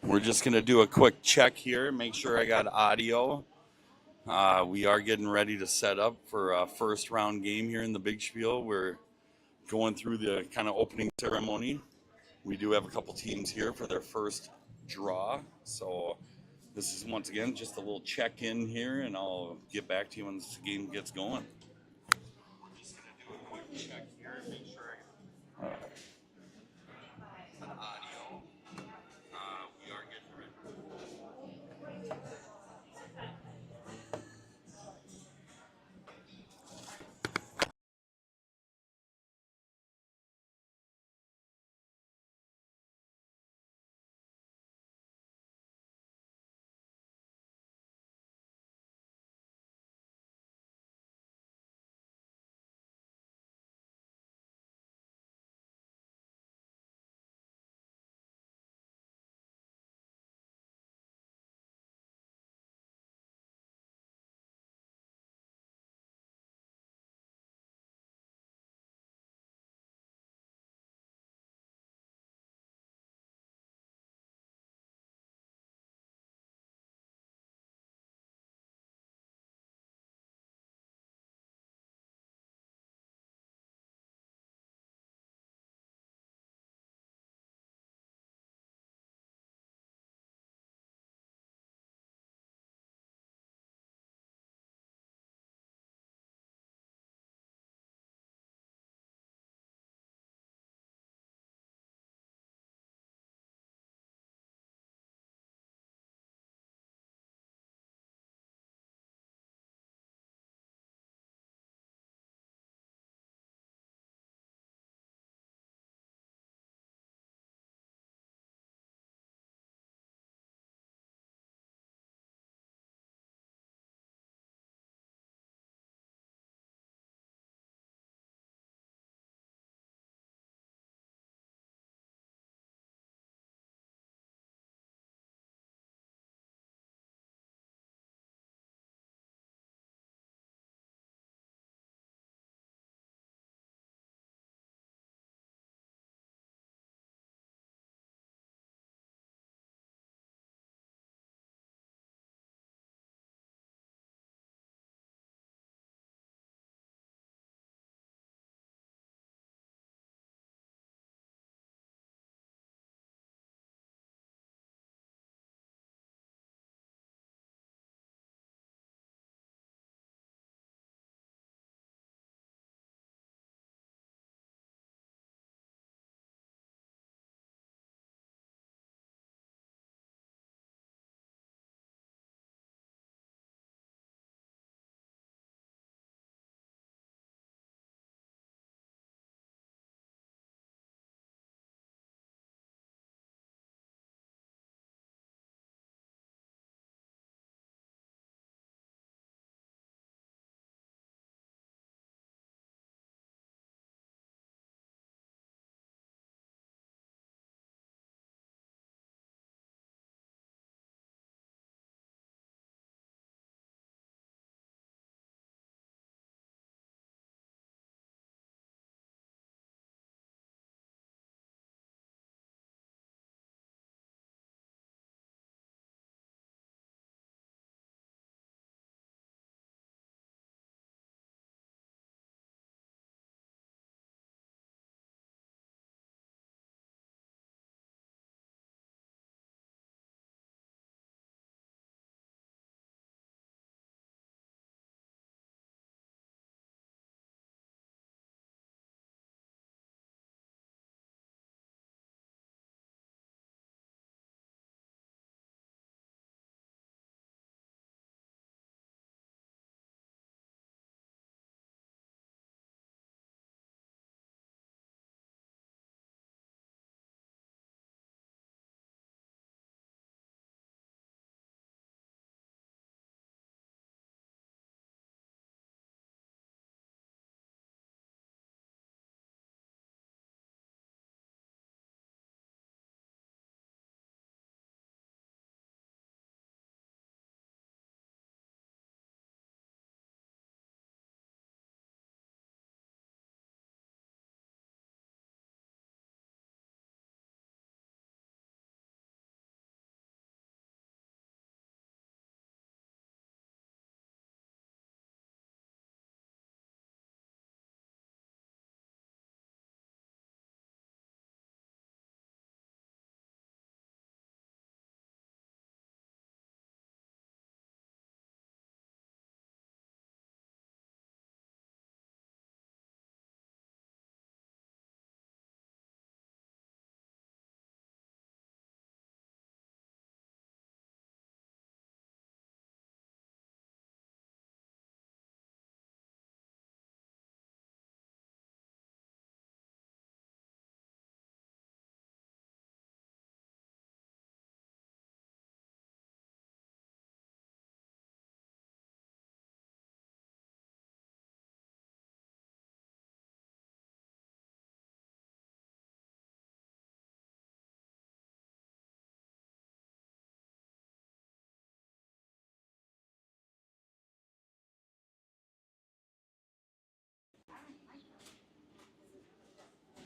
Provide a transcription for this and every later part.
We're just going to do a quick check here, make sure I got audio. We are getting ready to set up for a first round game here in the Big Spiel. We're going through the kind of opening ceremony. We do have a couple teams here for their first draw. So this is once again just a little check in here, and I'll get back to you when this game gets going. Just going to do a quick check here and make sure I got an audio. We are getting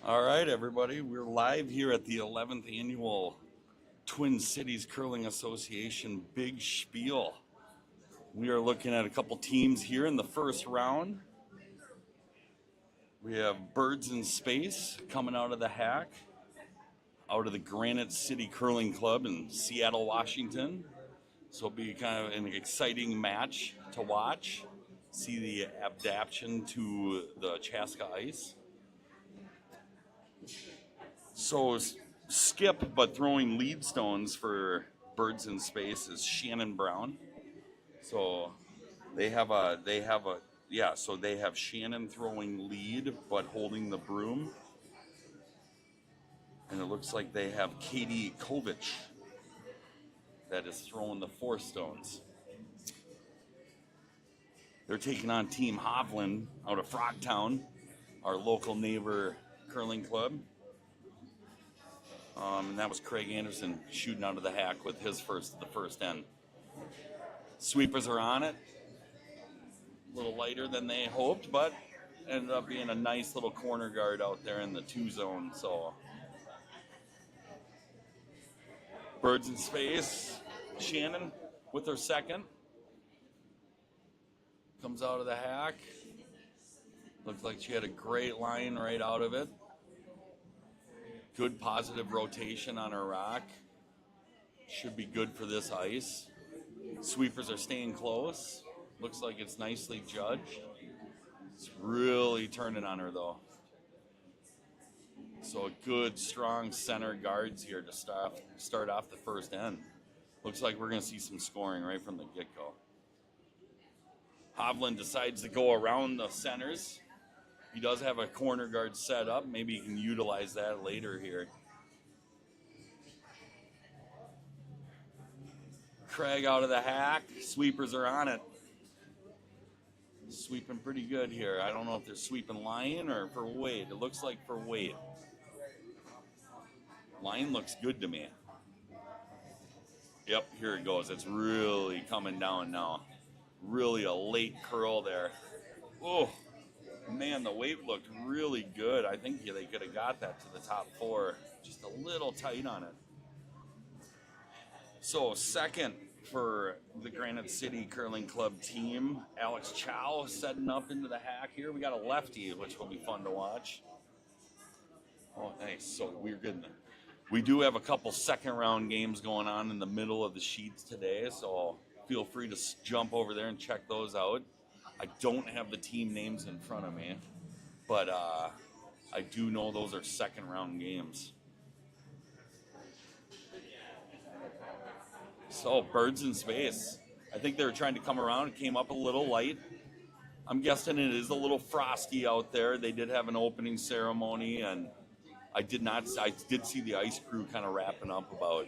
All right, everybody, we're live here at the 11th annual Twin Cities Curling Association Big Spiel. We are looking at a couple teams here in the first round. We have Birds in Space coming out of the Hack, out of the Granite City Curling Club in Seattle, Washington. So it'll be kind of an exciting match to watch, see the adaptation to the Chaska ice. So skip, but throwing lead stones for Birds in Space is Shannon Brown. So they have Shannon throwing lead, but holding the broom. And it looks like they have Katie Kovich that is throwing the 4 stones. They're taking on Team Hovland out of Frogtown, our local neighbor curling club. And that was Craig Anderson shooting out of the Hack with his the first end. Sweepers are on it. A little lighter than they hoped, but ended up being a nice little corner guard out there in the 2 zone. So Birds in Space, Shannon with her second. Comes out of the Hack. Looks like she had a great line right out of it. Good positive rotation on her rock. Should be good for this ice. Sweepers are staying close. Looks like it's nicely judged. It's really turning on her though. So a good, strong center guards here to start off the first end. Looks like we're going to see some scoring right from the get-go. Hovland decides to go around the centers. He does have a corner guard set up. Maybe he can utilize that later here. Craig out of the Hack. Sweepers are on it. Sweeping pretty good here. I don't know if they're sweeping line or for weight. It looks like for weight. Line looks good to me. Yep, here it goes. It's really coming down now. Really a late curl there. Oh, man, the weight looked really good. I think they could have got that to the top 4. Just a little tight on it. So second for the Granite City Curling Club team, Alex Chow setting up into the Hack here. We got a lefty, which will be fun to watch. Oh, nice. So we're good. We do have a couple second round games going on in the middle of the sheets today, so feel free to jump over there and check those out. I don't have the team names in front of me, but I do know those are second round games. So Birds in Space. I think they were trying to come around. It came up a little light. I'm guessing it is a little frosty out there. They did have an opening ceremony, and I did see the ice crew kind of wrapping up about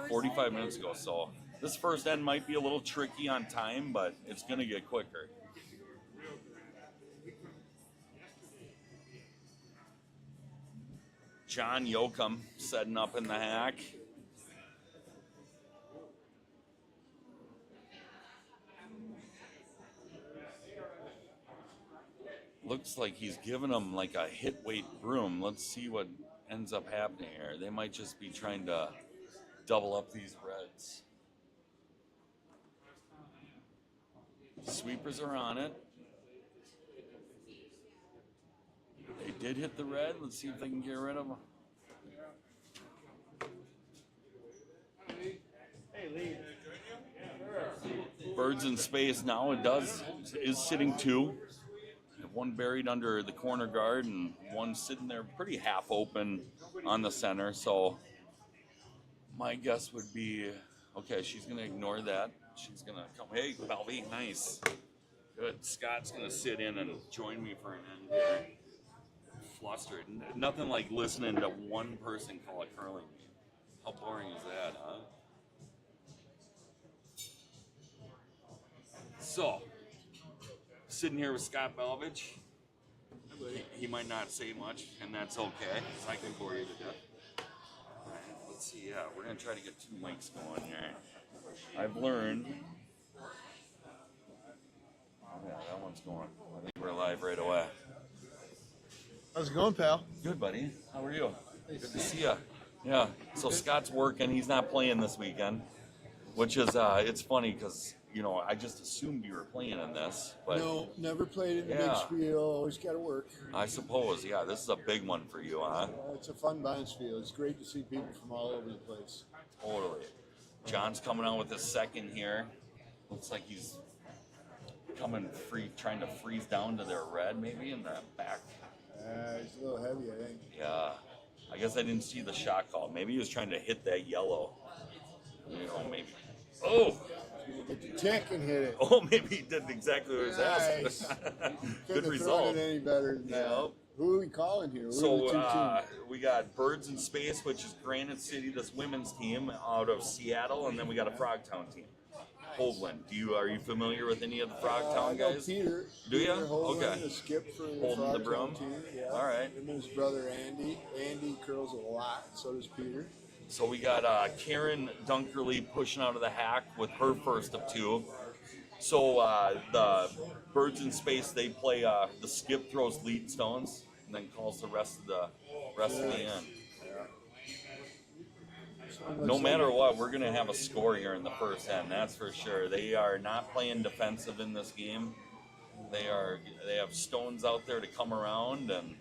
45 minutes ago. So this first end might be a little tricky on time, but it's going to get quicker. John Yoakum setting up in the Hack. Looks like he's giving them like a hit weight broom. Let's see what ends up happening here. They might just be trying to double up these reds. Sweepers are on it. They did hit the red. Let's see if they can get rid of them. Birds in Space now is sitting 2. One buried under the corner guard and one sitting there pretty half open on the center. So my guess would be, okay, she's going to ignore that. She's going to come, hey, Balvi, nice. Good. Scott's going to sit in and join me for an end here. Flustered. Nothing like listening to one person call a curling game. How boring is that, huh? So, sitting here with Scott Belvich. He might not say much, and that's okay, because I can bore you to death. All right, let's see. Yeah, we're going to try to get 2 mics going here. I've learned. Oh, yeah, that one's going. I think we're live right away. How's it going, pal? Good, buddy. How are you? Good to see you. Yeah. So Scott's working. He's not playing this weekend, which is it's funny because I just assumed you were playing in this, but No, never played in the big yeah, spiel. Always got to work. I suppose this is a big one for you, huh? It's a fun bonspiel. It's great to see people from all over the place. Totally. John's coming on with his second here. Looks like he's coming free, trying to freeze down to their red, maybe in the back. He's a little heavy, I think. Yeah. I guess I didn't see the shot call. Maybe he was trying to hit that yellow. Maybe. Oh! He's going to get the tick and hit it. Oh, maybe he did exactly what he was Nice. asking. Couldn't Good result. have thrown it any better than that. Yep. Who are we calling here? Who are the So two teams? we got Birds in Space, which is Granite City, this women's team out of Seattle, and then we got a Frogtown team. Hovland. Are you familiar with any of the Frogtown I know guys? Peter. Do you? Peter Hovland, Okay. a skip for the Holding the Frogtown broom? team. Yeah. All right. Him and his brother Andy. Andy curls a lot. So does Peter. So we got Karen Dunkerley pushing out of the hack with her first of two. So the Birds in Space, they play the skip throws lead stones and then calls the rest of the end. No matter what, we're going to have a score here in the first end, that's for sure. They are not playing defensive in this game. They have stones out there to come around, and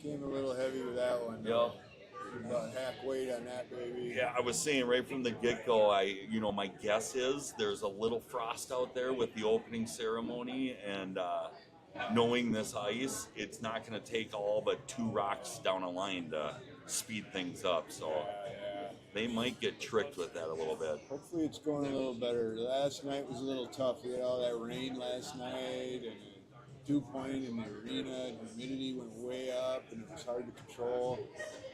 Came a little heavy with that one. Yep. About half weight on that baby. Yeah, I was saying right from the get-go, my guess is there's a little frost out there with the opening ceremony, and knowing this ice, it's not going to take all but 2 rocks down a line to speed things up. So they might get tricked with that a little bit. Hopefully it's going a little better. Last night was a little tough. We had all that rain last night, and a dew point in the arena, and humidity went way up, and it was hard to control.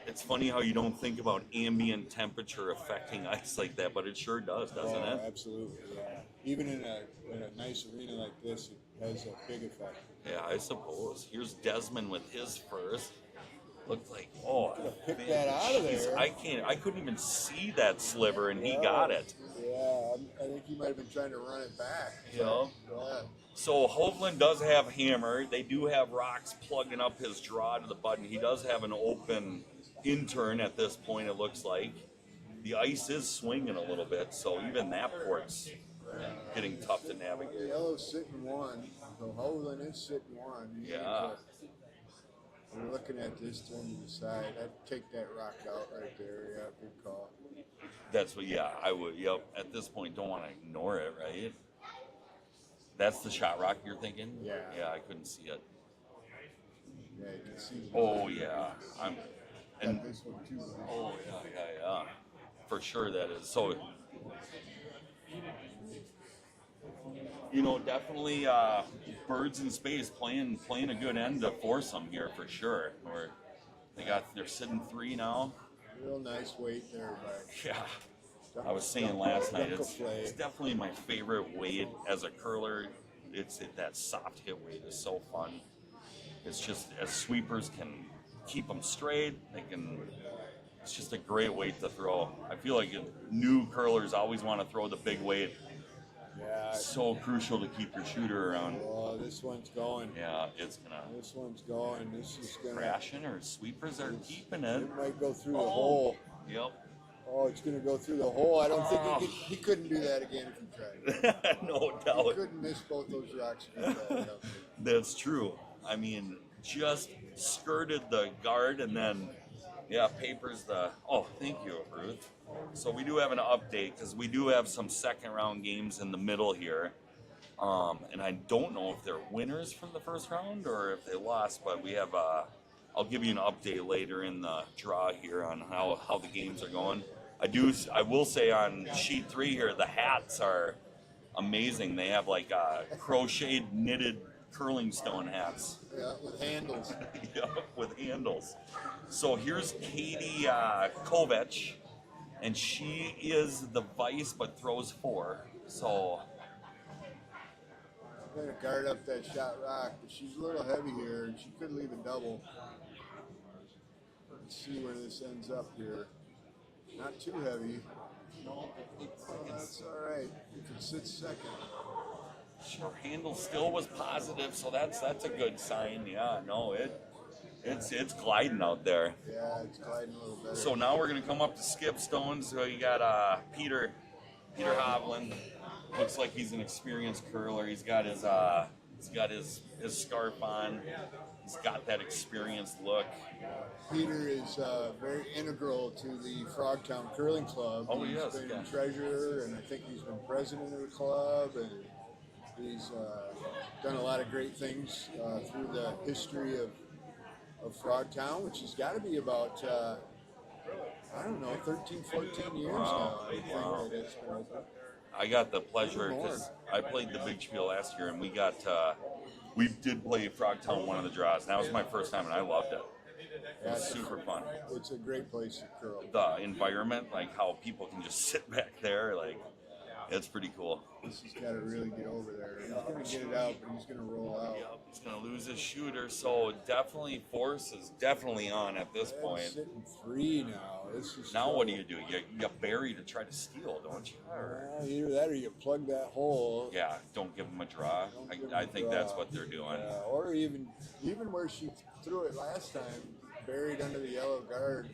It's funny how you don't think about ambient temperature affecting ice like that, but it sure does, doesn't it? Absolutely, yeah. Even in a nice arena like this, it has a big effect. Yeah, I suppose. Here's Desmond with his first. Looked like, Pick that out of there. I couldn't even see that sliver, and he got it. Yeah, I think he might have been trying to run it back. Yeah. So Hovland does have hammer. They do have rocks plugging up his draw to the button. He does have an open intern at this point, it looks like. The ice is swinging a little bit, so even that port's getting tough to navigate. Yellow's sitting 1, so Hovland is sitting 1. Yeah. We're looking at this to decide. I'd take that rock out right there. Yeah, good call. That's what, I would. Yep. At this point, don't want to ignore it, right? That's the shot rock you're thinking? Yeah. Yeah, I couldn't see it. Yeah, you can see. Oh, yeah. And this one too. Right? oh, yeah. For sure that is. So, definitely Birds in Space playing a good end to foursome here for sure. They're sitting 3 now. Real nice weight there, but Yeah. I was saying last night, it's definitely my favorite weight as a curler. It's that soft hit weight is so fun. It's just, as sweepers can keep them straight, it's just a great weight to throw. I feel like new curlers always want to throw the big weight. yeah. So crucial to keep your shooter around. Oh, this one's going. Yeah, it's gonna This one's going. This is gonna. crashing, or sweepers are keeping it. It might go through the hole. Yep. Oh, it's gonna go through the hole. I don't think he couldn't do that again if he tried. No He doubt. couldn't miss both those rocks. If he tried, I don't think. That's true. I mean, just skirted the guard and then, papers the. Oh, thank you, Ruth. So we do have an update because we do have some second round games in the middle here. And I don't know if they're winners from the first round or if they lost, but we have. I'll give you an update later in the draw here on how the games are going. I will say on sheet 3 here, the hats are amazing. They have like crocheted knitted curling stone hats. Yeah, with handles. Yeah, with handles. So here's Katie Kovac, and she is the vice but throws 4. So I'm gonna guard up that shot rock, but she's a little heavy here, and she could leave a double. Let's see where this ends up here. Not too heavy. Oh, that's all right. If it sits second. her handle still was positive, so that's a good sign. Yeah, no, It's gliding out there. Yeah, it's gliding a little better. So now we're gonna come up to skip stones. So you got Peter Hovland. Looks like he's an experienced curler. He's got his scarf on. He's got that experienced look. Peter is very integral to the Frogtown Curling Club. Oh, he's yes, been yeah. treasurer, and I think he's been president of the club, and he's done a lot of great things through the history of Frogtown, which has got to be about, 13, 14 years now. I think that it's been open. I got the pleasure because I played the Big Spiel last year, and we did play Frogtown one of the draws. And that was my first time, and I loved it. It was super fun. It's a great place to curl. The environment, like how people can just sit back there, like it's pretty cool. He's got to really get over there. He's going to get it out, but he's going to roll out. Yep, he's going to lose his shooter, so definitely force is definitely on at this point. Sitting 3 now. This is now what do? You bury to try to steal, don't you? Either that or you plug that hole. Yeah, don't give him a draw. I think that's what they're doing. Or even where she threw it last time, buried under the yellow guard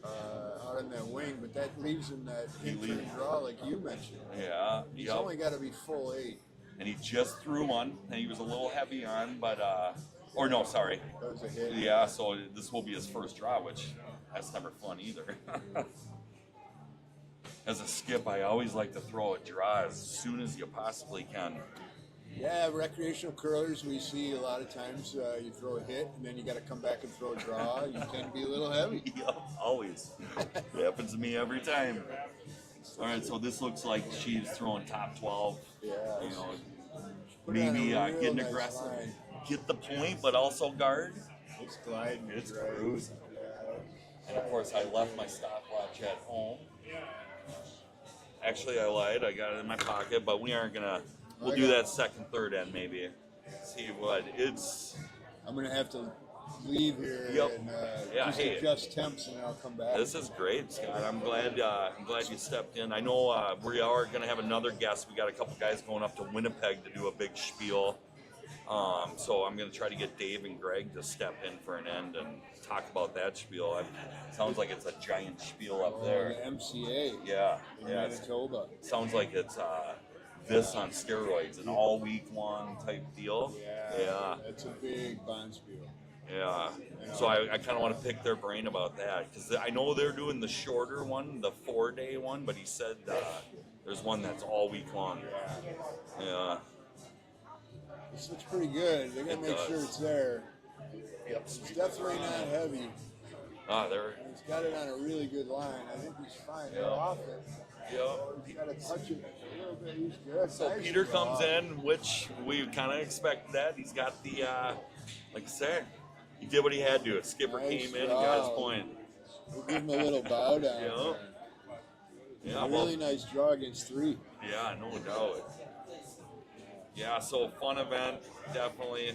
out in that wing, but that leaves him that infinite draw like you mentioned. Yeah. He's only got to be full 8. And he just threw one, and he was a little heavy on, but or no, sorry. That was a hit. Yeah, so this will be his first draw, which that's never fun either. As a skip, I always like to throw a draw as soon as you possibly can. Yeah, recreational curlers, we see a lot of times you throw a hit and then you got to come back and throw a draw. You tend to be a little heavy. Yep, always. It happens to me every time. All right, so this looks like she's throwing top 12. Yeah. You know, maybe getting nice aggressive, line. get the point, but also guard. It's gliding. It's right. cruising. And of course, I left my stopwatch at home. Actually, I lied. I got it in my pocket, but we aren't gonna. We'll do that second, third end maybe. See what it's. I'm gonna have to leave here and just adjust temps, and then I'll come back. This is great, Scott. I'm glad you stepped in. I know we are gonna have another guest. We got a couple guys going up to Winnipeg to do a big spiel. So I'm gonna try to get Dave and Greg to step in for an end and talk about that spiel. It sounds like it's a giant spiel up there. The MCA. Yeah. Manitoba. Sounds like it's this on steroids, an all week long type deal. Yeah. It's a big bonspiel. Yeah. So I kind of want to pick their brain about that because I know they're doing the shorter one, the 4-day one, but he said there's one that's all week long. Yeah. It's pretty good. They gotta make sure it's there. Yep. It's definitely not heavy. There. He's got it on a really good line. I think he's fine. They're off it. He's got to touch it a little bit. He's good. So nice Peter draw. comes in, which we kind of expected that. He's got the, like I said, he did what he had to. Skipper came in and got his point. We'll give him a little bow down. Yeah, really nice draw against 3. Yeah, no doubt. Yeah, so fun event, definitely.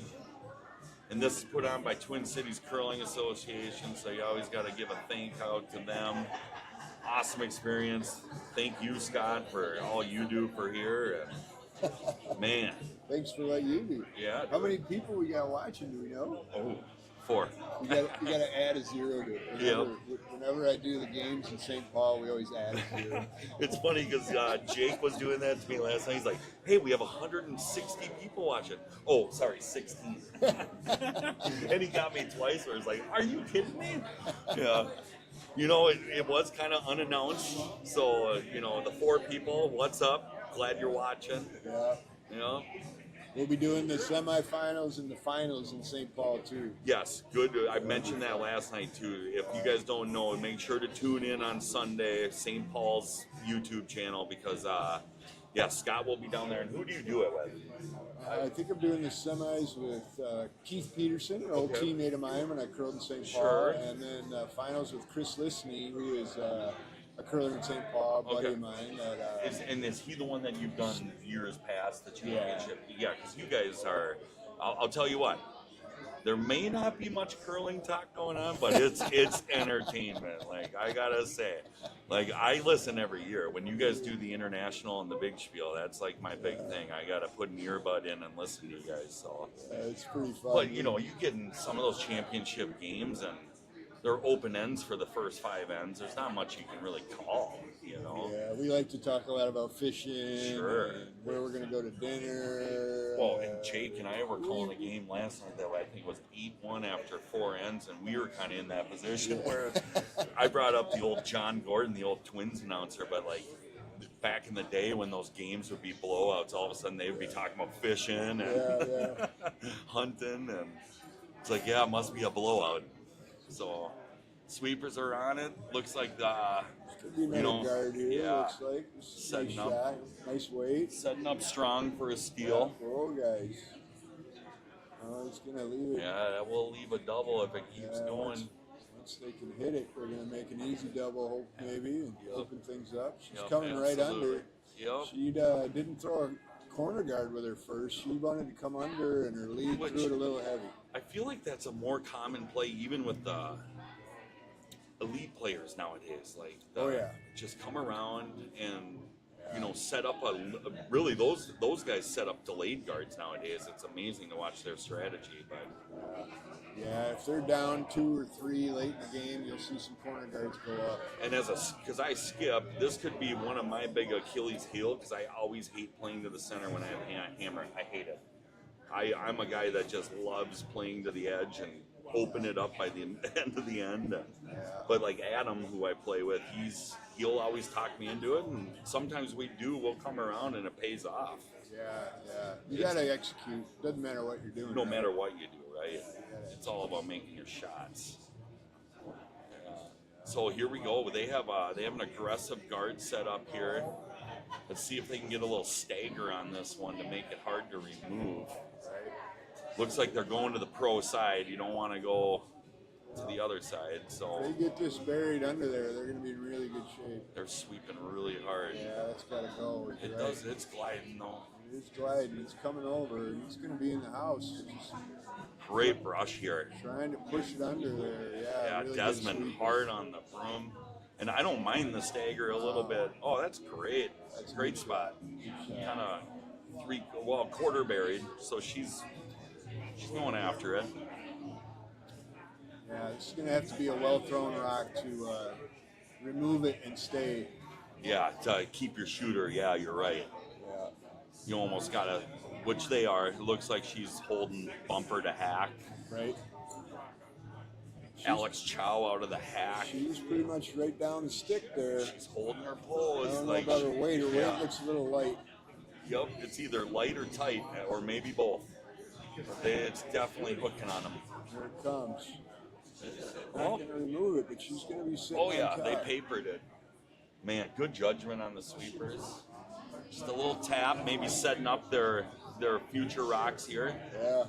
And this is put on by Twin Cities Curling Association, so you always got to give a thank out to them. Awesome experience. Thank you, Scott, for all you do for here. Man. Thanks for what you do. Yeah. How many people we got watching, do we know? 4. You got to add a 0 to it. Whenever I do the games in St. Paul, we always add a 0. It's funny because Jake was doing that to me last night. He's like, hey, we have 160 people watching. Oh, sorry, 16. And he got me twice where he's like, are you kidding me? Yeah. You know, it was kind of unannounced. So, the 4 people, what's up? Glad you're watching. Yeah. We'll be doing the semifinals and the finals in St. Paul, too. Yes, good. I mentioned that last night, too. If you guys don't know, make sure to tune in on Sunday, St. Paul's YouTube channel, because, Scott will be down there. And who do you do it with? I think I'm doing the semis with Keith Peterson, an old teammate of mine when I curled in St. Paul. And then finals with Chris Liснey, who is a curler in St. Paul, buddy of mine. Is he the one that you've done years past, the championship? Yeah, because you guys are, I'll tell you what, There may not be much curling talk going on, but it's entertainment. Like, I gotta say, like, I listen every year when you guys do the international and the big spiel. That's like my big thing. I gotta put an earbud in and listen to you guys. So it's pretty fun. but you know, you get in some of those championship games and they're open ends for the first 5 ends. There's not much you can really call, you know. Yeah, we like to talk a lot about fishing, Sure. and where we're going to go to dinner. Well, and Jake and I were calling a game last night that I think was 8-1 after 4 ends, and we were kind of in that position where I brought up the old John Gordon, the old Twins announcer, but like back in the day when those games would be blowouts, all of a sudden they would be talking about fishing and hunting, and it's like, yeah, it must be a blowout. So sweepers are on it. Looks like the Could be another guard here. yeah, Looks like setting nice up, shot, nice weight. setting up strong for a steal. Roll, guys. Oh, it's gonna leave it. Yeah, that will leave a double if it keeps going. Once they can hit it, they're gonna make an easy double, hope maybe, and open things up. She's Yep, coming right under. Yep. She didn't throw a corner guard with her first. She wanted to come under, and her lead threw it a little heavy. I feel like that's a more common play even with the elite players nowadays. Like, just come around and you know set up really those guys set up delayed guards nowadays. It's amazing to watch their strategy. But yeah, if they're down 2 or 3 late in the game, you'll see some corner guards go up. And because I skip, this could be one of my big Achilles heel because I always hate playing to the center when I have hammer. I hate it. I'm a guy that just loves playing to the edge and open it up by the end of the end. But like Adam, who I play with, he'll always talk me into it, and sometimes we'll come around and it pays off. Yeah. You gotta execute. Doesn't matter what you're doing. No matter what you do, right? It's all about making your shots. So here we go. They have an aggressive guard set up here. Let's see if they can get a little stagger on this one to make it hard to remove. Looks like they're going to the pro side. You don't want to go to the other side. So if they get this buried under there, they're going to be in really good shape. They're sweeping really hard. Yeah, that's got to go. It does. It's gliding though. It is gliding. It's coming over. It's going to be in the house. Great brush here. Trying to push it under there. Yeah, really Desmond hard on the broom. And I don't mind the stagger a little bit. Oh, that's great. That's a great spot. Kind of quarter buried. So she's going after it. Yeah, it's going to have to be a well-thrown rock to remove it and stay. Yeah, to keep your shooter. Yeah, you're right. Yeah. You almost got to, which they are. It looks like she's holding bumper to hack. Right. Alex Chow out of the hack. She's pretty much right down the stick there. She's holding her pose. I don't know about her weight. Her weight looks a little light. Yep, it's either light or tight, or maybe both. It's definitely hooking on them. Here it comes. Not going to remove it, but she's going to be sitting on top. They papered it. Man, good judgment on the sweepers. Just a little tap, maybe setting up their future rocks here. Yeah.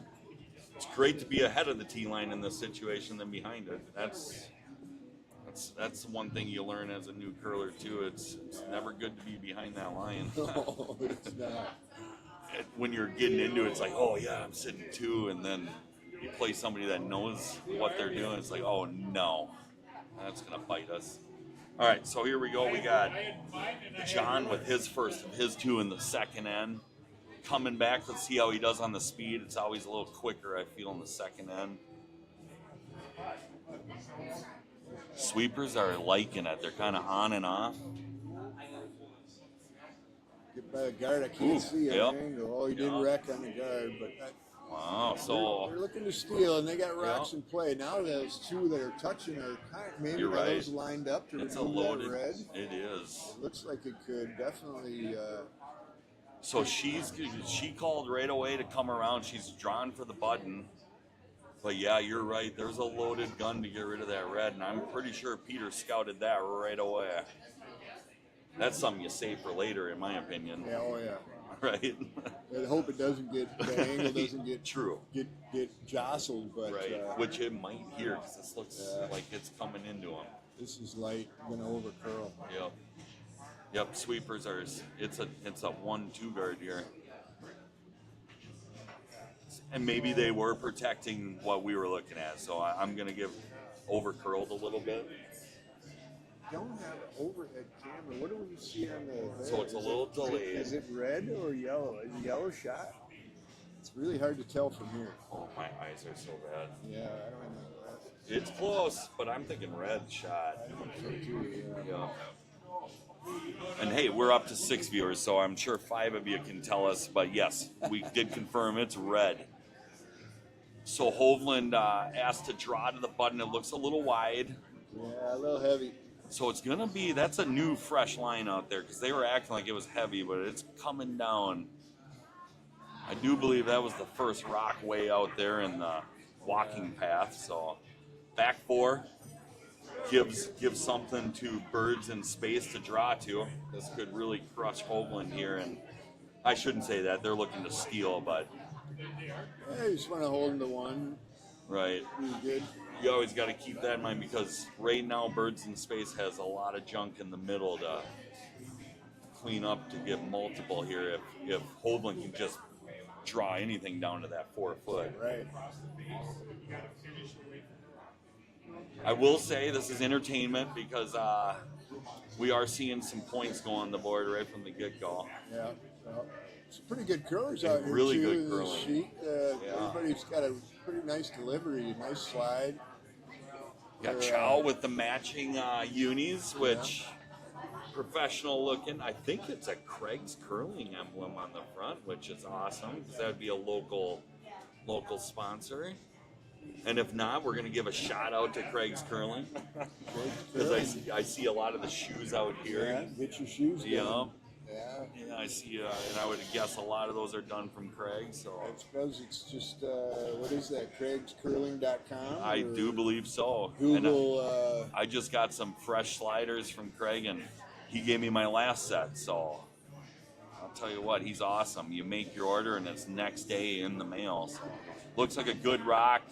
It's great to be ahead of the tee line in this situation than behind it. That's one thing you learn as a new curler too. It's never good to be behind that line. No, it's not. When you're getting into it, it's like, oh yeah, I'm sitting 2, and then you play somebody that knows what they're doing. It's like, oh no, that's gonna bite us. All right, so here we go. We got John with his first of his 2 in the second end. Coming back, let's see how he does on the speed. It's always a little quicker, I feel, in the second end. Sweepers are liking it. They're kind of on and off. Get by the guard. I can't see an angle. Oh, he did wreck on the guard, but wow. So they're looking to steal, and they got rocks in play. Now those 2 that are touching are maybe those lined up to remove that red. It is. It looks like it could definitely. So she called right away to come around. She's drawn for the button. But yeah, you're right. There's a loaded gun to get rid of that red, and I'm pretty sure Peter scouted that right away. That's something you save for later, in my opinion. Yeah, oh yeah. Right. I hope it doesn't the angle doesn't get true. Get jostled, but which it might here because this looks like it's coming into him. This is light, gonna over curl. Yep. Sweepers are. It's a 1-2 guard here. And maybe they were protecting what we were looking at. So I'm going to give over curled a little bit. Don't have over at camera. What do we see on the? So it's a little delayed. Is it red or yellow? Is it yellow shot? It's really hard to tell from here. Oh, my eyes are so bad. Yeah, I don't have my glasses. It's close, but I'm thinking red shot. I think so too. Yeah. And hey, we're up to 6 viewers, so I'm sure 5 of you can tell us. But yes, we did confirm it's red. So Hovland asked to draw to the button. It looks a little wide. Yeah, a little heavy. So it's going to be, that's a new fresh line out there because they were acting like it was heavy, but it's coming down. I do believe that was the first rock way out there in the walking path. So back 4 gives something to birds in space to draw to. This could really crush Hovland here. And I shouldn't say that. They're looking to steal, but. Yeah, you just want to hold into one. Right. Be good. You always got to keep that in mind because right now Birds in Space has a lot of junk in the middle to clean up to get multiple here. If Hovland can just draw anything down to that 4 foot. Right. I will say this is entertainment because we are seeing some points go on the board right from the get-go. Yeah. Well, it's pretty good curlers out here really too. good curling. Sheet. Everybody's got a pretty nice delivery, nice slide. Got Chow with the matching unis, which professional looking. I think it's a Craig's Curling emblem on the front, which is awesome because that would be a local sponsor. And if not, we're going to give a shout out to Craig's Curling because I see a lot of the shoes out here. Yeah, get your shoes done. Yeah, I see, and I would guess a lot of those are done from Craig. So I suppose it's just what is that? CraigsCurling.com. I do believe so. Google. And I just got some fresh sliders from Craig, and he gave me my last set. So I'll tell you what, he's awesome. You make your order, and it's next day in the mail. So looks like a good rock.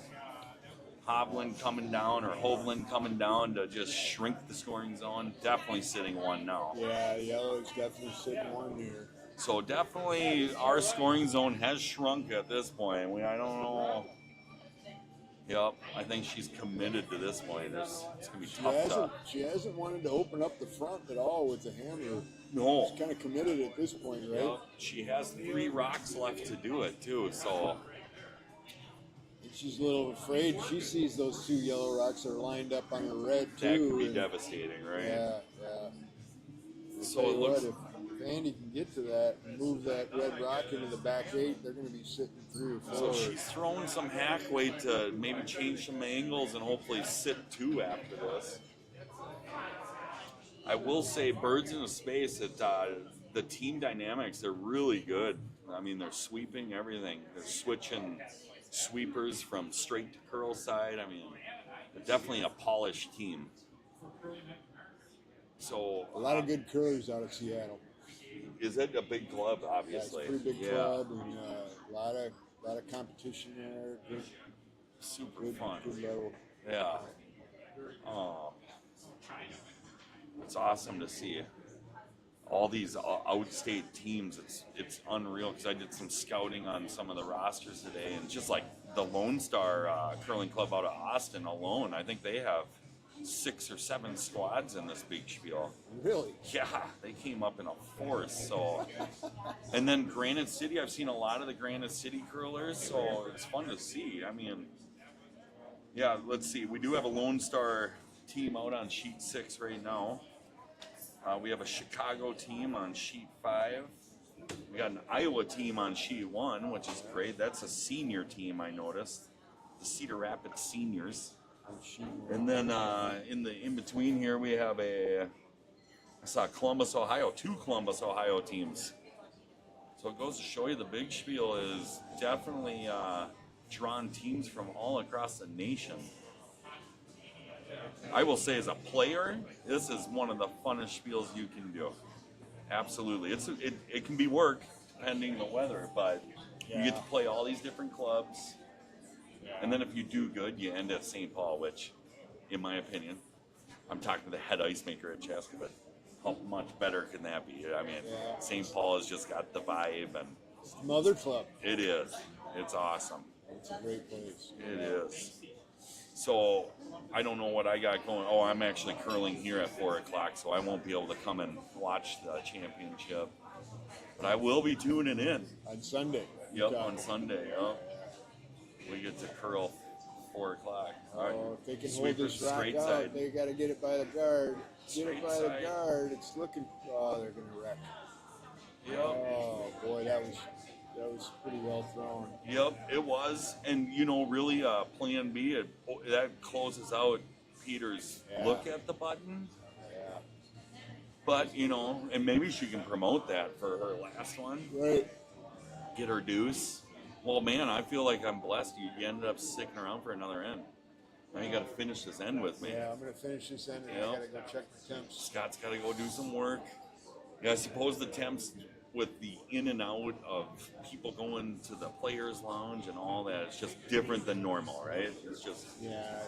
Hovland coming down, or Hovland coming down to just shrink the scoring zone. Definitely sitting 1 now. Yeah, yellow is definitely sitting 1 here. So definitely our scoring zone has shrunk at this point. I don't know. Yep, I think she's committed to this point. It's going to be tough. She hasn't wanted to open up the front at all with the hammer. No. She's kind of committed at this point, right? Yep. She has 3 rocks left to do it, too. So she's a little afraid. She sees those 2 yellow rocks are lined up on her red, too. That could be devastating, right? Yeah. So it looks... if Andy can get to that and move that red rock into the back 8, they're going to be sitting 3 or 4. So she's throwing some hack weight to maybe change some angles and hopefully sit 2 after this. I will say Birds in Space, the team dynamics, they're really good. I mean, they're sweeping everything. They're switching sweepers from straight to curl side. I mean, they're definitely a polished team. So a lot of good curlers out of Seattle. Is it a big club? Obviously, yeah, it's a pretty big club, and a lot of competition there. Good, super fun. Good level. Yeah. Oh, it's awesome to see all these outstate teams. It's unreal because I did some scouting on some of the rosters today, and just like the Lone Star Curling Club out of Austin alone, I think they have 6 or 7 squads in this big spiel. Really? Yeah, they came up in a force. So, and then Granite City, I've seen a lot of the Granite City curlers, so it's fun to see. I mean, yeah, let's see. We do have a Lone Star team out on sheet 6 right now. We have a Chicago team on sheet 5. We got an Iowa team on sheet 1, which is great. That's a senior team, I noticed. The Cedar Rapids seniors. And then in between here we have I saw Columbus, Ohio, 2 Columbus, Ohio teams. So it goes to show you the big spiel is definitely drawn teams from all across the nation. I will say as a player, this is one of the funnest spiels you can do. Absolutely. It can be work depending on the weather, but you get to play all these different clubs. And then if you do good, you end at St. Paul, which, in my opinion, I'm talking to the head ice maker at Chaska, but how much better can that be? I mean, St. Paul has just got the vibe, and it's the mother club. It is. It's awesome. It's a great place. It is. So I don't know what I got going. Oh, I'm actually curling here at 4 o'clock, so I won't be able to come and watch the championship. But I will be tuning in. On Sunday. Yep, on Sunday. Yep. We get to curl 4 o'clock. All right. Oh, if they can hold Sweepers this rock straight out, side. they got to get it by the guard. Get it Straight by side. the guard. It's looking. Oh, they're gonna wreck. Yep. Oh boy, that was pretty well thrown. Yep, it was. And, you know, really plan B, that closes out Peter's look at the button. Yeah. But, you know, and maybe she can promote that for her last one. Right. Get her deuce. Well, man, I feel like I'm blessed. You ended up sticking around for another end. Now you got to finish this end with me. Yeah, I'm gonna finish this end, and Yep. I gotta go check the temps. Scott's got to go do some work. Yeah, I suppose the temps with the in and out of people going to the players' lounge and all that, it's just different than normal, right? It's just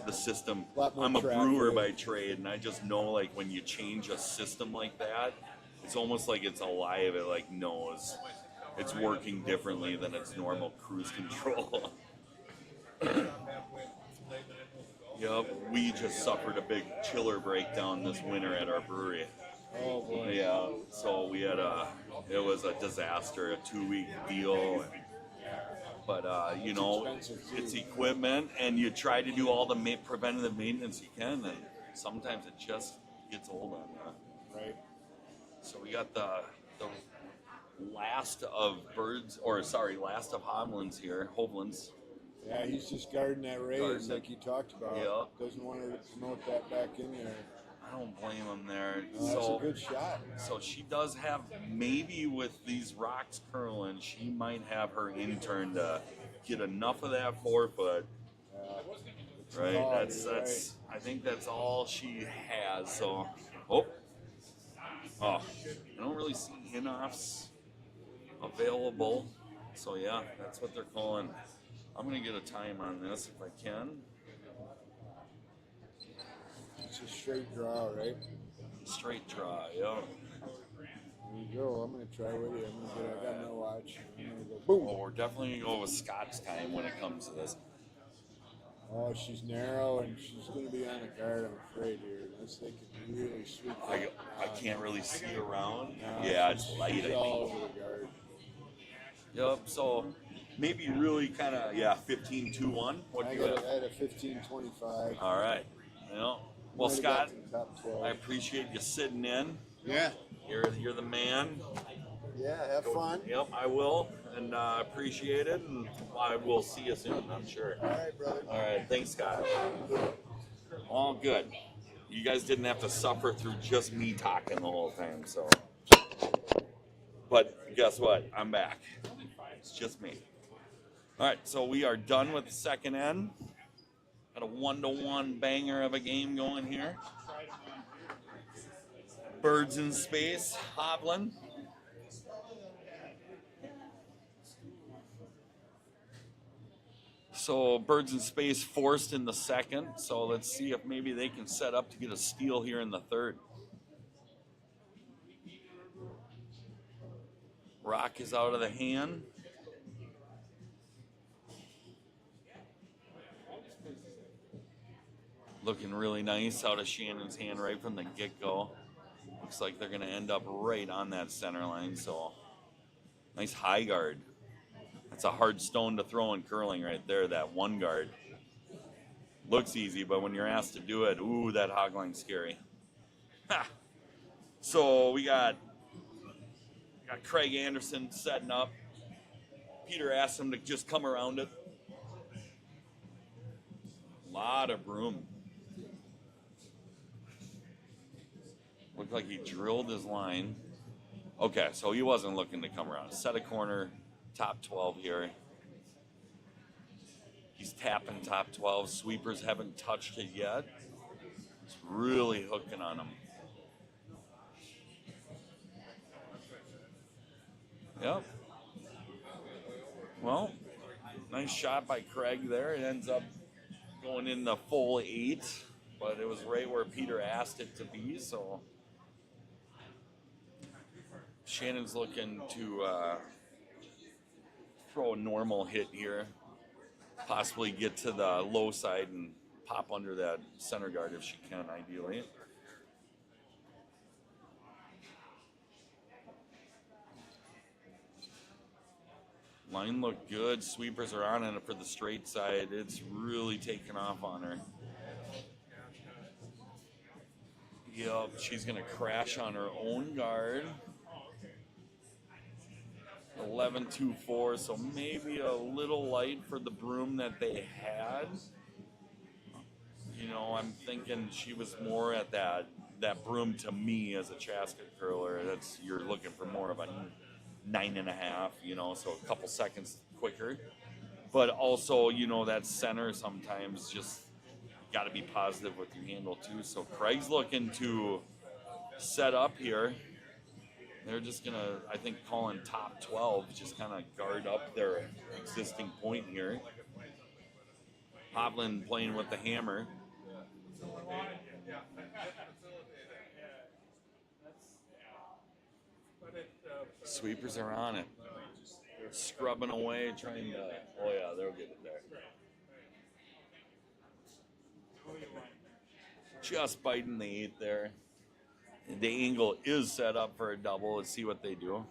the system. Lot more I'm a traffic. brewer by trade, and I just know, like, when you change a system like that, it's almost like it's alive. It, like, knows it's working differently than its normal cruise control. Yep, we just suffered a big chiller breakdown this winter at our brewery. Oh boy. Yeah, so we had it was a disaster, a 2-week deal. But, you know, it's equipment, and you try to do all the preventative maintenance you can, and sometimes it just gets old on you. Right. So we got the last of Hovland's here, Hovland's. Yeah, he's just guarding that raise like you talked about. Yeah. Doesn't want her to promote that back in there. I don't blame him there. Oh, that's a good shot. So she does have, maybe with these rocks curling, she might have her intern to get enough of that 4-foot. Right? That's I think that's all she has. So, I don't really see in-offs available. So yeah, that's what they're calling. I'm gonna get a time on this if I can. It's a straight draw, right? Straight draw, yeah. There you go. I'm gonna try with you. I got my watch. I'm gonna go boom. Well, we're definitely gonna go with Scott's time when it comes to this. Oh, she's narrow and she's gonna be on the guard. I'm afraid here, unless they can really sweep. I can't really see around. No, Yeah, it's light. I she's all think. over the guard. Yep. So maybe really kind of 15-2-1. What do you have? I had a 15-25. All right. Well, Might have Scott, got to the top 12. I appreciate you sitting in. Yeah. You're the man. Yeah. Have fun. Yep, I will, and appreciate it, and I will see you soon, I'm sure. All right, brother. All right, thanks, Scott. All good. You guys didn't have to suffer through just me talking the whole time, so. But guess what? I'm back. It's just me. All right, so we are done with the second end. Got a 1-to-1 banger of a game going here. Birds in Space, Hovland. So Birds in Space forced in the second. So let's see if maybe they can set up to get a steal here in the third. Rock is out of the hand. Looking really nice out of Shannon's hand right from the get-go. Looks like they're going to end up right on that center line. So nice high guard. That's a hard stone to throw in curling right there, that one guard. Looks easy, but when you're asked to do it, ooh, that hog line's scary. Ha! So we got Craig Anderson setting up. Peter asked him to just come around it. A lot of room. Looked like he drilled his line. Okay, so he wasn't looking to come around. Set a corner, top 12 here. He's tapping top 12. Sweepers haven't touched it yet. He's really hooking on him. Yep. Well, nice shot by Craig there. It ends up going in the full 8, but it was right where Peter asked it to be, so Shannon's looking to throw a normal hit here, possibly get to the low side and pop under that center guard if she can, ideally. Line looked good. Sweepers are on it for the straight side. It's really taken off on her. Yep, she's going to crash on her own guard. 11-2-4, so maybe a little light for the broom that they had. You know, I'm thinking she was more at that broom to me as a Chaska curler. You're looking for more of a 9.5, you know, so a couple seconds quicker. But also, you know, that center sometimes just got to be positive with your handle too. So Craig's looking to set up here. They're just going to, I think, call in top 12, just kind of guard up their existing point here. Hovland playing with the hammer. Sweepers are on it. They're scrubbing away, trying to, oh yeah, they'll get it there. Just biting the 8 there. The angle is set up for a double. Let's see what they do.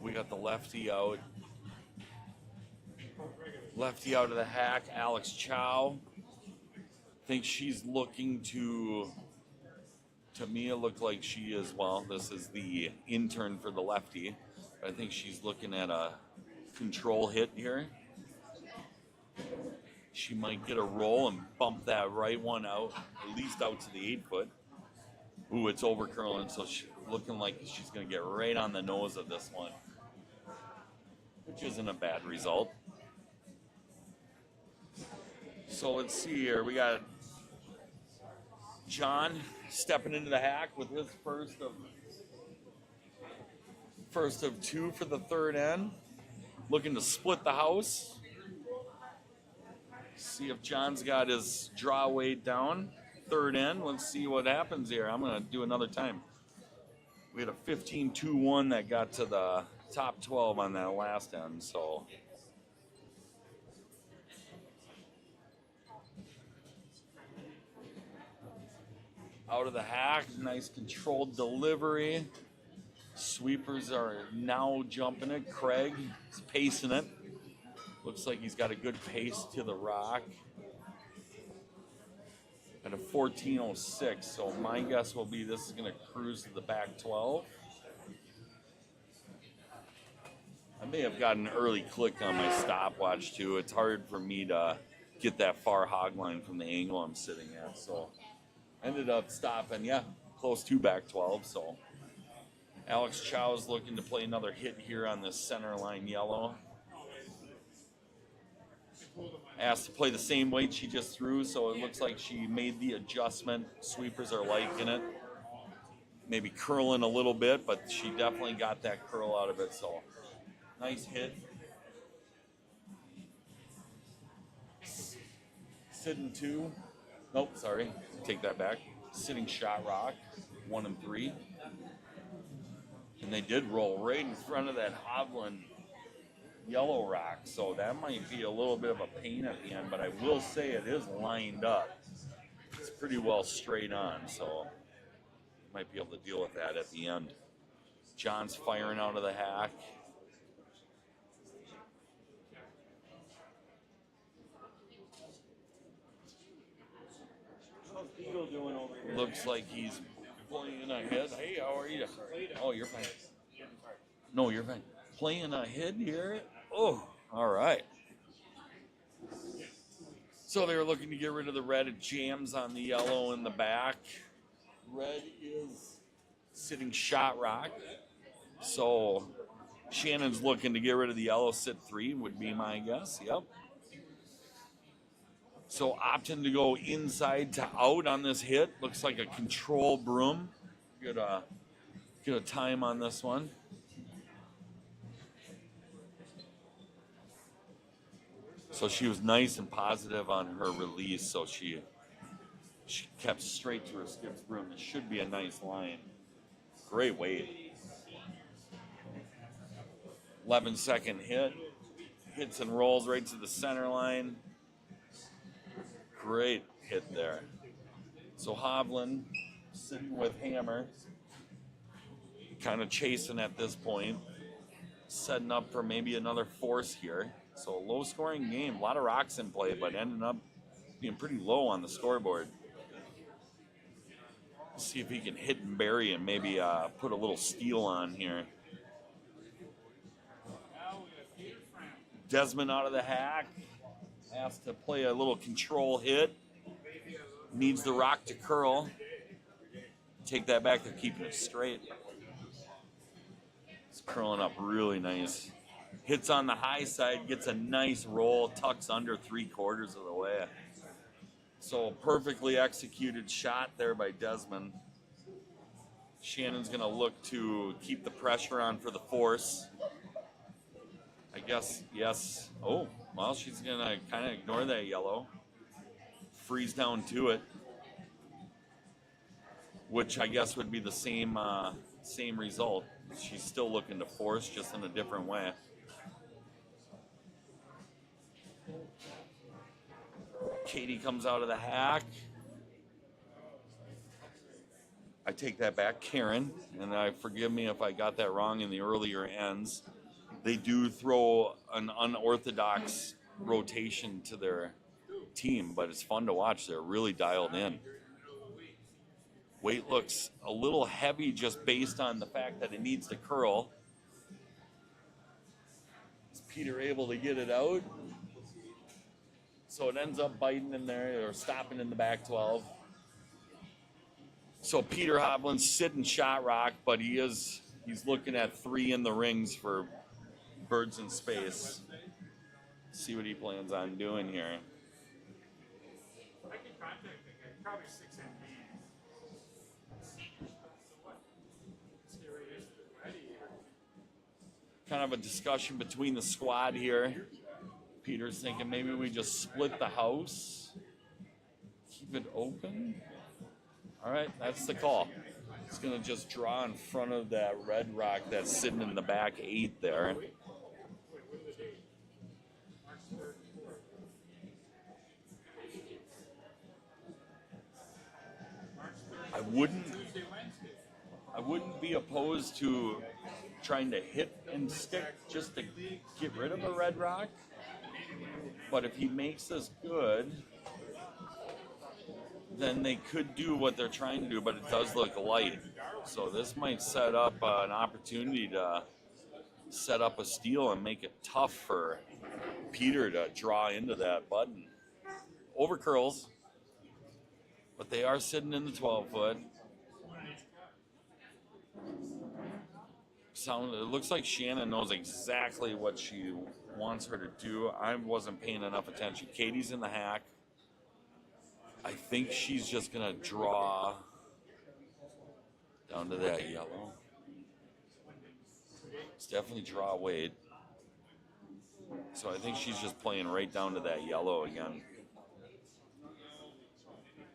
We got the lefty out. Lefty out of the hack, Alex Chow. I think she's looking to me it looked like she is, well, this is the intern for the lefty. I think she's looking at a control hit here. She might get a roll and bump that right one out, at least out to the 8-foot. Ooh, it's over curling, so she's looking like she's going to get right on the nose of this one, which isn't a bad result. So let's see here. We got John stepping into the hack with his first of 2 for the third end. Looking to split the house. See if John's got his draw weight down. Third end. Let's see what happens here. I'm going to do another time. We had a 15-2-1 that got to the top 12 on that last end. So out of the hack. Nice controlled delivery. Sweepers are now jumping it. Craig is pacing it. Looks like he's got a good pace to the rock. At a 14.06, so my guess will be this is going to cruise to the back 12. I may have got an early click on my stopwatch too. It's hard for me to get that far hog line from the angle I'm sitting at, so ended up stopping, yeah, close to back 12. So Alex Chow's looking to play another hit here on this center line yellow. Asked to play the same weight she just threw, so it looks like she made the adjustment. Sweepers are liking it. Maybe curling a little bit, but she definitely got that curl out of it, so nice hit. Sitting 2. Nope, sorry. Take that back. Sitting shot rock, 1 and 3. And they did roll right in front of that Hovland yellow rock, so that might be a little bit of a pain at the end, but I will say it is lined up. It's pretty well straight on, so might be able to deal with that at the end. John's firing out of the hack. How's Beagle doing over here? Looks like he's playing a hit. Hey, how are you? Oh, you're fine. No, you're fine. Playing a hit here. Oh, all right. So they were looking to get rid of the red. It jams on the yellow in the back. Red is sitting shot rock. So Shannon's looking to get rid of the yellow, sit 3 would be my guess. Yep. So opting to go inside to out on this hit. Looks like a control broom. Get a time on this one. So she was nice and positive on her release, so she kept straight to her skips broom. It should be a nice line. Great weight. 11-second hit. Hits and rolls right to the center line. Great hit there. So Hovland sitting with Hammer, kind of chasing at this point, setting up for maybe another force here. So a low-scoring game, a lot of rocks in play, but ending up being pretty low on the scoreboard. Let's see if he can hit and bury and maybe put a little steal on here. Desmond out of the hack, asked to play a little control hit. Needs the rock to curl. Take that back, they're keeping it straight. It's curling up really nice. Hits on the high side, gets a nice roll, tucks under 3/4 of the way. So perfectly executed shot there by Desmond. Shannon's gonna look to keep the pressure on for the force. I guess, yes. Oh, well, she's gonna kind of ignore that yellow. Freeze down to it. Which I guess would be the same result. She's still looking to force, just in a different way. Katie comes out of the hack. I take that back, Karen, and forgive me if I got that wrong in the earlier ends. They do throw an unorthodox rotation to their team, but it's fun to watch. They're really dialed in. Weight looks a little heavy just based on the fact that it needs to curl. Is Peter able to get it out? So it ends up biting in there or stopping in the back 12. So Peter Hovland's sitting shot rock, but he's looking at 3 in the rings for birds in space. See what he plans on doing here. Kind of a discussion between the squad here. Peter's thinking maybe we just split the house, keep it open. All right, that's the call. It's going to just draw in front of that red rock that's sitting in the back 8 there. I wouldn't be opposed to trying to hit and stick just to get rid of a red rock. But if he makes this good, then they could do what they're trying to do, but it does look light. So this might set up an opportunity to set up a steal and make it tough for Peter to draw into that button. Over curls, but they are sitting in the 12-foot. It looks like Shannon knows exactly what she wants her to do. I wasn't paying enough attention. Katie's in the hack. I think she's just going to draw down to that yellow. It's definitely draw weight. So I think she's just playing right down to that yellow again.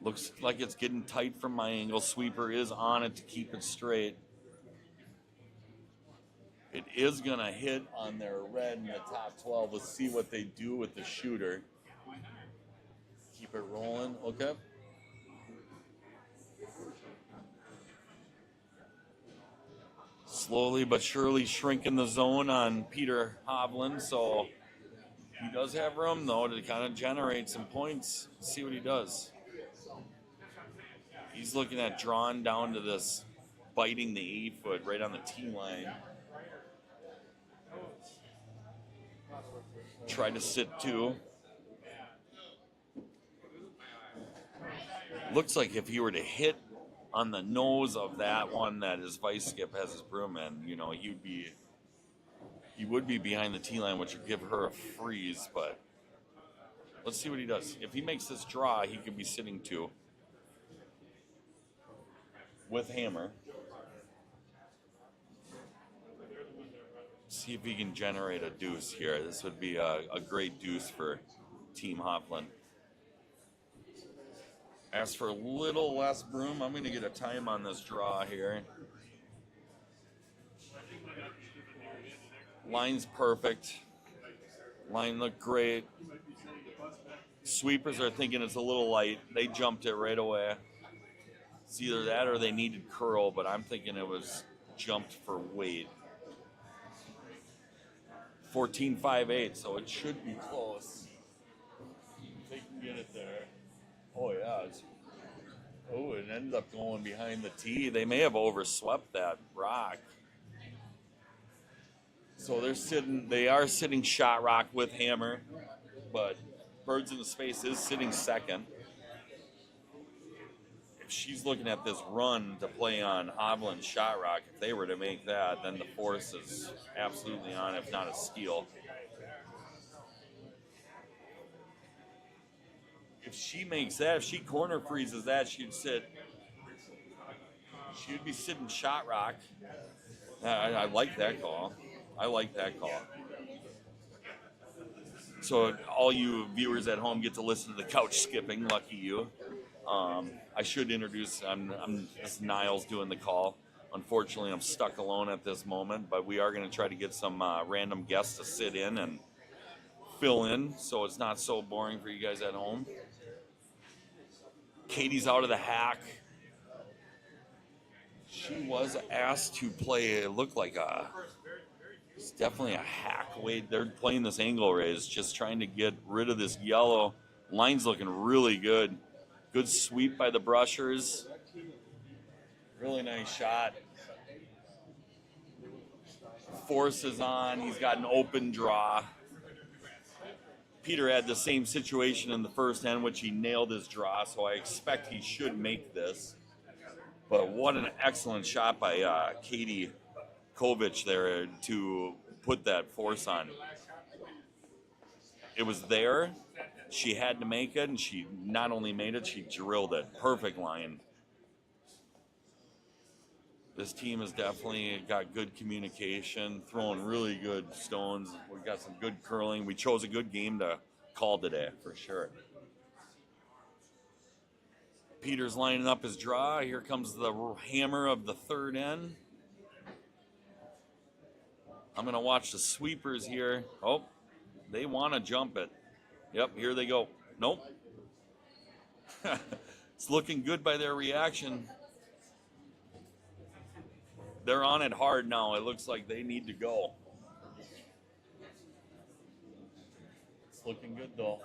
Looks like it's getting tight from my angle. Sweeper is on it to keep it straight. It is going to hit on their red in the top 12. Let's see what they do with the shooter. Keep it rolling. Okay. Slowly but surely shrinking the zone on Peter Hovland. So he does have room, though, to kind of generate some points. Let's see what he does. He's looking at drawing down to this, biting the 8-foot right on the tee line. Try to sit 2. Looks like if he were to hit on the nose of that one that his vice skip has his broom in, you know, he would be behind the tee line, which would give her a freeze, but let's see what he does. If he makes this draw, he could be sitting 2 with hammer. See if he can generate a deuce here. This would be a great deuce for Team Hovland. As for a little less broom, I'm going to get a time on this draw here. Line's perfect. Line looked great. Sweepers are thinking it's a little light. They jumped it right away. It's either that or they needed curl, but I'm thinking it was jumped for weight. 14.58, so it should be close. They can get it there. Oh yeah. It ended up going behind the tee. They may have overswept that rock. So they are sitting shot rock with hammer, but Birds in the Space is sitting second. If she's looking at this run to play on Hovland shot rock, if they were to make that, then the force is absolutely on, if not a steal. If she makes that, if she corner freezes that, she would be sitting shot rock. I like that call. I like that call. So all you viewers at home get to listen to the couch skipping. Lucky you. I should introduce. This is Niles doing the call. Unfortunately, I'm stuck alone at this moment, but we are going to try to get some random guests to sit in and fill in, so it's not so boring for you guys at home. Katie's out of the hack. She was asked to play. It looked like it's definitely a hack. Wait, they're playing this angle raise, just trying to get rid of this yellow. Line's looking really good. Good sweep by the brushers. Really nice shot. Force is on. He's got an open draw. Peter had the same situation in the first end, which he nailed his draw, so I expect he should make this. But what an excellent shot by Katie Kovich there to put that force on. It was there. She had to make it, and she not only made it, she drilled it. Perfect line. This team has definitely got good communication, throwing really good stones. We've got some good curling. We chose a good game to call today, for sure. Peter's lining up his draw. Here comes the hammer of the third end. I'm going to watch the sweepers here. Oh, they want to jump it. Yep, here they go. Nope. It's looking good by their reaction. They're on it hard now. It looks like they need to go. It's looking good, though.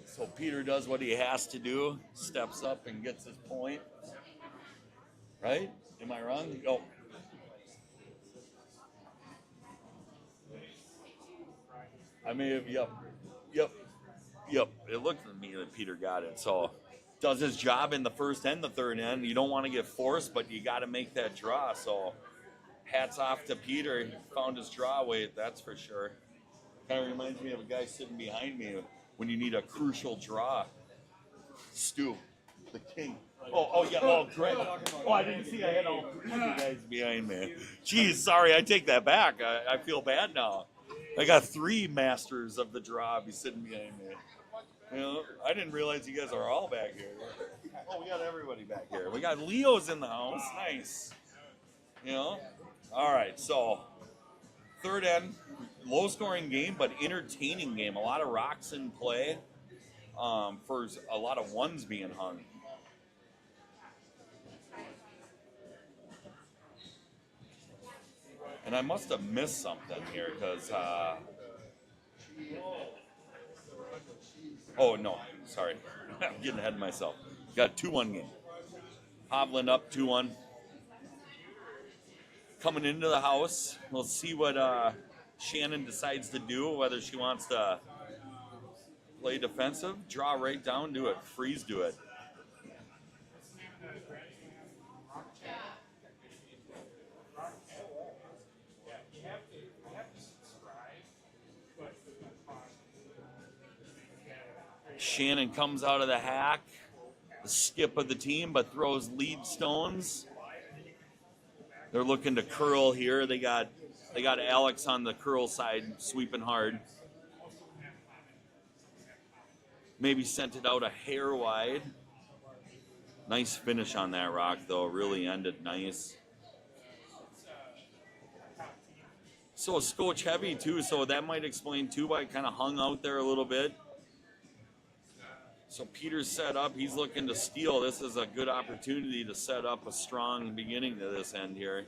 So Peter does what he has to do, steps up and gets his point. Right? Am I wrong? Oh. I may have, yep. It looked to me that Peter got it. So does his job in the first and the third end. You don't want to get forced, but you got to make that draw. So hats off to Peter. He found his draw weight, that's for sure. Kind of reminds me of a guy sitting behind me when you need a crucial draw. Stu, the king. Oh, yeah. Oh, great. Oh, I didn't see I had all three of you guys behind me. Geez, sorry, I take that back. I feel bad now. I got three masters of the draw be sitting behind me. You know, I didn't realize you guys are all back here. Oh, we got everybody back here. We got Leo's in the house. Nice. You know? All right, so third end, low-scoring game, but entertaining game. A lot of rocks in play for a lot of ones being hung. And I must have missed something here because, oh, no, sorry. I'm getting ahead of myself. Got a 2-1 game. Hovland up 2-1. Coming into the house. We'll see what Shannon decides to do, whether she wants to play defensive, draw right down, do it, freeze, do it. Shannon comes out of the hack, the skip of the team, but throws lead stones. They're looking to curl here. They got Alex on the curl side, sweeping hard. Maybe sent it out a hair wide. Nice finish on that rock, though. Really ended nice. So scotch heavy too, so that might explain too why it kind of hung out there a little bit. So Peter's set up. He's looking to steal. This is a good opportunity to set up a strong beginning to this end here.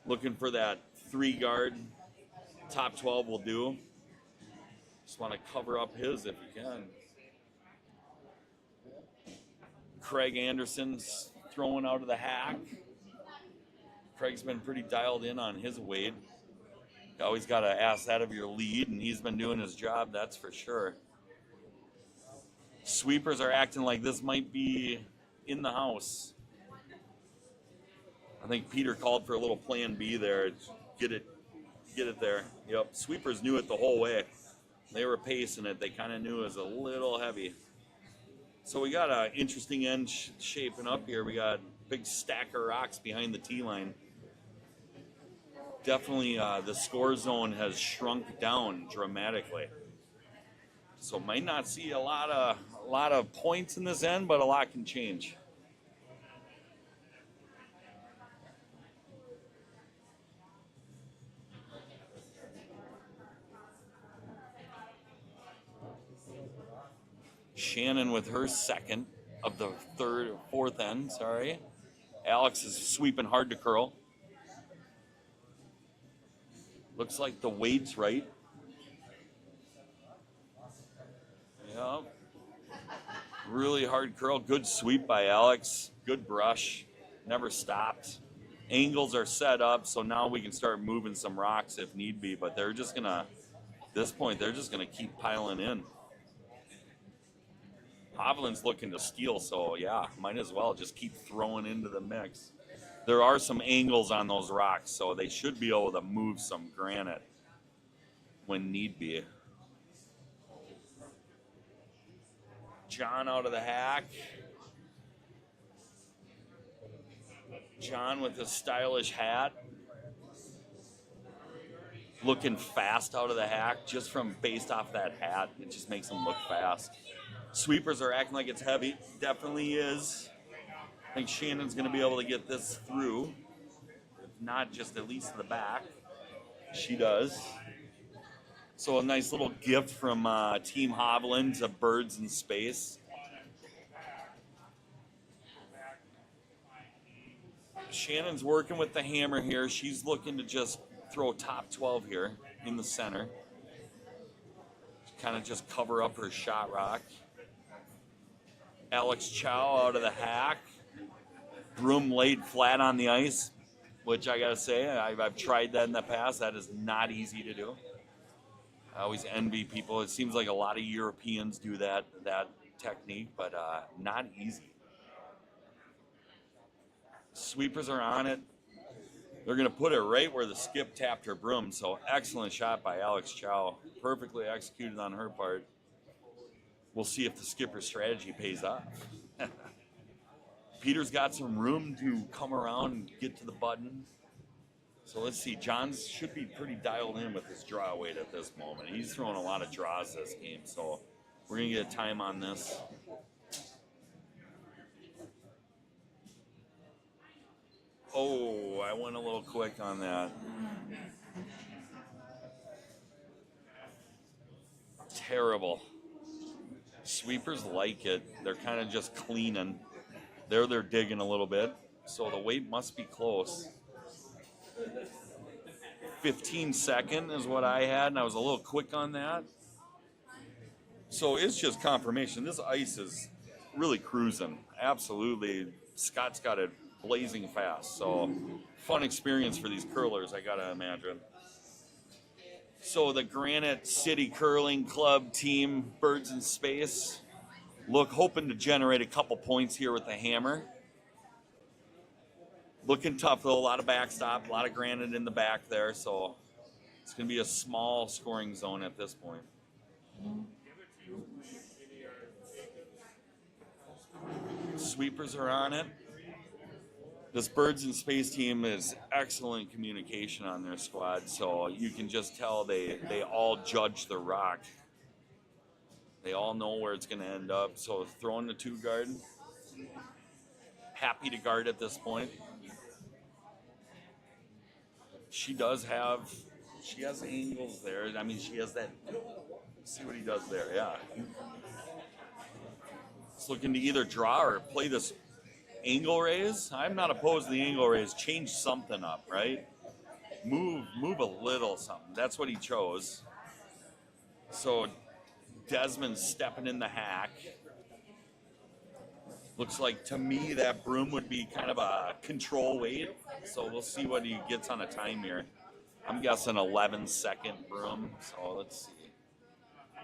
Looking for that 3-guard. Top 12 will do. Just want to cover up his if you can. Craig Anderson's throwing out of the hack. Craig's been pretty dialed in on his weight. You always got to ask that of your lead, and he's been doing his job, that's for sure. Sweepers are acting like this might be in the house. I think Peter called for a little plan B there. Get it there. Yep, sweepers knew it the whole way. They were pacing it. They kind of knew it was a little heavy. So we got an interesting end shaping up here. We got a big stack of rocks behind the tee line. Definitely the score zone has shrunk down dramatically. So might not see a lot of points in this end, but a lot can change. Shannon with her second of the fourth end, sorry. Alex is sweeping hard to curl. Looks like the weight's right. Yeah. Really hard curl. Good sweep by Alex. Good brush. Never stopped. Angles are set up, so now we can start moving some rocks if need be, but they're just going to, at this point, they're just going to keep piling in. Hovland's looking to steal, so yeah, might as well just keep throwing into the mix. There are some angles on those rocks, so they should be able to move some granite when need be. John out of the hack. John with his stylish hat. Looking fast out of the hack just from based off that hat. It just makes him look fast. Sweepers are acting like it's heavy. Definitely is. I think Shannon's going to be able to get this through. If not, just at least to the back. She does. So a nice little gift from Team Hovland to Birds in Space. Shannon's working with the hammer here. She's looking to just throw top 12 here in the center. Kind of just cover up her shot rock. Alex Chow out of the hack. Broom laid flat on the ice, which I gotta say, I've tried that in the past. That is not easy to do. I always envy people. It seems like a lot of Europeans do that technique, but not easy. Sweepers are on it. They're gonna put it right where the skip tapped her broom. So excellent shot by Alex Chow. Perfectly executed on her part. We'll see if the skipper's strategy pays off. Peter's got some room to come around and get to the button. So let's see. John should be pretty dialed in with his draw weight at this moment. He's throwing a lot of draws this game, so we're going to get a time on this. Oh, I went a little quick on that. Terrible. Sweepers like it. They're kind of just cleaning. They're digging a little bit. So the weight must be close. 15-second is what I had, and I was a little quick on that. So it's just confirmation. This ice is really cruising. Absolutely. Scott's got it blazing fast. So fun experience for these curlers, I got to imagine. So the Granite City Curling Club team, Birds in Space, hoping to generate a couple points here with the hammer. Looking tough though, a lot of backstop, a lot of granite in the back there, so it's going to be a small scoring zone at this point. Sweepers are on it. This Birds in Space team is excellent communication on their squad, so you can just tell they all judge the rock. They all know where it's going to end up, so throwing the 2-guard. Happy to guard at this point. She does have She has angles there. I mean, she has that. See what he does there. Yeah. He's looking to either draw or play this angle raise. I'm not opposed to the angle raise. Change something up, right? Move a little something. That's what he chose. So Desmond's stepping in the hack. Looks like to me that broom would be kind of a control weight. So we'll see what he gets on a time here. I'm guessing 11-second broom. So let's see.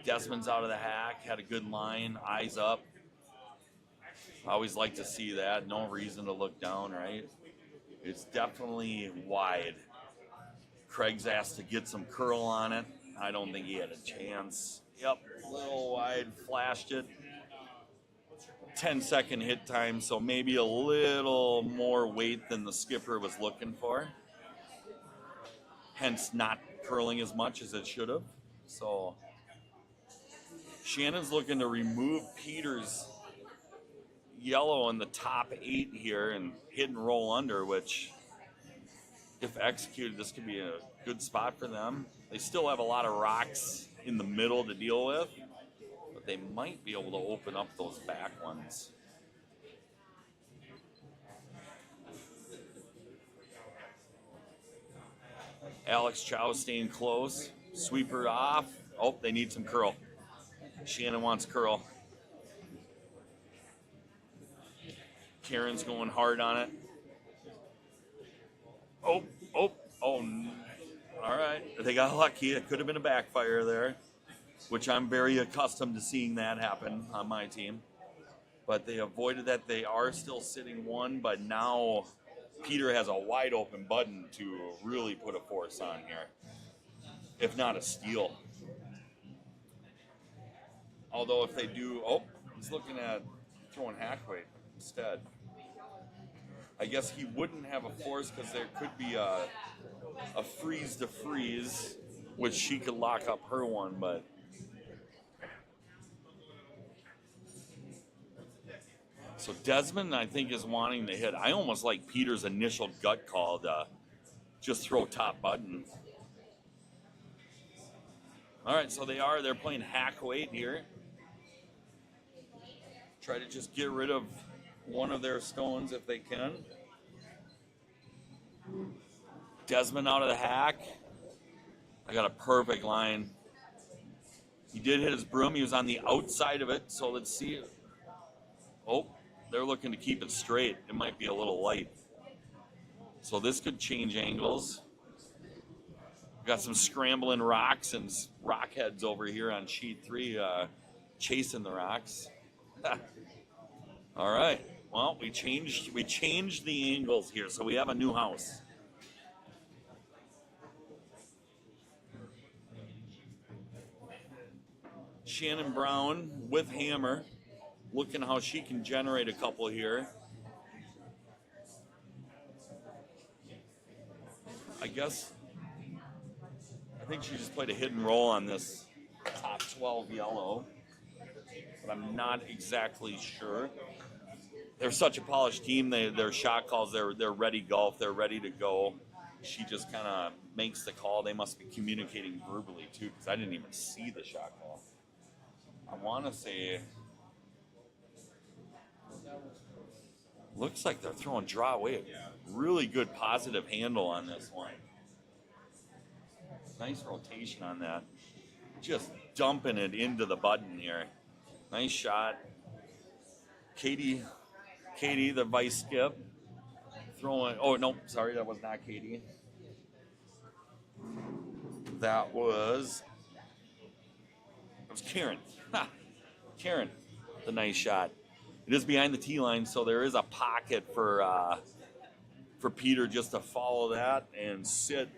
Desmond's out of the hack. Had a good line. Eyes up. I always like to see that. No reason to look down, right? It's definitely wide. Craig's asked to get some curl on it. I don't think he had a chance. Yep, a little wide, flashed it. 10-second hit time, so maybe a little more weight than the skipper was looking for. Hence not curling as much as it should have. So Shannon's looking to remove Peter's yellow in the top 8 here and hit and roll under, which if executed, this could be a good spot for them. They still have a lot of rocks in the middle to deal with, but they might be able to open up those back ones. Alex Chow staying close. Sweeper off. Oh, they need some curl. Shannon wants curl. Karen's going hard on it. Oh. All right. They got lucky. It could have been a backfire there, which I'm very accustomed to seeing that happen on my team. But they avoided that. They are still sitting 1, but now Peter has a wide open button to really put a force on here, if not a steal. Although if they do, he's looking at throwing hack weight instead. I guess he wouldn't have a force because there could be a freeze to freeze, which she could lock up her one, but so Desmond, I think, is wanting to hit. I almost like Peter's initial gut call to just throw top button. All right, so they're playing hack weight here. Try to just get rid of one of their stones if they can. Desmond out of the hack. I got a perfect line. He did hit his broom. He was on the outside of it, so let's see. Oh, they're looking to keep it straight. It might be a little light. So this could change angles. Got some scrambling rocks and rock heads over here on sheet 3 chasing the rocks. All right. Well, we changed the angles here, so we have a new house. Shannon Brown with hammer, looking how she can generate a couple here. I think she just played a hit and roll on this top 12 yellow, but I'm not exactly sure. They're such a polished team. Their shot calls, they're ready golf. They're ready to go. She just kind of makes the call. They must be communicating verbally too, because I didn't even see the shot call. I want to say, looks like they're throwing draw away. Really good positive handle on this one. Nice rotation on that. Just dumping it into the button here. Nice shot. Katie, the vice skip, throwing. Oh no, sorry, that was not Katie. That was Karen. Karen, the nice shot. It is behind the tee line, so there is a pocket for Peter just to follow that and sit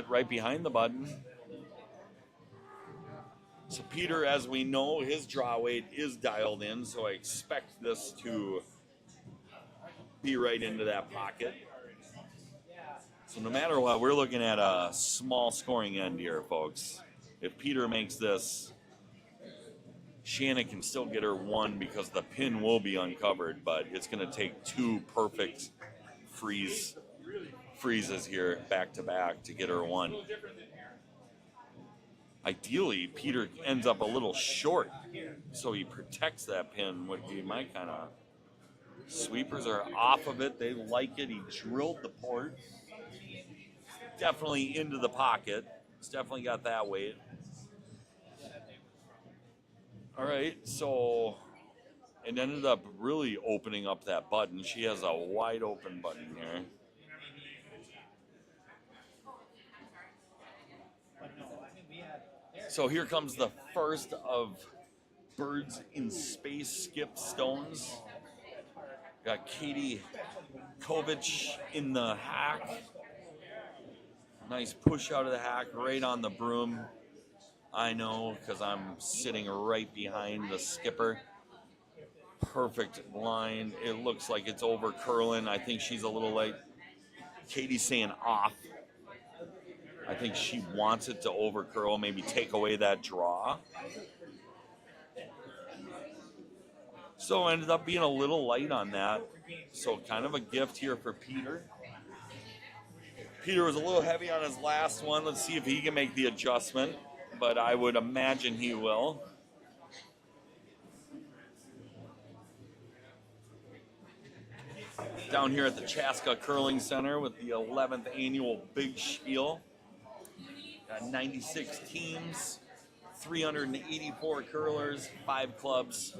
right behind the button. So Peter, as we know, his draw weight is dialed in, so I expect this to be right into that pocket. So no matter what, we're looking at a small scoring end here, folks. If Peter makes this, Shannon can still get her 1 because the pin will be uncovered, but it's going to take 2 perfect freeze freezes here back to back to get her one. Ideally, Peter ends up a little short, so he protects that pin, would be my kind of. Sweepers are off of it. They like it. He drilled the port. Definitely into the pocket. It's definitely got that weight. All right, so it ended up really opening up that button. She has a wide open button here. So here comes the first of Birds in Space skip stones. Got Katie Kovic in the hack. Nice push out of the hack, right on the broom. I know, because I'm sitting right behind the skipper. Perfect line. It looks like it's over curling. I think she's a little late. Katie's saying off. I think she wants it to over curl, maybe take away that draw. So ended up being a little light on that. So kind of a gift here for Peter. Peter was a little heavy on his last one. Let's see if he can make the adjustment, but I would imagine he will. Down here at the Chaska Curling Center with the 11th annual Big Spiel. Got 96 teams, 384 curlers, 5 clubs,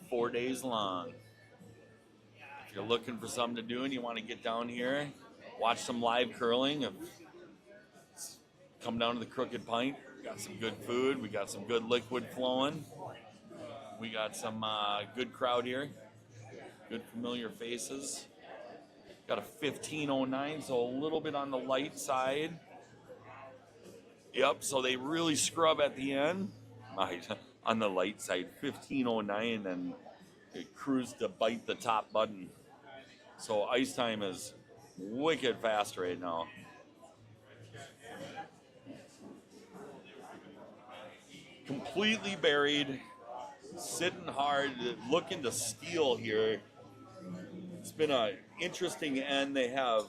4 days long. If you're looking for something to do and you want to get down here, watch some live curling, come down to the Crooked Pint. We got some good food. We got some good liquid flowing. We got some good crowd here. Good familiar faces. Got a 1509, so a little bit on the light side. Yep, so they really scrub at the end. On the light side, 1509, and it cruised to bite the top button. So ice time is wicked fast right now. Completely buried, sitting hard, looking to steal here. It's been an interesting end. They have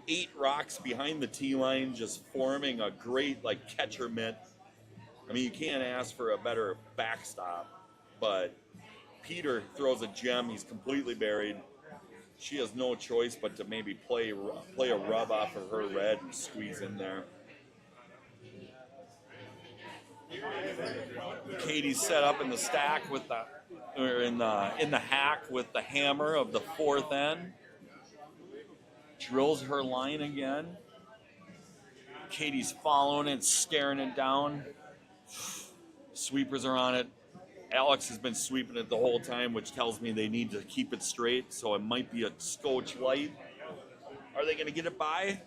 8 rocks behind the tee line, just forming a great catcher mitt. I mean, you can't ask for a better backstop, but Peter throws a gem. He's completely buried. She has no choice but to maybe play a rub off of her red and squeeze in there. Katie's set up in the stack with in the hack with the hammer of the 4th end. Drills her line again. Katie's following it, staring it down. Sweepers are on it. Alex has been sweeping it the whole time, which tells me they need to keep it straight, so it might be a scotch light. Are they going to get it by?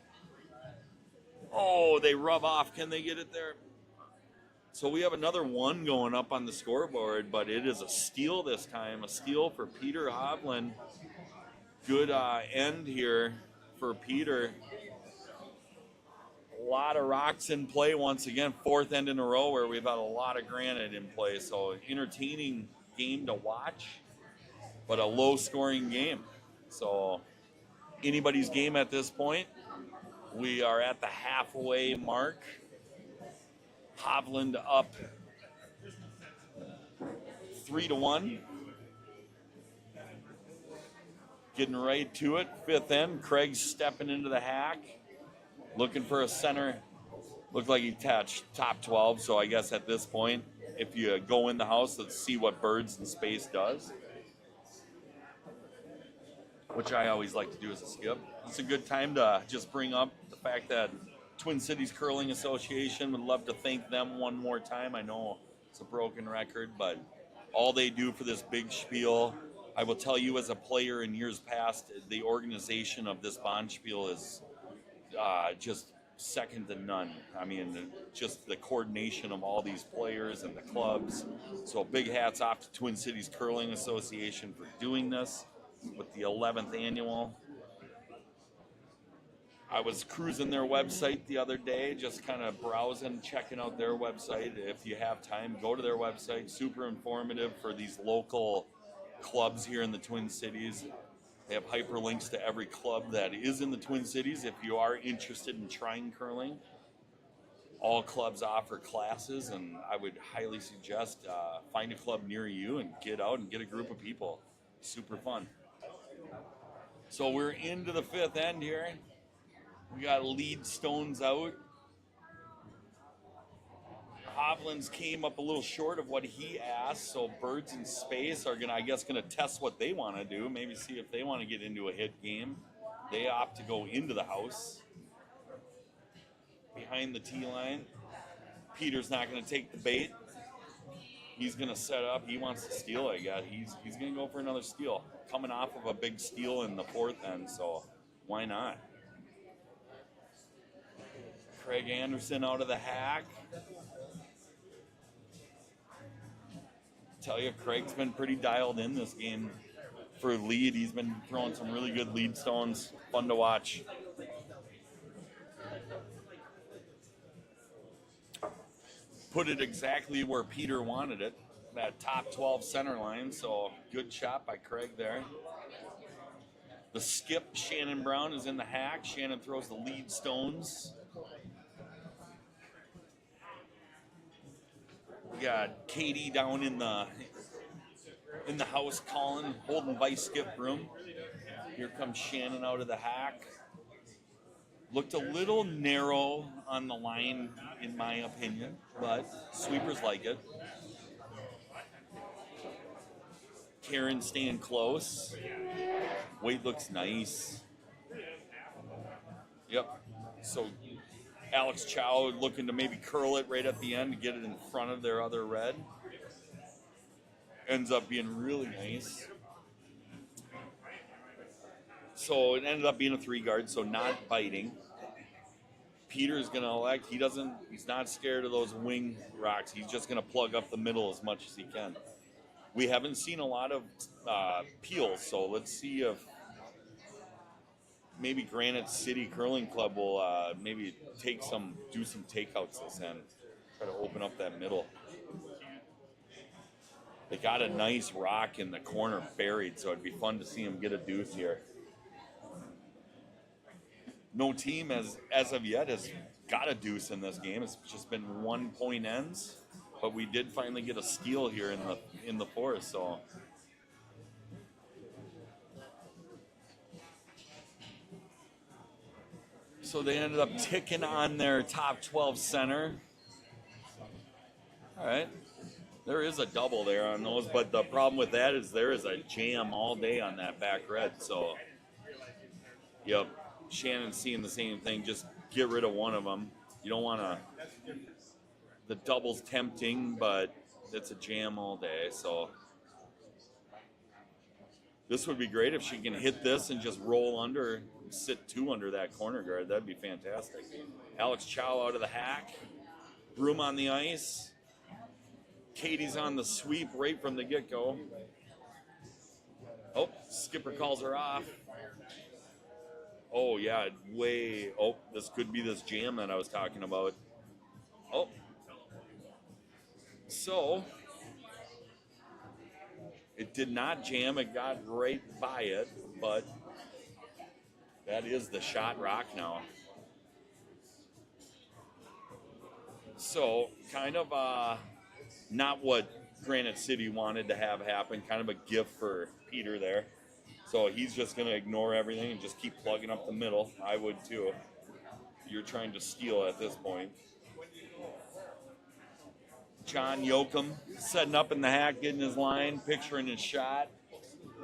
Oh, they rub off. Can they get it there? So we have another 1 going up on the scoreboard, but it is a steal this time. A steal for Peter Hovland. Good end here for Peter. A lot of rocks in play once again. 4th end in a row where we've had a lot of granite in play. So entertaining game to watch, but a low-scoring game. So anybody's game at this point. We are at the halfway mark. Hovland up 3-1. Getting right to it. 5th end. Craig's stepping into the hack. Looking for a center. Looked like he touched top 12. So I guess at this point, if you go in the house, let's see what Birds in Space does. Which I always like to do as a skip. It's a good time to just bring up the fact that Twin Cities Curling Association would love to thank them one more time. I know it's a broken record, but all they do for this big spiel, I will tell you as a player in years past, the organization of this bonspiel is just second to none. I mean, just the coordination of all these players and the clubs. So big hats off to Twin Cities Curling Association for doing this with the 11th annual. I was cruising their website the other day, just kind of browsing, checking out their website. If you have time, go to their website. Super informative for these local clubs here in the Twin Cities. They have hyperlinks to every club that is in the Twin Cities. If you are interested in trying curling, all clubs offer classes, and I would highly suggest find a club near you and get out and get a group of people. Super fun. So we're into the fifth end here. We got lead stones out. Hovland's came up a little short of what he asked, so Birds in Space are gonna test what they want to do. Maybe see if they want to get into a hit game. They opt to go into the house behind the tee line. Peter's not gonna take the bait. He's gonna set up. He wants to steal. I guess he's gonna go for another steal. Coming off of a big steal in the fourth end, so why not? Craig Anderson out of the hack. Tell you, Craig's been pretty dialed in this game for lead. He's been throwing some really good lead stones. Fun to watch. Put it exactly where Peter wanted it, that top 12 center line. So good shot by Craig there. The skip, Shannon Brown, is in the hack. Shannon throws the lead stones. We got Katie down in the house calling, holding vice skip room. Here comes Shannon out of the hack. Looked a little narrow on the line, in my opinion, but sweepers like it. Karen staying close. Weight looks nice. Yep. So Alex Chow looking to maybe curl it right at the end to get it in front of their other red. Ends up being really nice. So it ended up being a 3-guard, so not biting. Peter's going to elect, he's not scared of those wing rocks. He's just going to plug up the middle as much as he can. We haven't seen a lot of peels, so let's see if maybe Granite City Curling Club will maybe do some takeouts this end. Try to open up that middle. They got a nice rock in the corner buried, so it'd be fun to see him get a deuce here. No team as of yet has got a deuce in this game. It's just been 1-point ends, but we did finally get a steal here in the fourth. So they ended up ticking on their top 12 center. All right. There is a double there on those, but the problem with that is there is a jam all day on that back red. So, yep, Shannon's seeing the same thing. Just get rid of one of them. You don't want to. The double's tempting, but it's a jam all day. So, this would be great if she can hit this and just roll under, sit 2 under that corner guard. That'd be fantastic. Alex Chow out of the hack. Broom on the ice. Katie's on the sweep right from the get-go. Oh, skipper calls her off. Oh, yeah, this could be this jam that I was talking about. Oh. So, it did not jam. It got right by it, but that is the shot rock now. So, kind of not what Granite City wanted to have happen, kind of a gift for Peter there. So he's just going to ignore everything and just keep plugging up the middle. I would too. You're trying to steal at this point. John Yoakum setting up in the hack, getting his line, picturing his shot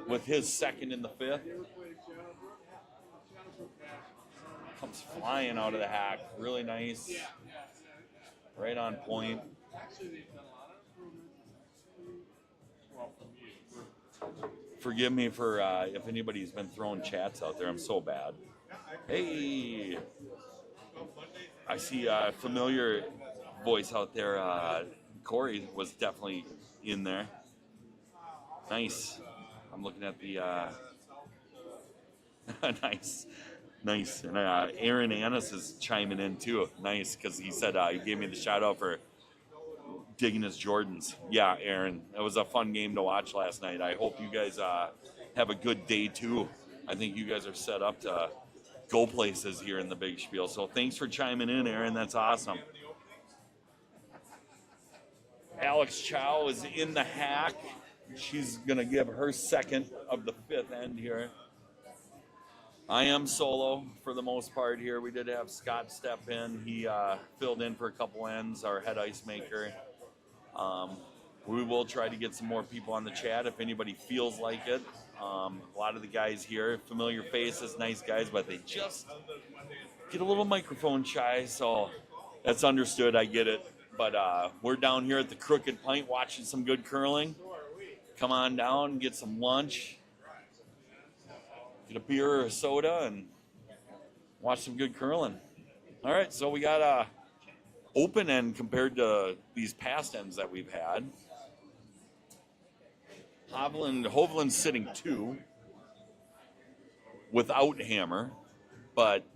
with his second in the fifth. Comes flying out of the hack. Really nice. Right on point. Forgive me for if anybody's been throwing chats out there. I'm so bad. Hey, I see a familiar voice out there. Corey was definitely in there. Nice. I'm looking at the nice. And Aaron Annis is chiming in too. Nice, because he said he gave me the shout out for digging his Jordans. Yeah, Aaron, it was a fun game to watch last night. I hope you guys have a good day too. I think you guys are set up to go places here in the Big Spiel. So thanks for chiming in, Aaron. That's awesome. Alex Chow is in the hack. She's going to give her second of the fifth end here. I am solo for the most part here. We did have Scott step in. He filled in for a couple ends, our head ice maker. We will try to get some more people on the chat if anybody feels like it. A lot of the guys here, familiar faces, nice guys, but they just get a little microphone shy, so that's understood. I get it. But we're down here at the Crooked Pint watching some good curling. Come on down, get some lunch, get a beer or a soda, and watch some good curling. All right, so we got a open end compared to these past ends that we've had. Hovland's sitting 2 without hammer, but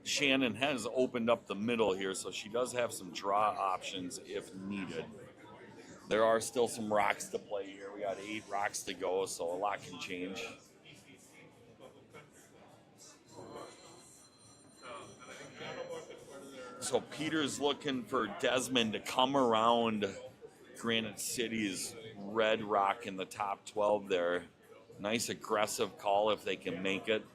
Shannon has opened up the middle here, so she does have some draw options if needed. There are still some rocks to play here. We got 8 rocks to go, so a lot can change. So Peter's looking for Desmond to come around Granite City's red rock in the top 12 there. Nice aggressive call if they can make it.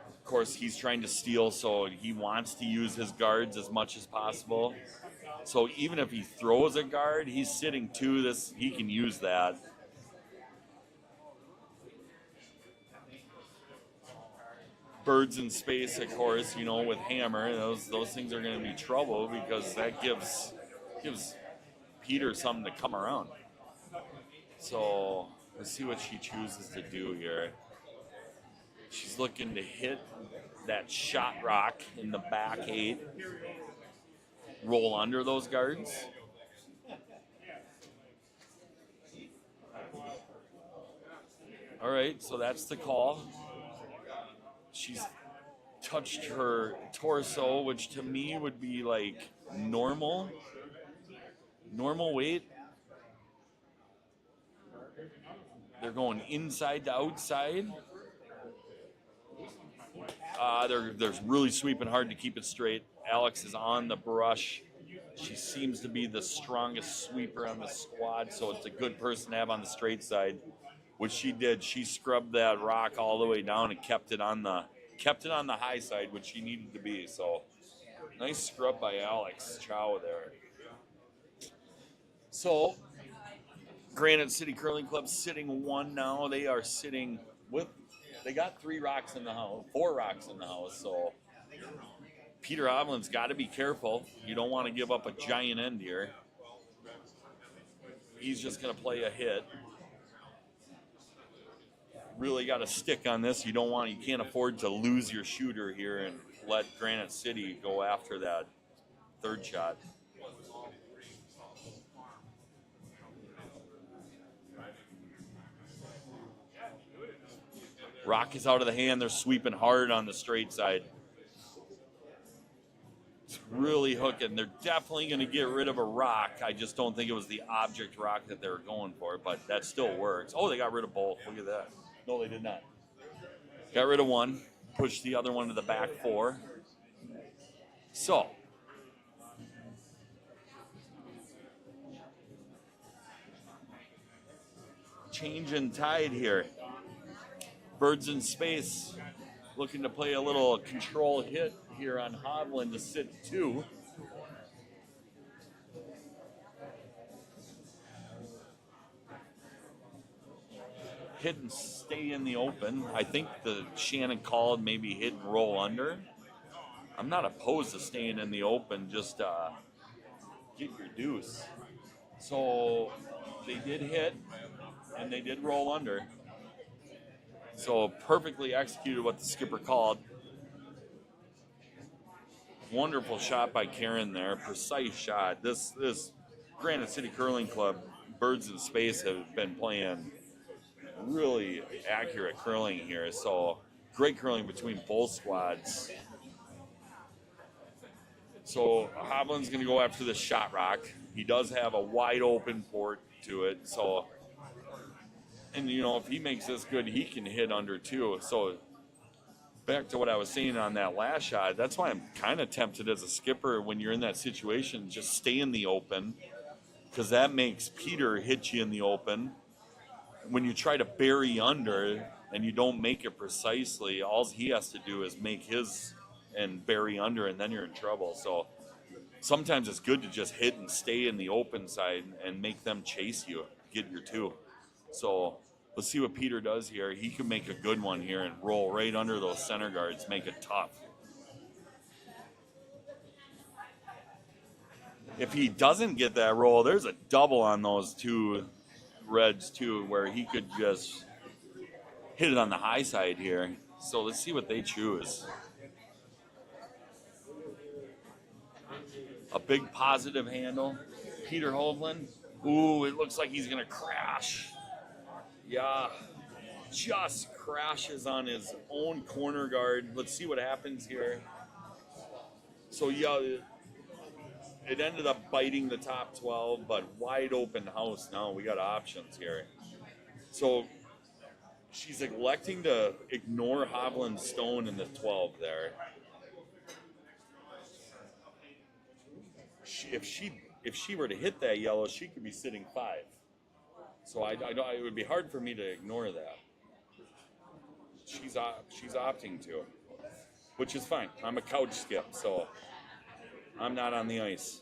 Of course, he's trying to steal, so he wants to use his guards as much as possible. So even if he throws a guard, he's sitting 2. He can use that. Birds in space, of course, with hammer, those things are going to be trouble because that gives Peter something to come around. So let's see what she chooses to do here. She's looking to hit that shot rock in the back 8. Roll under those guards. All right, so that's the call. She's touched her torso, which to me would be like normal weight. They're going inside to outside. They're really sweeping hard to keep it straight. Alex is on the brush. She seems to be the strongest sweeper on the squad, so it's a good person to have on the straight side, which she did. She scrubbed that rock all the way down and kept it on the high side, which she needed to be. So nice scrub by Alex Chow there. So Granite City Curling Club sitting 1 now. They are sitting they got 3 rocks in the house, 4 rocks in the house. So Peter Hovland's got to be careful. You don't want to give up a giant end here. He's just going to play a hit. Really got to stick on this. You can't afford to lose your shooter here and let Granite City go after that 3rd shot. Rock is out of the hand. They're sweeping hard on the straight side. It's really hooking. They're definitely going to get rid of a rock. I just don't think it was the object rock that they were going for, but that still works. Oh, they got rid of both. Look at that. No, they did not. Got rid of one. Pushed the other one to the back 4. So change in tide here. Birds in space looking to play a little control hit here on Hovland to sit 2. Hit and stay in the open. I think the Shannon called maybe hit and roll under. I'm not opposed to staying in the open, just get your deuce. So they did hit and they did roll under. So perfectly executed what the skipper called. Wonderful shot by Karen there. Precise shot. This Granite City Curling Club, Birds in Space, have been playing really accurate curling here. So great curling between both squads. So Hovland's going to go after the shot rock. He does have a wide open port to it. So And, you know, if he makes this good, he can hit under too. So back to what I was saying on that last shot, that's why I'm kind of tempted as a skipper when you're in that situation, just stay in the open, because that makes Peter hit you in the open. When you try to bury under and you don't make it precisely, all he has to do is make his and bury under, and then you're in trouble. So sometimes it's good to just hit and stay in the open side and make them chase you, get your two. So let's see what Peter does here. He can make a good one here and roll right under those center guards, make it tough. If he doesn't get that roll, there's a double on those two reds too, where he could just hit it on the high side here. So let's see what they choose. A big positive handle. Peter Hovland. Ooh, it looks like he's going to crash. Yeah, just crashes on his own corner guard. Let's see what happens here. So, yeah, it ended up biting the top 12, but wide open house now. We got options here. So she's electing to ignore Hovland's stone in the 12 there. If she were to hit that yellow, she could be sitting 5. So it would be hard for me to ignore that. She's opting to, which is fine. I'm a couch skip, so I'm not on the ice.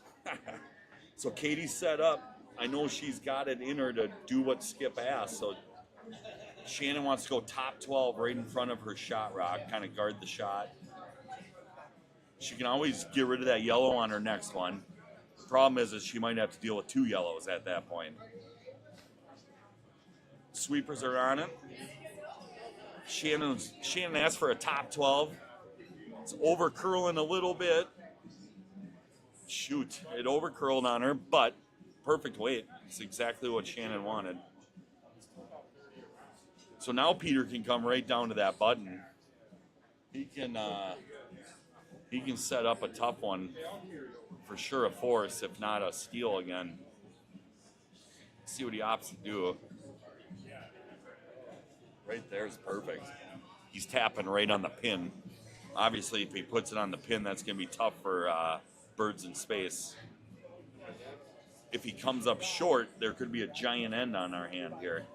So Katie's set up. I know she's got it in her to do what Skip asked. So Shannon wants to go top 12 right in front of her shot rock, kind of guard the shot. She can always get rid of that yellow on her next one. The problem is she might have to deal with 2 yellows at that point. Sweepers are on it. Shannon asked for a top 12. It's over curling a little bit. Shoot, it over curled on her, but perfect weight. It's exactly what Shannon wanted. So now Peter can come right down to that button. He can set up a tough one, for sure a force, if not a steal again. See what he opts to do. Right there is perfect. He's tapping right on the pin. Obviously, if he puts it on the pin, that's going to be tough for birds in space. If he comes up short, there could be a giant end on our hand here.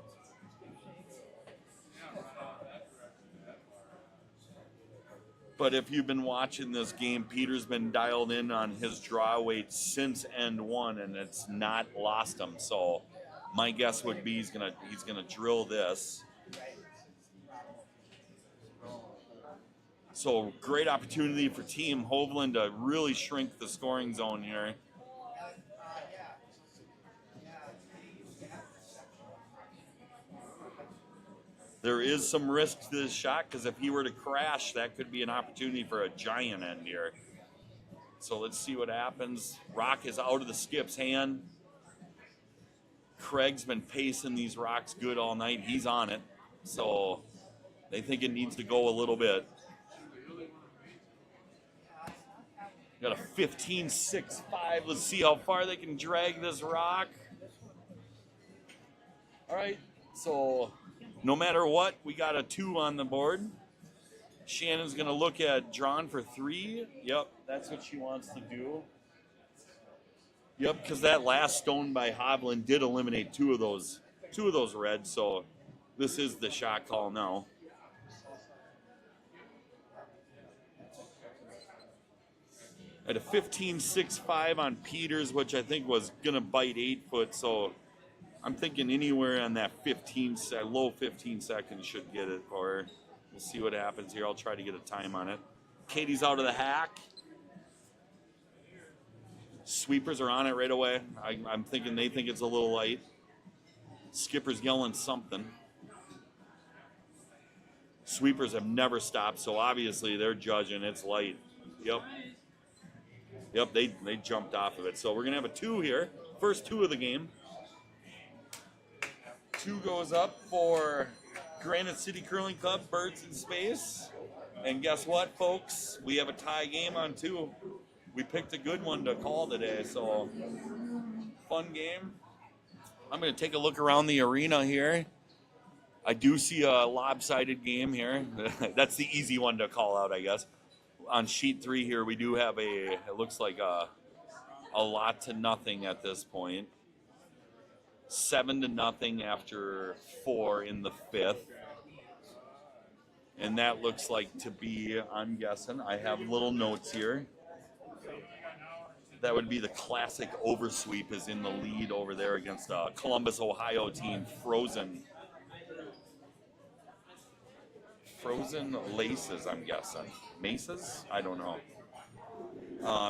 But if you've been watching this game, Peter's been dialed in on his draw weight since end 1, and it's not lost him. So my guess would be he's gonna drill this. So great opportunity for Team Hovland to really shrink the scoring zone here. There is some risk to this shot because if he were to crash, that could be an opportunity for a giant end here. So let's see what happens. Rock is out of the skip's hand. Craig's been pacing these rocks good all night. He's on it. So they think it needs to go a little bit. Got a 15-6-5. Let's see how far they can drag this rock. All right. So no matter what, we got a 2 on the board. Shannon's going to look at drawn for 3. Yep, that's what she wants to do. Yep, because that last stone by Hovland did eliminate 2 of those reds. So this is the shot call now. At a 15-6-5 on Peters, which I think was going to bite 8 foot. So I'm thinking anywhere on that low 15 seconds should get it for her. We'll see what happens here. I'll try to get a time on it. Katie's out of the hack. Sweepers are on it right away. I'm thinking they think it's a little light. Skipper's yelling something. Sweepers have never stopped, so obviously they're judging it's light. Yep, they jumped off of it. So we're going to have a 2 here. First 2 of the game. 2 goes up for Granite City Curling Club, Birds in Space. And guess what, folks? We have a tie game on 2. We picked a good one to call today, so fun game. I'm going to take a look around the arena here. I do see a lopsided game here. That's the easy one to call out, I guess. On sheet 3 here, we do have it looks like a lot to nothing at this point. 7-0 after 4 in the 5th. And that looks like to be, I'm guessing, I have little notes here. That would be the classic oversweep is in the lead over there against a Columbus, Ohio team, Frozen Laces, I'm guessing. Maces? I don't know.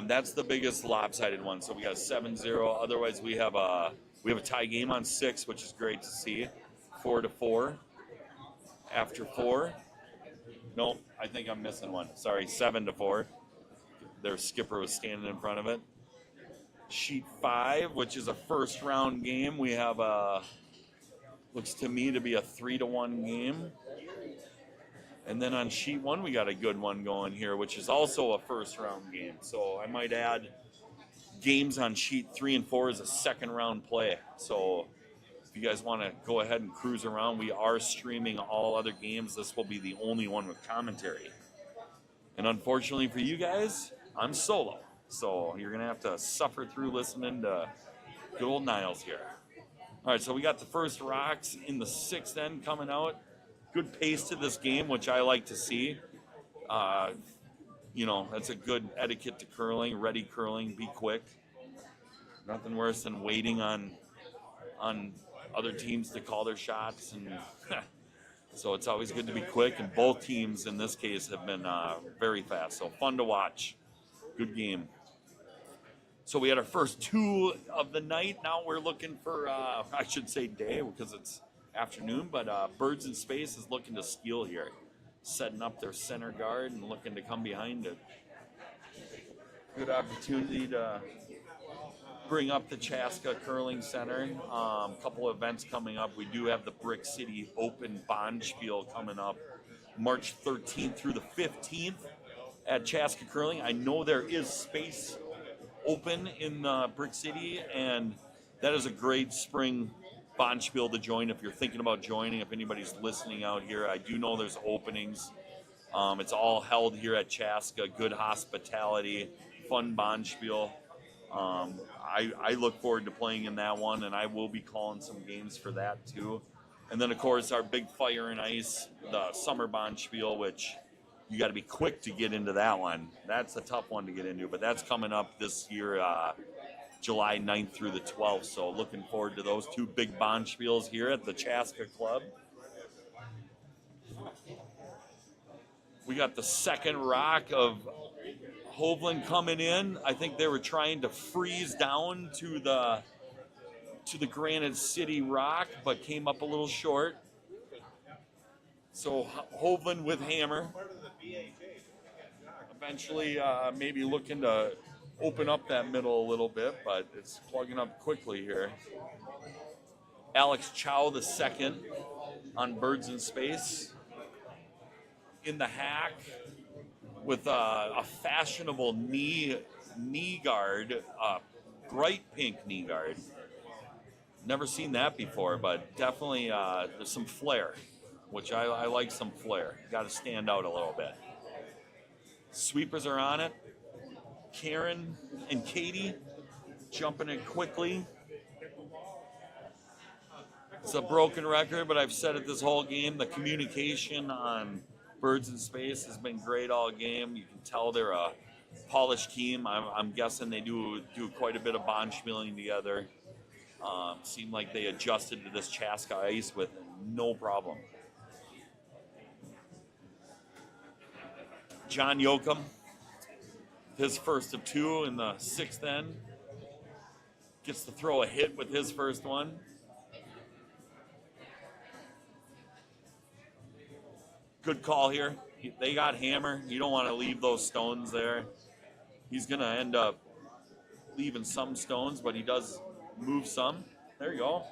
That's the biggest lopsided one. So we got 7-0. Otherwise, we have a tie game on 6, which is great to see. 4-4 after 4. No, I think I'm missing one. Sorry, 7-4. Their skipper was standing in front of it. Sheet 5, which is a first round game. We have looks to me to be a 3-1 game. And then on sheet 1, we got a good one going here, which is also a first round game. So I might add games on sheet 3 and 4 as a second round play. So if you guys want to go ahead and cruise around, we are streaming all other games. This will be the only one with commentary. And unfortunately for you guys, I'm solo. So you're going to have to suffer through listening to good old Niles here. All right, so we got the first rocks in the 6th end coming out. Good pace to this game, which I like to see. That's a good etiquette to curling. Ready curling, be quick. Nothing worse than waiting on other teams to call their shots, and so it's always good to be quick. And both teams in this case have been very fast, so fun to watch. Good game. So we had our first 2 of the night. Now we're looking for, I should say day because it's afternoon, but Birds in Space is looking to steal here, setting up their center guard and looking to come behind it. Good opportunity to bring up the Chaska Curling Center. A couple events coming up. We do have the Brick City Open Bonspiel coming up March 13th through the 15th at Chaska Curling. I know there is space open in Brick City, and that is a great spring bonspiel to join if you're thinking about joining. If anybody's listening out here, I do know there's openings. It's all held here at Chaska. Good hospitality, fun bonspiel. I look forward to playing in that one, and I will be calling some games for that too. And then, of course, our big Fire and Ice, the Summer Bonspiel, which you got to be quick to get into that one. That's a tough one to get into, but that's coming up this year, July 9th through the 12th. So looking forward to those 2 big bonspiels here at the Chaska Club. We got the second rock of Hovland coming in. I think they were trying to freeze down to the Granite City rock, but came up a little short. So Hovland with hammer. Eventually, maybe looking to open up that middle a little bit, but it's plugging up quickly here. Alex Chow the second on Birds in Space in the hack with a fashionable knee guard, bright pink knee guard. Never seen that before, but definitely there's some flair, which I like some flair. Got to stand out a little bit. Sweepers are on it. Karen and Katie jumping in quickly. It's a broken record, but I've said it this whole game. The communication on Birds in Space has been great all game. You can tell they're a polished team. I'm guessing they do quite a bit of bonspieling together. Seemed like they adjusted to this Chaska ice with no problem. John Yoakum, his first of 2 in the 6th end. Gets to throw a hit with his first one. Good call here. They got hammer. You don't want to leave those stones there. He's going to end up leaving some stones, but he does move some. There you go.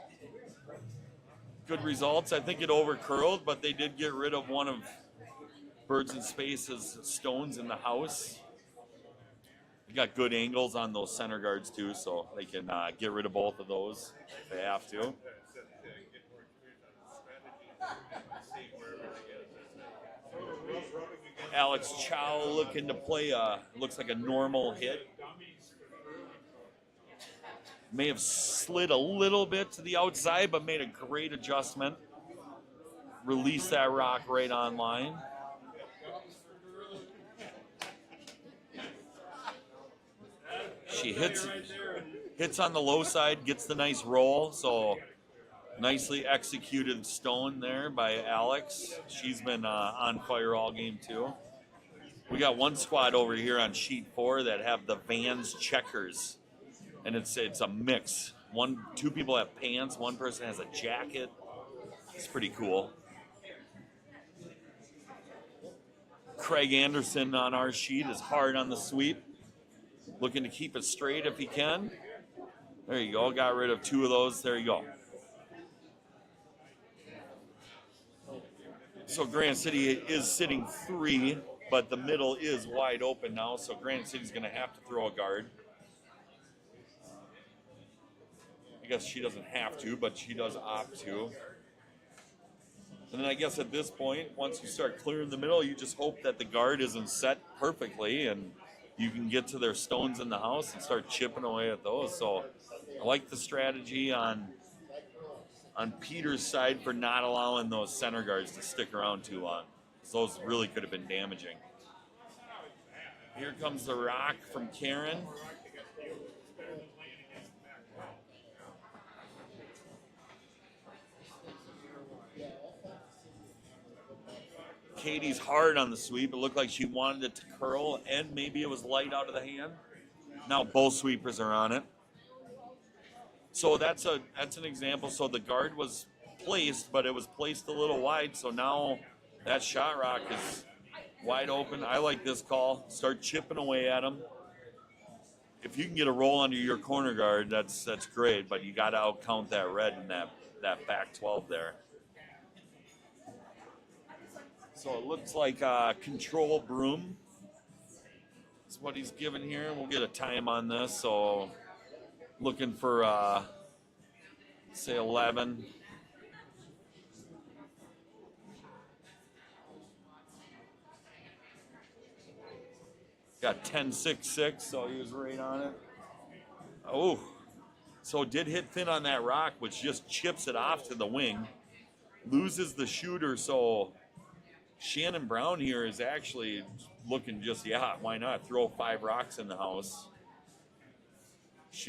Good results. I think it overcurled, but they did get rid of one of Birds in Space's stones in the house. They got good angles on those center guards too, so they can get rid of both of those if they have to. Alex Chow looking to play looks like a normal hit. May have slid a little bit to the outside, but made a great adjustment. Release that rock right on line. She hits on the low side, gets the nice roll, so nicely executed stone there by Alex. She's been on fire all game too. We got one squad over here on sheet 4 that have the Vans checkers, and it's a mix. Two people have pants, one person has a jacket. It's pretty cool. Craig Anderson on our sheet is hard on the sweep, looking to keep it straight if he can. There you go, got rid of 2 of those. There you go. So Granite City is sitting 3, but the middle is wide open now, so Granite City's going to have to throw a guard. I guess she doesn't have to, but she does opt to. And then I guess at this point, once you start clearing the middle, you just hope that the guard isn't set perfectly and you can get to their stones in the house and start chipping away at those. So I like the strategy on Peter's side for not allowing those center guards to stick around too long. Those really could have been damaging. Here comes the rock from Karen. Katie's hard on the sweep. It looked like she wanted it to curl, and maybe it was light out of the hand. Now both sweepers are on it. So that's an example. So the guard was placed, but it was placed a little wide. So now that shot rock is wide open. I like this call. Start chipping away at them. If you can get a roll under your corner guard, that's great. But you got to outcount that red in that back 12 there. So it looks like control broom is what he's given here. We'll get a time on this. So looking for, say, 11. Got 10.66, so he was right on it. Oh, so did hit thin on that rock, which just chips it off to the wing. Loses the shooter, so Shannon Brown here is actually looking just, why not? Throw 5 rocks in the house.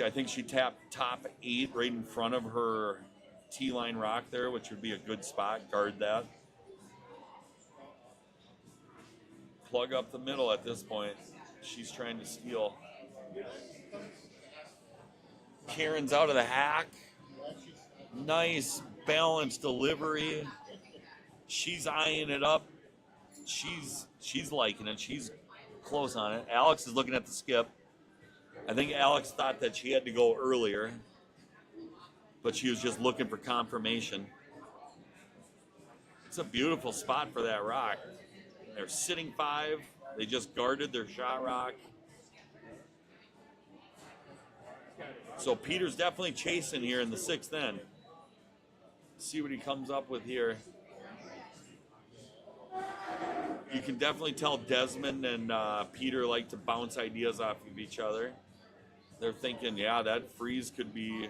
I think she tapped top 8 right in front of her T-line rock there, which would be a good spot. Guard that. Plug up the middle at this point. She's trying to steal. Karen's out of the hack. Nice balanced delivery. She's eyeing it up. She's liking it. She's close on it. Alex is looking at the skip. I think Alex thought that she had to go earlier, but she was just looking for confirmation. It's a beautiful spot for that rock. They're sitting 5. They just guarded their shot rock. So Peter's definitely chasing here in the 6th end. See what he comes up with here. You can definitely tell Desmond and Peter like to bounce ideas off of each other. They're thinking, that freeze could be,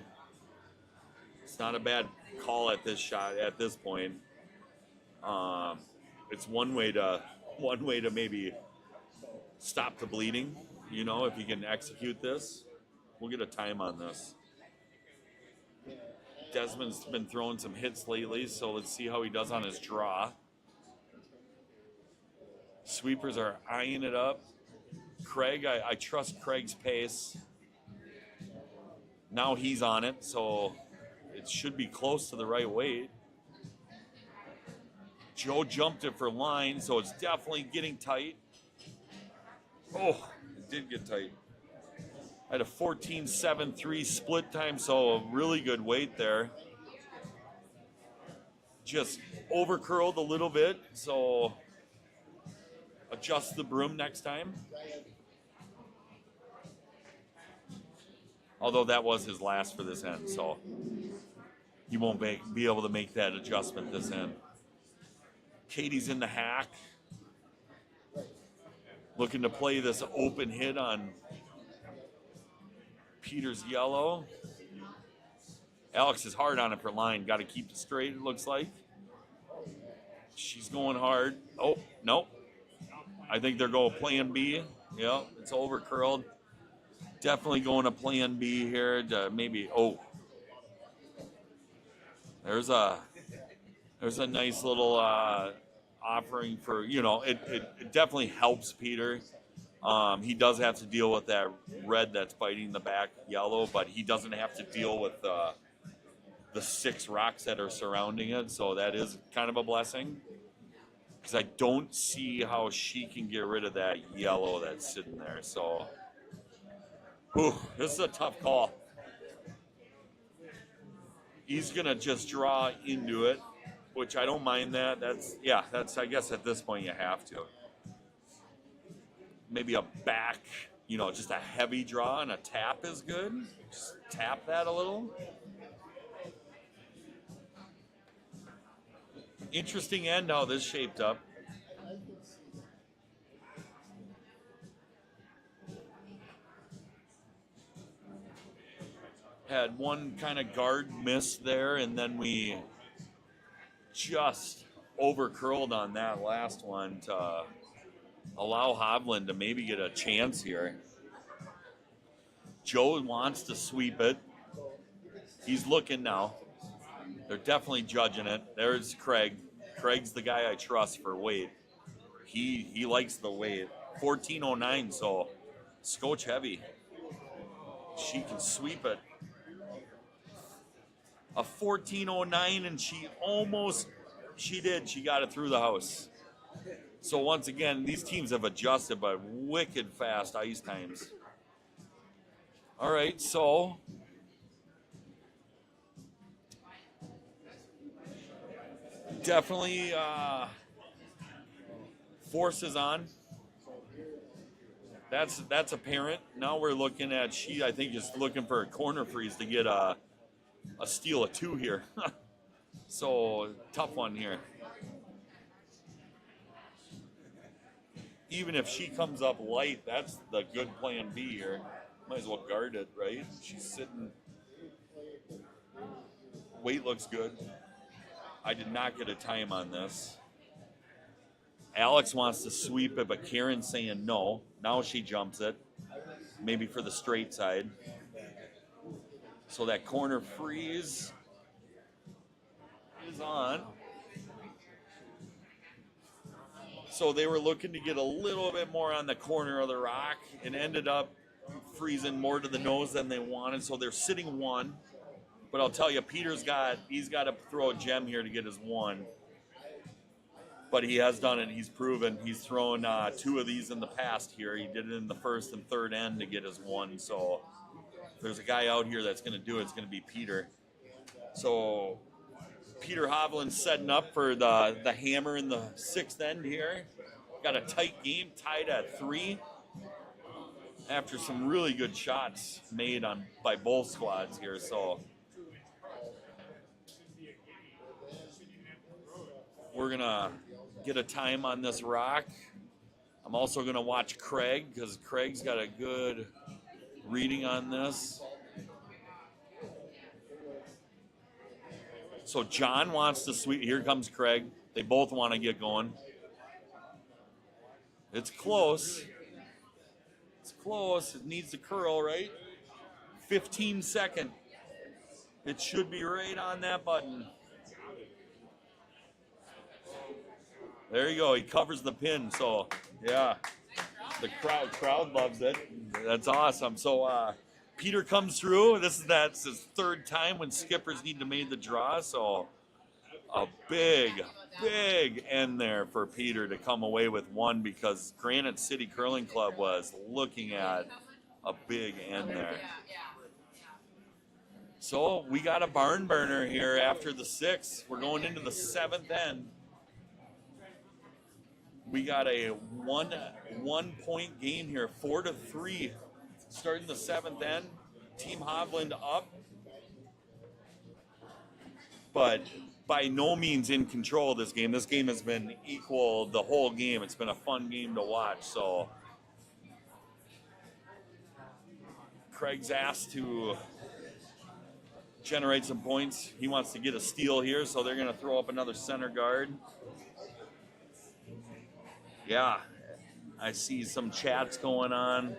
it's not a bad call at this shot at this point. It's one way to maybe stop the bleeding, if you can execute this. We'll get a time on this. Desmond's been throwing some hits lately, so let's see how he does on his draw. Sweepers are eyeing it up. Craig, I trust Craig's pace. Now he's on it, so it should be close to the right weight. Joe jumped it for line, so it's definitely getting tight. Oh, it did get tight. I had a 14.73 split time, so a really good weight there. Just over curled a little bit, so adjust the broom next time. Although that was his last for this end, so he won't be able to make that adjustment this end. Katie's in the hack. Looking to play this open hit on Peter's yellow. Alex is hard on it for line. Got to keep it straight, it looks like. She's going hard. Oh, nope. I think they're going plan B. Yep, it's over curled. Definitely going to plan B here to maybe, oh. There's a nice little offering for, it definitely helps Peter. He does have to deal with that red that's biting the back yellow, but he doesn't have to deal with the 6 rocks that are surrounding it, so that is kind of a blessing. Because I don't see how she can get rid of that yellow that's sitting there. So, this is a tough call. He's going to just draw into it, which I don't mind that. That's I guess at this point you have to. Maybe a back, just a heavy draw and a tap is good. Just tap that a little. Interesting end how this shaped up. Had one kind of guard miss there, and then we just over curled on that last one to allow Hovland to maybe get a chance here. Joe wants to sweep it. He's looking now. They're definitely judging it. There's Craig. Craig's the guy I trust for weight. He likes the weight. 1409, so scotch heavy. She can sweep it. A 1409, and she did. She got it through the house. So once again, these teams have adjusted by wicked fast ice times. All right, so definitely forces on. That's apparent. Now we're looking at, she, I think, is looking for a corner freeze to get a steal of 2 here. So, tough one here. Even if she comes up light, that's the good plan B here. Might as well guard it, right? She's sitting. Weight looks good. I did not get a time on this. Alex wants to sweep it, but Karen's saying no. Now she jumps it. Maybe for the straight side. So that corner freeze is on. So they were looking to get a little bit more on the corner of the rock. It ended up freezing more to the nose than they wanted. So they're sitting 1. But I'll tell you, he's got to throw a gem here to get his 1. But he has done it. He's proven. He's thrown 2 of these in the past here. He did it in the first and third end to get his 1. So if there's a guy out here that's going to do it, it's going to be Peter. So Peter Hovland setting up for the hammer in the 6th end here. Got a tight game, tied at 3. After some really good shots made by both squads here. So we're going to get a time on this rock. I'm also going to watch Craig because Craig's got a good reading on this. So John wants to sweep. Here comes Craig. They both want to get going. It's close. It's close. It needs to curl, right? 15 second. It should be right on that button. There you go. He covers the pin. So, yeah, the crowd loves it. That's awesome. So, Peter comes through. That's his 3rd time when skippers need to make the draw. So, a big end there for Peter to come away with 1 because Granite City Curling Club was looking at a big end there. So, we got a barn burner here after the 6th. We're going into the 7th end. We got a one point game here, 4-3, starting the 7th end. Team Hovland up, but by no means in control of this game. This game has been equal the whole game. It's been a fun game to watch. So Craig's asked to generate some points. He wants to get a steal here, so they're going to throw up another center guard. Yeah, I see some chats going on.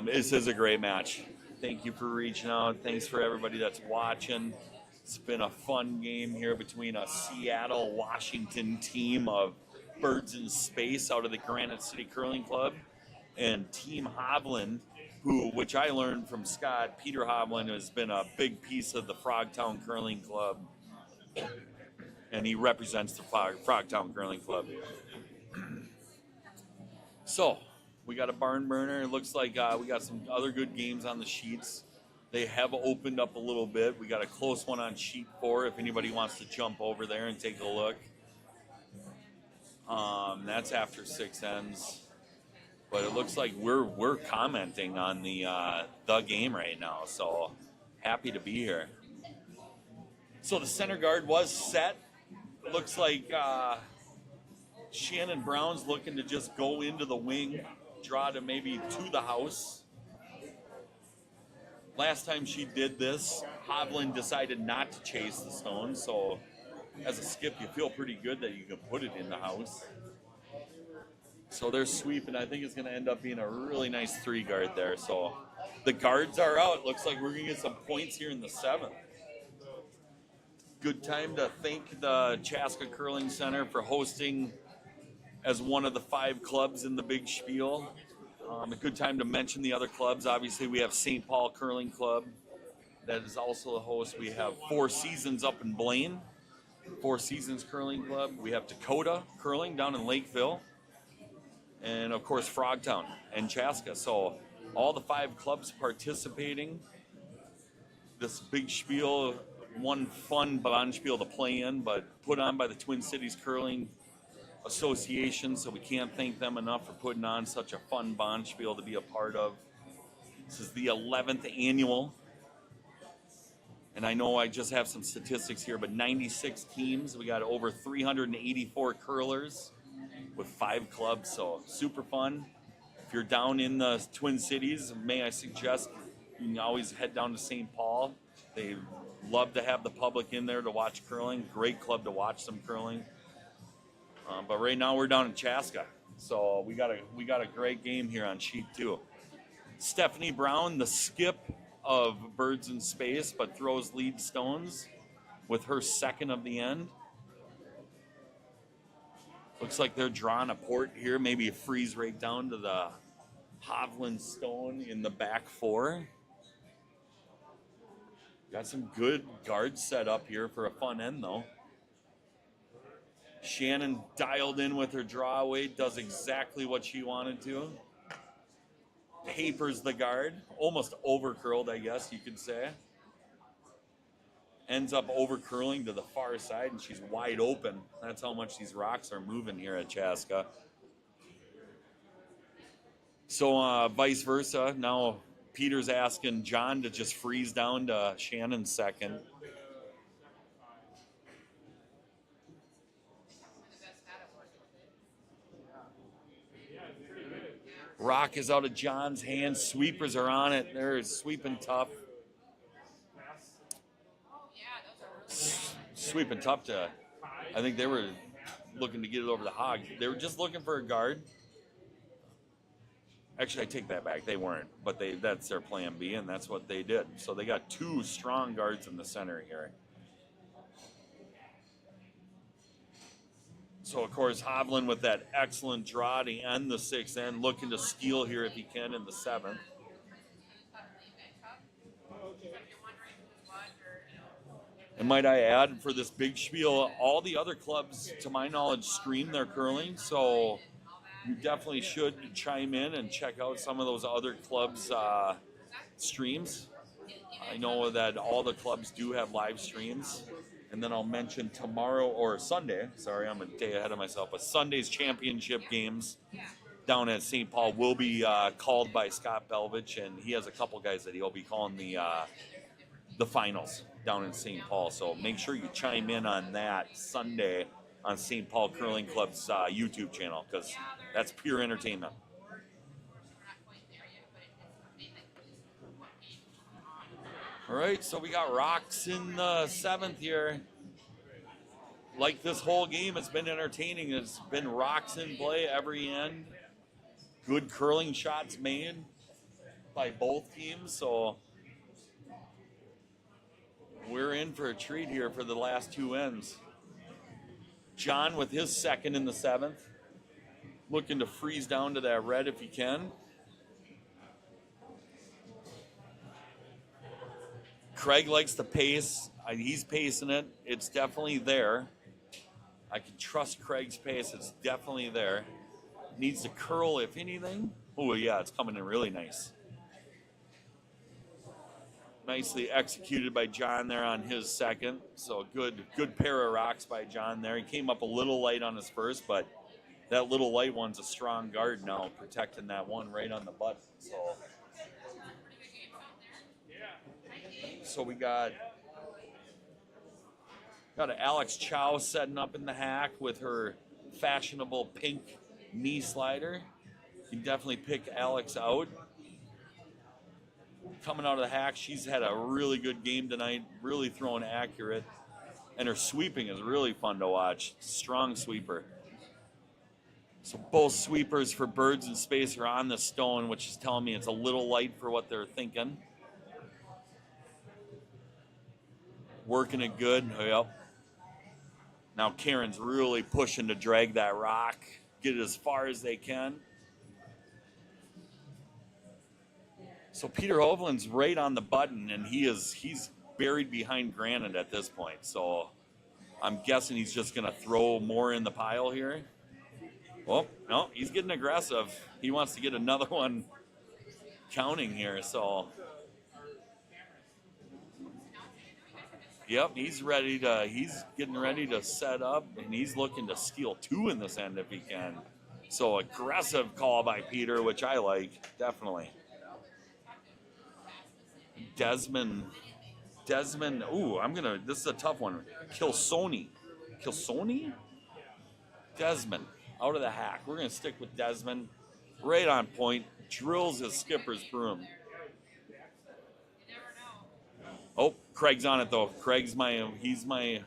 This is a great match. Thank you for reaching out. Thanks for everybody that's watching. It's been a fun game here between a Seattle, Washington team of Birds in Space out of the Granite City Curling Club and Team Hovland, which I learned from Scott. Peter Hovland has been a big piece of the Frogtown Curling Club, and he represents the Frogtown Curling Club. So, we got a barn burner. It looks like we got some other good games on the sheets. They have opened up a little bit. We got a close one on sheet 4 if anybody wants to jump over there and take a look. That's after 6 ends. But it looks like we're commenting on the game right now. So, happy to be here. So, the center guard was set. It looks like Shannon Brown's looking to just go into the wing, draw to maybe to the house. Last time she did this, Hovland decided not to chase the stone, so as a skip, you feel pretty good that you can put it in the house. So they're sweeping. I think it's going to end up being a really nice 3 guard there. So the guards are out. Looks like we're going to get some points here in the 7th. Good time to thank the Chaska Curling Center for hosting as one of the 5 clubs in the big spiel. A good time to mention the other clubs. Obviously, we have St. Paul Curling Club. That is also the host. We have 4 Seasons up in Blaine, 4 Seasons Curling Club. We have Dakota Curling down in Lakeville. And, of course, Frogtown and Chaska. So all the 5 clubs participating. This big spiel, one fun bonspiel to play in, but put on by the Twin Cities Curling Association, so we can't thank them enough for putting on such a fun bonspiel to be a part of. This is the 11th annual, and I know I just have some statistics here, but 96 teams. We got over 384 curlers with 5 clubs, so super fun. If you're down in the Twin Cities, may I suggest you can always head down to St. Paul. They love to have the public in there to watch curling. Great club to watch some curling. But right now we're down in Chaska, so we got a great game here on sheet 2. Stephanie Brown, the skip of Birds in Space, but throws lead stones with her 2nd of the end. Looks like they're drawing a port here, maybe a freeze right down to the Hovland stone in the back 4. Got some good guards set up here for a fun end, though. Shannon dialed in with her draw weight, does exactly what she wanted to. Papers the guard, almost over curled, I guess you could say. Ends up over curling to the far side, and she's wide open. That's how much these rocks are moving here at Chaska. So vice versa, now Peter's asking John to just freeze down to Shannon's 2nd. Rock is out of John's hands. Sweepers are on it. They're sweeping tough. Sweeping tough to, I think they were looking to get it over the hog. They were just looking for a guard. Actually, I take that back. They weren't, but that's their plan B, and that's what they did. So they got 2 strong guards in the center here. So, of course, Hovland with that excellent draw to end the 6th end, looking to steal here if he can in the 7th. And might I add, for this big spiel, all the other clubs, to my knowledge, stream their curling, so you definitely should chime in and check out some of those other clubs' streams. I know that all the clubs do have live streams. And then I'll mention tomorrow or Sunday, sorry, I'm a day ahead of myself, but Sunday's championship games down at St. Paul will be called by Scott Belvich, and he has a couple guys that he'll be calling the finals down in St. Paul. So make sure you chime in on that Sunday on St. Paul Curling Club's YouTube channel, because that's pure entertainment. All right, so we got rocks in the 7th here. Like this whole game, it's been entertaining. It's been rocks in play every end. Good curling shots made by both teams, so we're in for a treat here for the last 2 ends. John with his 2nd in the 7th, looking to freeze down to that red if he can. Craig likes the pace. He's pacing it. It's definitely there. I can trust Craig's pace. It's definitely there. Needs to curl, if anything. Oh, yeah, it's coming in really nice. Nicely executed by John there on his 2nd. So good pair of rocks by John there. He came up a little light on his 1st, but that little light one's a strong guard now, protecting that one right on the button. So we got Alex Chow setting up in the hack with her fashionable pink knee slider. You can definitely pick Alex out. Coming out of the hack, she's had a really good game tonight, really throwing accurate. And her sweeping is really fun to watch. Strong sweeper. So both sweepers for Birds in Space are on the stone, which is telling me it's a little light for what they're thinking. Working it good. Yep. Now Karen's really pushing to drag that rock, get it as far as they can. So Peter Hovland's right on the button, and he's buried behind granite at this point. So I'm guessing he's just going to throw more in the pile here. Oh, no, he's getting aggressive. He wants to get another one counting here. So, yep, he's getting ready to set up, and he's looking to steal 2 in this end if he can. So aggressive call by Peter, which I like, definitely. Desmond, ooh, this is a tough one. Kilsoni? Desmond, out of the hack. We're going to stick with Desmond. Right on point. Drills his skipper's broom. Oh, Craig's on it, though. He's my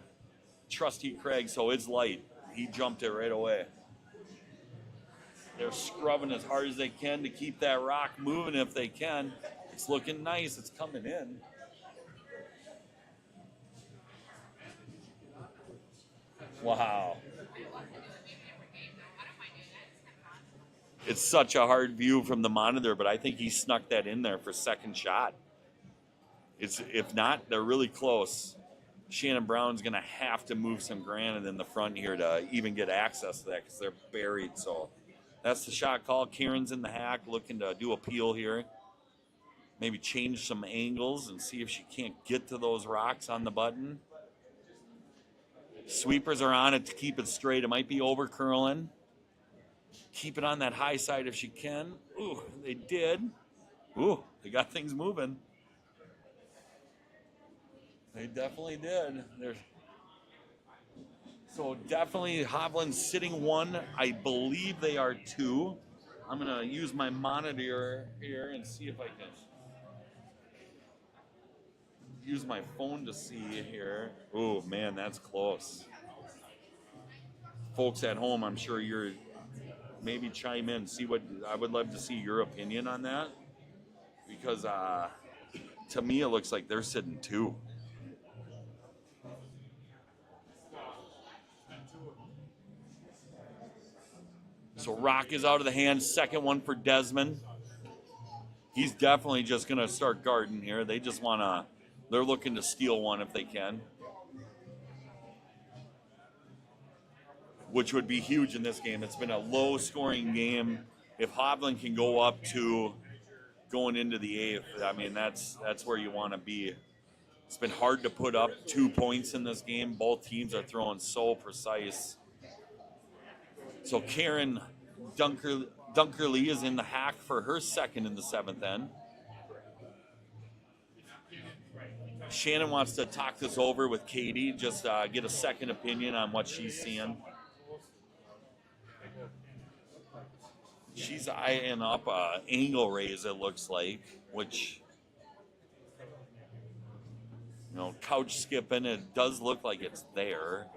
trusty Craig, so it's light. He jumped it right away. They're scrubbing as hard as they can to keep that rock moving if they can. It's looking nice. It's coming in. Wow. It's such a hard view from the monitor, but I think he snuck that in there for 2nd shot. If not, they're really close. Shannon Brown's going to have to move some granite in the front here to even get access to that because they're buried. So that's the shot call. Karen's in the hack looking to do a peel here. Maybe change some angles and see if she can't get to those rocks on the button. Sweepers are on it to keep it straight. It might be over curling. Keep it on that high side if she can. Ooh, they did. Ooh, they got things moving. They definitely did. So definitely Hovland sitting 1. I believe they are 2. I'm going to use my monitor here and see if I can use my phone to see here. Oh, man, that's close. Folks at home, I'm sure you're maybe chime in, see what I would love to see your opinion on that. Because to me, it looks like they're sitting 2. So rock is out of the hand. 2nd one for Desmond. He's definitely just going to start guarding here. They just want to, they're looking to steal one if they can. Which would be huge in this game. It's been a low-scoring game. If Hovland can go up to going into the 8th, I mean, that's where you want to be. It's been hard to put up 2 points in this game. Both teams are throwing so precise. So Karen Dunkerley is in the hack for her 2nd in the 7th end. Shannon wants to talk this over with Katie, just get a second opinion on what she's seeing. She's eyeing up angle raise, it looks like, which couch skipping. It does look like it's there.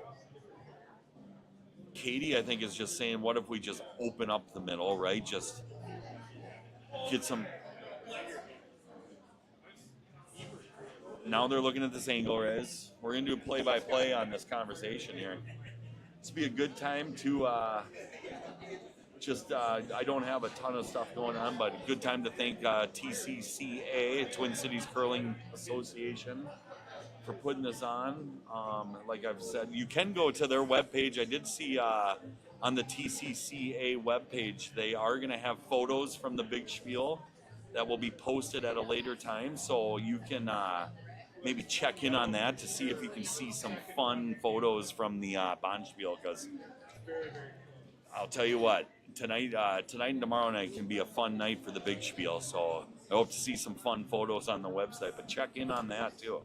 Katie, I think, is just saying, what if we just open up the middle, right? Just get some. Now they're looking at this angle, Rez. We're going to do play-by-play on this conversation here. This would be a good time to I don't have a ton of stuff going on, but a good time to thank TCCA, Twin Cities Curling Association, for putting this on. Like I've said, you can go to their webpage. I did see on the TCCA webpage, they are going to have photos from the big spiel that will be posted at a later time. So you can maybe check in on that to see if you can see some fun photos from the bonspiel, because I'll tell you what, tonight and tomorrow night can be a fun night for the big spiel. So I hope to see some fun photos on the website, but check in on that too.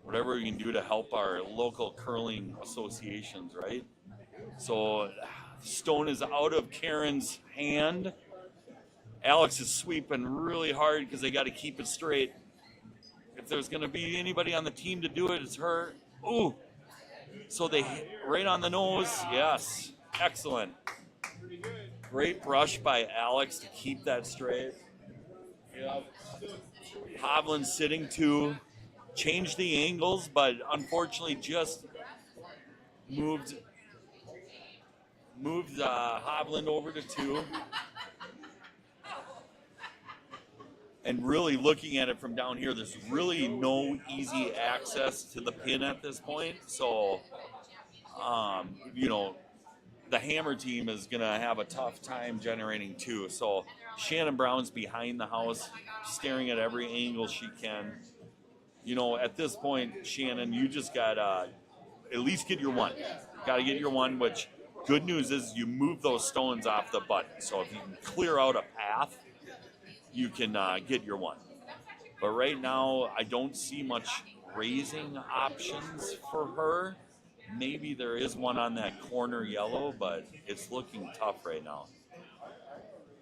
Whatever we can do to help our local curling associations, right? So stone is out of Karen's hand. Alex is sweeping really hard because they got to keep it straight. If there's going to be anybody on the team to do it, it's her. Ooh. So they hit right on the nose. Yes. Excellent. Great brush by Alex to keep that straight. Yep. Hovland sitting two. Changed the angles, but unfortunately just moved Hovland over to two. And really looking at it from down here, there's really no easy access to the pin at this point. So, the hammer team is going to have a tough time generating two. So Shannon Brown's behind the house, staring at every angle she can. At this point, Shannon, you just got to at least get your one. Got to get your one, which good news is you move those stones off the button. So if you can clear out a path, you can get your one. But right now, I don't see much raising options for her. Maybe there is one on that corner yellow, but it's looking tough right now.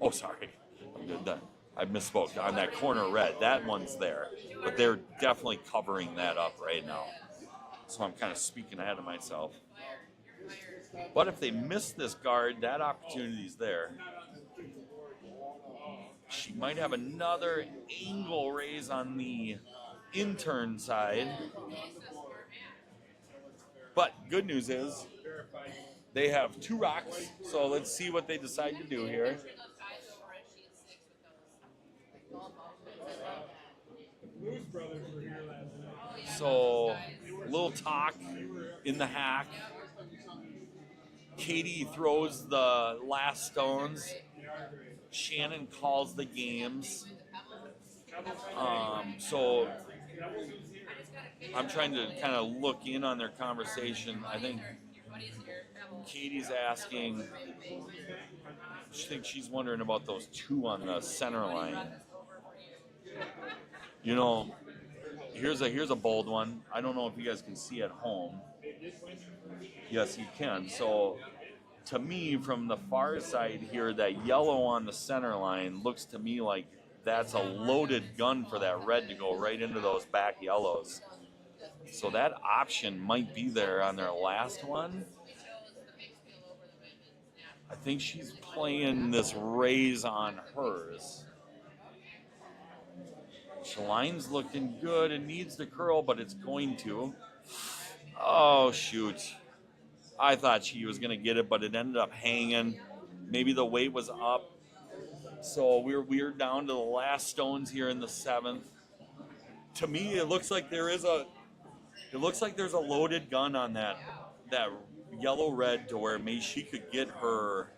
Oh, sorry. I misspoke. On that corner red, that one's there. But they're definitely covering that up right now. So I'm kind of speaking ahead of myself. But if they miss this guard, that opportunity's there. She might have another angle raise on the intern side. But good news is they have two rocks. So let's see what they decide to do here. So, little talk in the hack. Katie throws the last stones. Shannon calls the games. So, I'm trying to kind of look in on their conversation. I think Katie's asking, I think she's wondering about those two on the center line. Here's a bold one. I don't know if you guys can see at home. Yes, you can. So, to me, from the far side here, that yellow on the center line looks to me like that's a loaded gun for that red to go right into those back yellows. So that option might be there on their last one. I think she's playing this raise on hers. The line's looking good. It needs to curl, but it's going to. Oh, shoot. I thought she was going to get it, but it ended up hanging. Maybe the weight was up. So we're down to the last stones here in the seventh. To me, it looks like there's a loaded gun on that yellow red to where maybe she could get her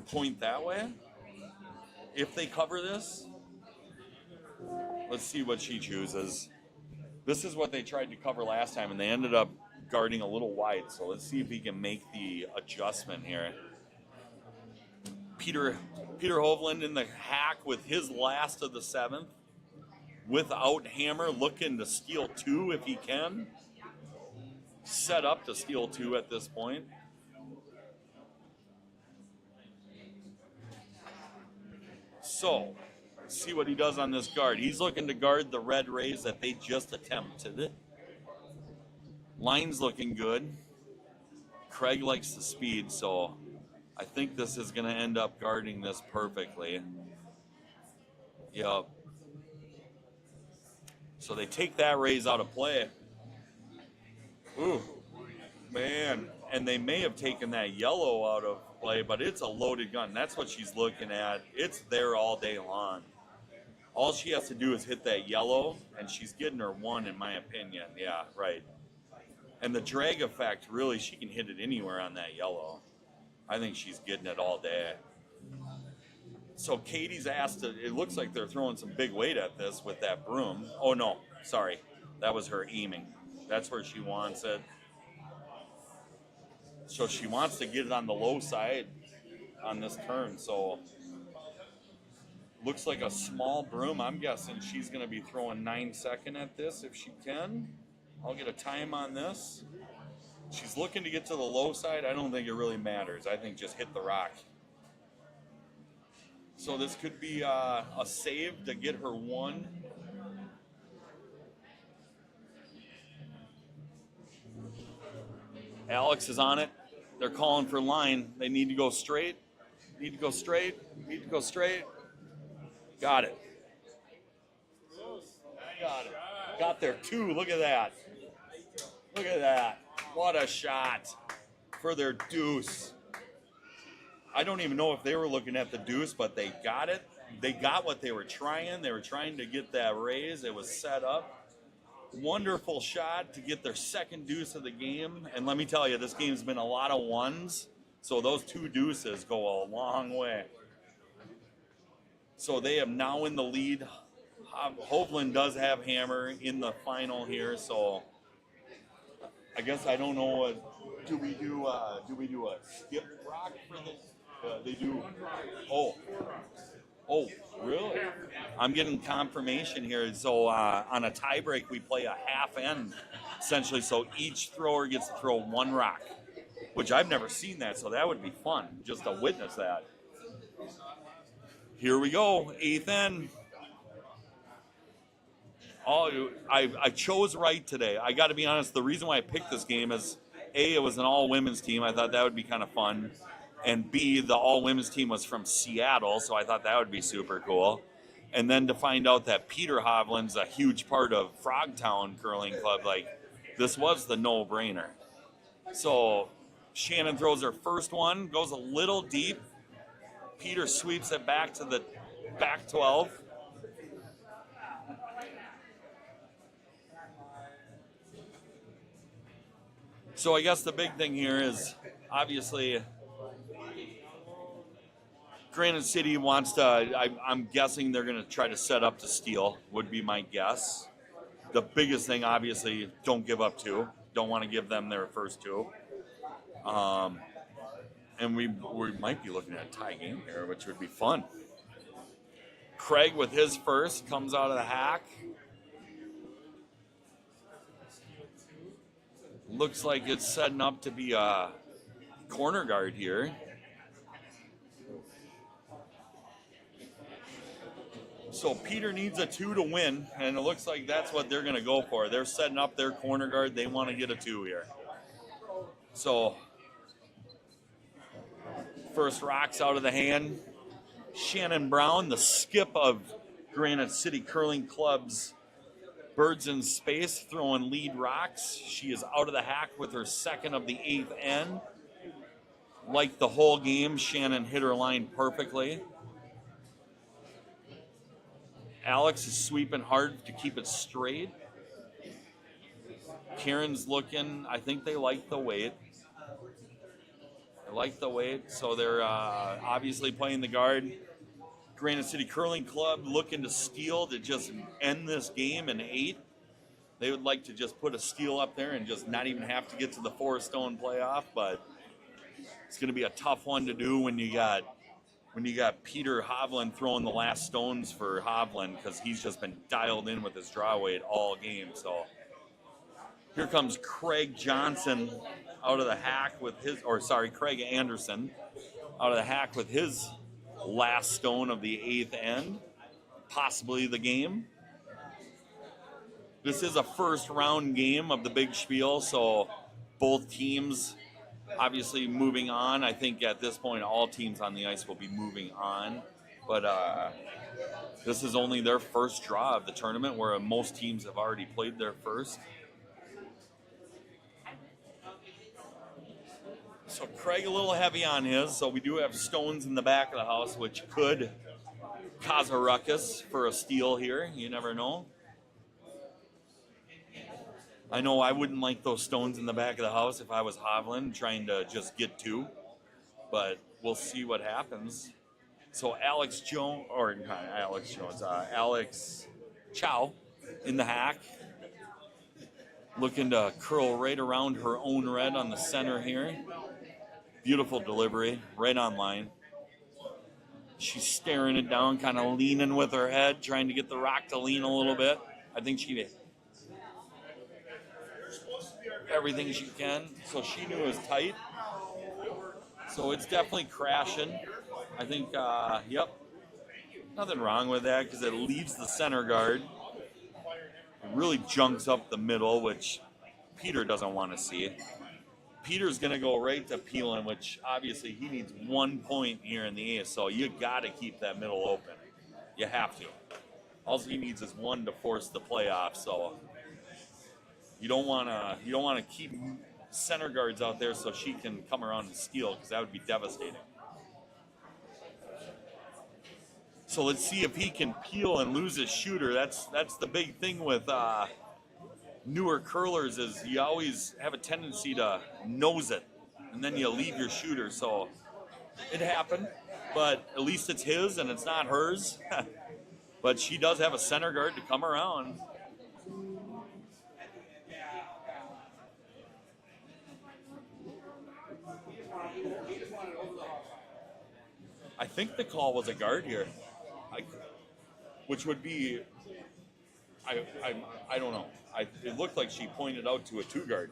point that way. If they cover this, let's see what she chooses. This is what they tried to cover last time, and they ended up guarding a little wide. So let's see if he can make the adjustment here. Peter Hovland in the hack with his last of the seventh. Without hammer, looking to steal two if he can. Set up to steal two at this point. So, see what he does on this guard. He's looking to guard the red rays that they just attempted. Line's looking good. Craig likes the speed, so I think this is going to end up guarding this perfectly. Yep. So they take that raise out of play. Ooh, man. And they may have taken that yellow out of play, but it's a loaded gun. That's what she's looking at. It's there all day long. All she has to do is hit that yellow, and she's getting her one, in my opinion. Yeah, right. And the drag effect, really, she can hit it anywhere on that yellow. I think she's getting it all day. So Katie's asked to, it looks like they're throwing some big weight at this with that broom. Oh, no, sorry. That was her aiming. That's where she wants it. So she wants to get it on the low side on this turn. So looks like a small broom. I'm guessing she's going to be throwing 9-second at this if she can. I'll get a time on this. She's looking to get to the low side. I don't think it really matters. I think just hit the rock. So this could be a save to get her one. Alex is on it. They're calling for line. They need to go straight. Need to go straight. Need to go straight. Got it. Got it. Got there too. Look at that. Look at that. What a shot for their deuce. I don't even know if they were looking at the deuce, but they got it. They got what they were trying. They were trying to get that raise. It was set up. Wonderful shot to get their second deuce of the game. And let me tell you, this game's been a lot of ones. So those two deuces go a long way. So they are now in the lead. Hovland does have hammer in the final here. So I guess I don't know what do we do a skip rock for this? They do. Oh, really? I'm getting confirmation here. So on a tie break, we play a half end, essentially. So each thrower gets to throw one rock, which I've never seen that. So that would be fun, just to witness that. Here we go, eighth end. Oh, I chose right today. I got to be honest. The reason why I picked this game is A, it was an all-women's team. I thought that would be kind of fun. And B, the all-women's team was from Seattle, so I thought that would be super cool. And then to find out that Peter Hovland's a huge part of Frogtown Curling Club, like, this was the no-brainer. So Shannon throws her first one, goes a little deep. Peter sweeps it back to the back 12. So I guess the big thing here is, obviously, Granite City wants to, I'm guessing they're going to try to set up to steal, would be my guess. The biggest thing, obviously, don't give up two. Don't want to give them their first two. And we might be looking at a tie game here, which would be fun. Craig with his first comes out of the hack. Looks like it's setting up to be a corner guard here. So Peter needs a 2 to win, and it looks like that's what they're going to go for. They're setting up their corner guard. They want to get a 2 here. So first rock's out of the hand. Shannon Brown, the skip of Granite City Curling Club's Birds in Space, throwing lead rocks. She is out of the hack with her second of the 8th end. Like the whole game, Shannon hit her line perfectly. Alex is sweeping hard to keep it straight. Karen's looking, I think they like the weight. They like the weight, so they're obviously playing the guard. Granite City Curling Club looking to steal to just end this game in 8. They would like to just put a steal up there and just not even have to get to the 4-stone playoff, but it's going to be a tough one to do when you got Peter Hovland throwing the last stones for Hovland, because he's just been dialed in with his draw weight all game. So here comes Craig Johnson out of the hack with his, Craig Anderson out of the hack with his last stone of the 8th end. possibly the game. This is a first round game of the big spiel, so both teams obviously moving on. I think at this point all teams on the ice will be moving on, but this is only their first draw of the tournament, where most teams have already played their first. So Craig a little heavy on his, so we do have stones in the back of the house, which could cause a ruckus for a steal here. You never know. I know I wouldn't like those stones in the back of the house if I was Hovland trying to just get two, but we'll see what happens. So Alex Chow in the hack, looking to curl right around her own red on the center here. Beautiful delivery, right on line. She's staring it down, kind of leaning with her head, trying to get the rock to lean a little bit. I think she did everything she can, so she knew it was tight. So it's definitely crashing. I think, yep, nothing wrong with that because it leaves the center guard. It really junks up the middle, which Peter doesn't want to see. Peter's going to go right to Peelan, which obviously he needs 1 point here in the ASL. You got to keep that middle open. You have to. All he needs is one to force the playoff. So you don't want to keep center guards out there so she can come around and steal, because that would be devastating. So let's see if he can peel and lose his shooter. That's the big thing with newer curlers, is you always have a tendency to nose it, and then you leave your shooter. So it happened, but at least it's his and it's not hers. But she does have a center guard to come around. I think the call was a guard here, which would be, I don't know. It looked like she pointed out to a two guard.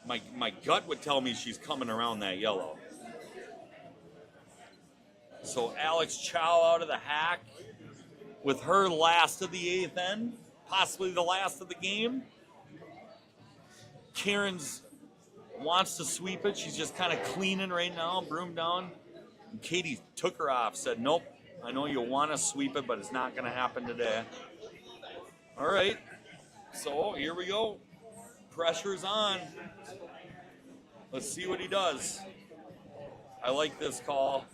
My gut would tell me she's coming around that yellow. So Alex Chow out of the hack with her last of the eighth end, possibly the last of the game. Karen's wants to sweep it. She's just kind of cleaning right now, broom down. And Katie took her off, said, nope, I know you want to sweep it, but it's not going to happen today. All right, so here we go. Pressure's on. Let's see what he does. I like this call.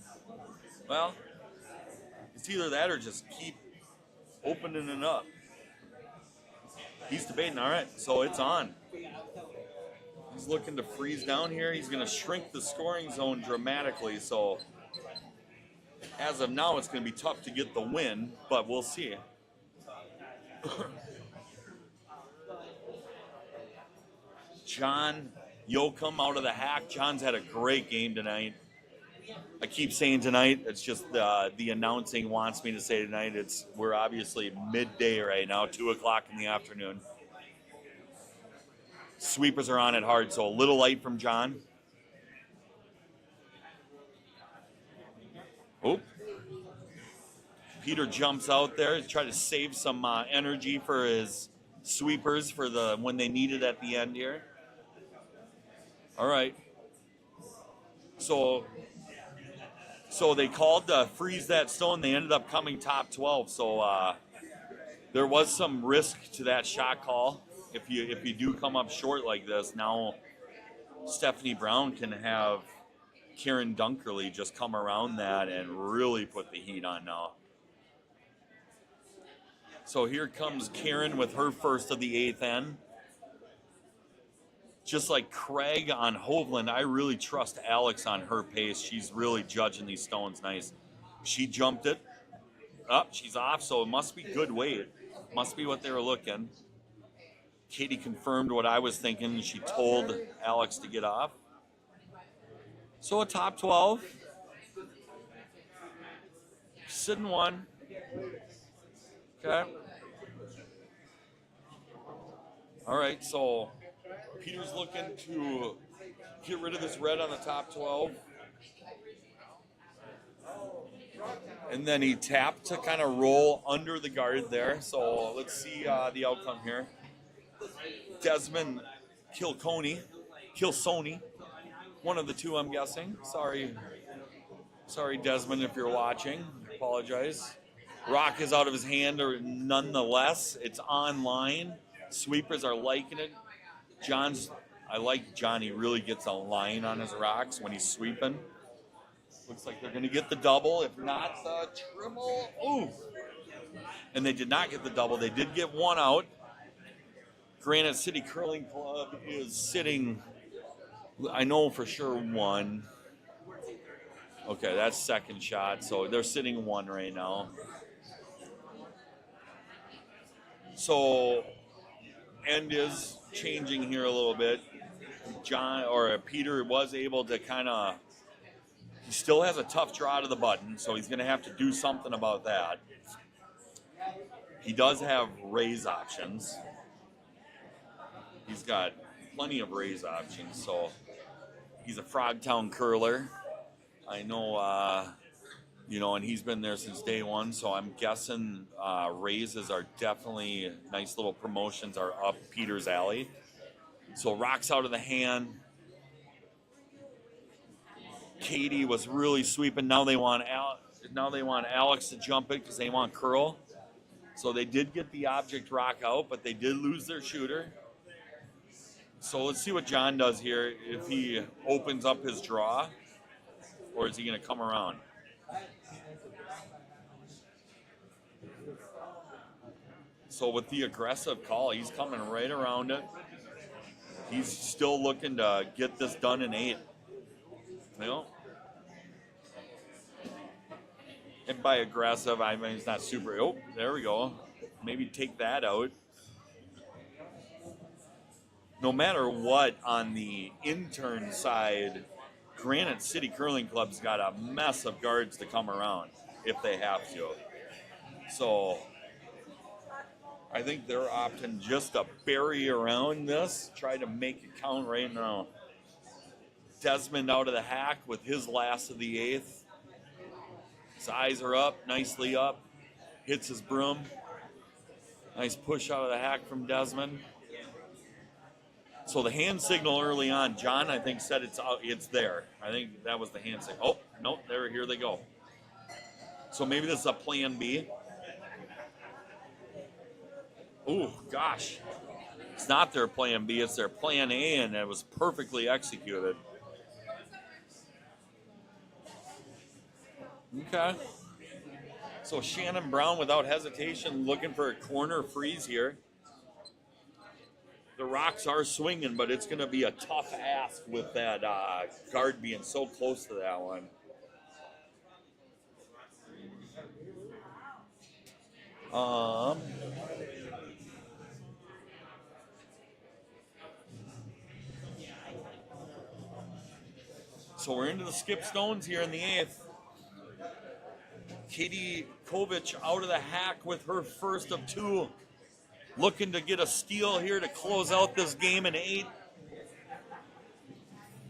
Well, it's either that or just keep opening it up. He's debating. All right, so it's on. He's looking to freeze down here. He's going to shrink the scoring zone dramatically. So as of now, it's going to be tough to get the win, but we'll see. John Yoakum out of the hack. John's had a great game tonight. I keep saying tonight. It's just the announcing wants me to say tonight. We're obviously midday right now, 2 o'clock in the afternoon. Sweepers are on it hard, so a little light from John. Oh. Peter jumps out there to try to save some energy for his sweepers for when they need it at the end here. All right. So they called to freeze that stone. They ended up coming top 12. So there was some risk to that shot call. If you do come up short like this, now Stephanie Brown can have Karen Dunkerley just come around that and really put the heat on now. So here comes Karen with her first of the eighth end. Just like Craig on Hovland, I really trust Alex on her pace. She's really judging these stones nice. She jumped it. Up, she's off, so it must be good weight. Must be what they were looking. Katie confirmed what I was thinking. She told Alex to get off. So a top 12. Sitting one. Okay. All right, so Peter's looking to get rid of this red on the top 12. And then he tapped to kind of roll under the guard there. So let's see the outcome here. Desmond Kilsoni, one of the two, I'm guessing. Sorry, Desmond, if you're watching. I apologize. Rock is out of his hand, or nonetheless. It's online. Sweepers are liking it. I like John. He really gets a line on his rocks when he's sweeping. Looks like they're going to get the double. If not, the triple. Ooh. And they did not get the double. They did get one out. Granite City Curling Club is sitting, I know for sure, one. Okay, that's second shot. So they're sitting one right now. So end is changing here a little bit. Peter was able to kind of, he still has a tough draw to the button, so he's going to have to do something about that. He does have raise options. He's got plenty of raise options, so he's a Frogtown curler. I know, and he's been there since day one, so I'm guessing raises are definitely, nice little promotions are up Peter's alley. So rocks out of the hand. Katie was really sweeping. Now they want Alex to jump it because they want curl. So they did get the object rock out, but they did lose their shooter. So let's see what John does here. If he opens up his draw, or is he going to come around? So with the aggressive call, he's coming right around it. He's still looking to get this done in 8. And by aggressive, I mean it's not super. Oh, there we go. Maybe take that out. No matter what, on the intern side, Granite City Curling Club's got a mess of guards to come around if they have to. So I think they're opting just to bury around this, try to make it count right now. Desmond out of the hack with his last of the 8th. His eyes are up, nicely up. Hits his broom. Nice push out of the hack from Desmond. So the hand signal early on, John, I think, said it's there. I think that was the hand signal. Oh, no, here they go. So maybe this is a plan B. Ooh, gosh. It's not their plan B, it's their plan A, and it was perfectly executed. Okay. So Shannon Brown, without hesitation, looking for a corner freeze here. The rocks are swinging, but it's going to be a tough ask with that guard being so close to that one. So we're into the skip stones here in the 8th. Katie Kovich out of the hack with her first of 2. Looking to get a steal here to close out this game in 8.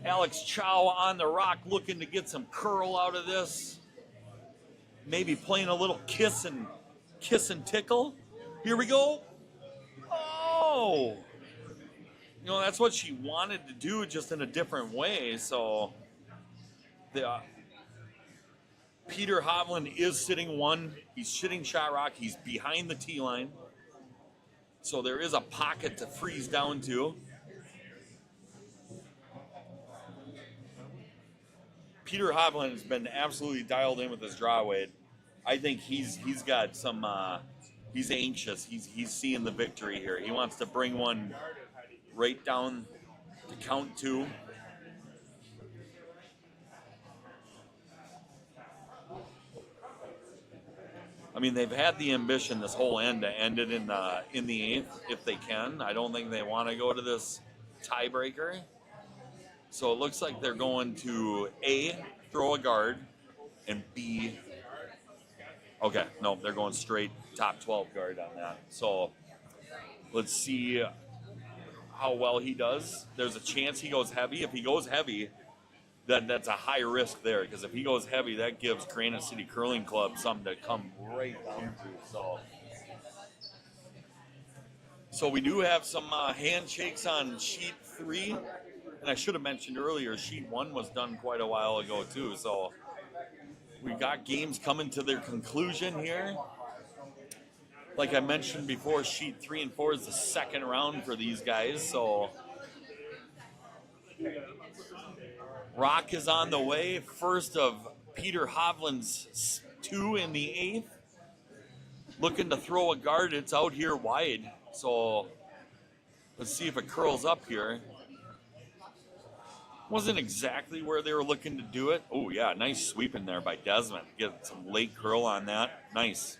Alex Chow on the rock looking to get some curl out of this. Maybe playing a little kiss and tickle. Here we go. Oh! That's what she wanted to do, just in a different way. So Peter Hovland is sitting 1. He's shitting shot rock. He's behind the tee line. So there is a pocket to freeze down to. Peter Hovland has been absolutely dialed in with his draw weight. I think he's got some. He's anxious. He's seeing the victory here. He wants to bring one right down to count 2. I mean, they've had the ambition this whole end to end it in the 8th if they can. I don't think they want to go to this tiebreaker. So it looks like they're going to A, throw a guard, and B, okay, no, they're going straight top 12 guard on that. So let's see how well he does. There's a chance he goes heavy. If he goes heavy, that's a high risk there, because if he goes heavy, that gives Granite City Curling Club something to come right down to. So we do have some handshakes on sheet 3, and I should have mentioned earlier, sheet 1 was done quite a while ago too. So we got games coming to their conclusion here. Like I mentioned before, sheet 3 and 4 is the second round for these guys. So Rock is on the way. First of Peter Hovland's 2 in the 8th. Looking to throw a guard. It's out here wide. So let's see if it curls up here. Wasn't exactly where they were looking to do it. Oh, yeah, nice sweep in there by Desmond. Get some late curl on that. Nice.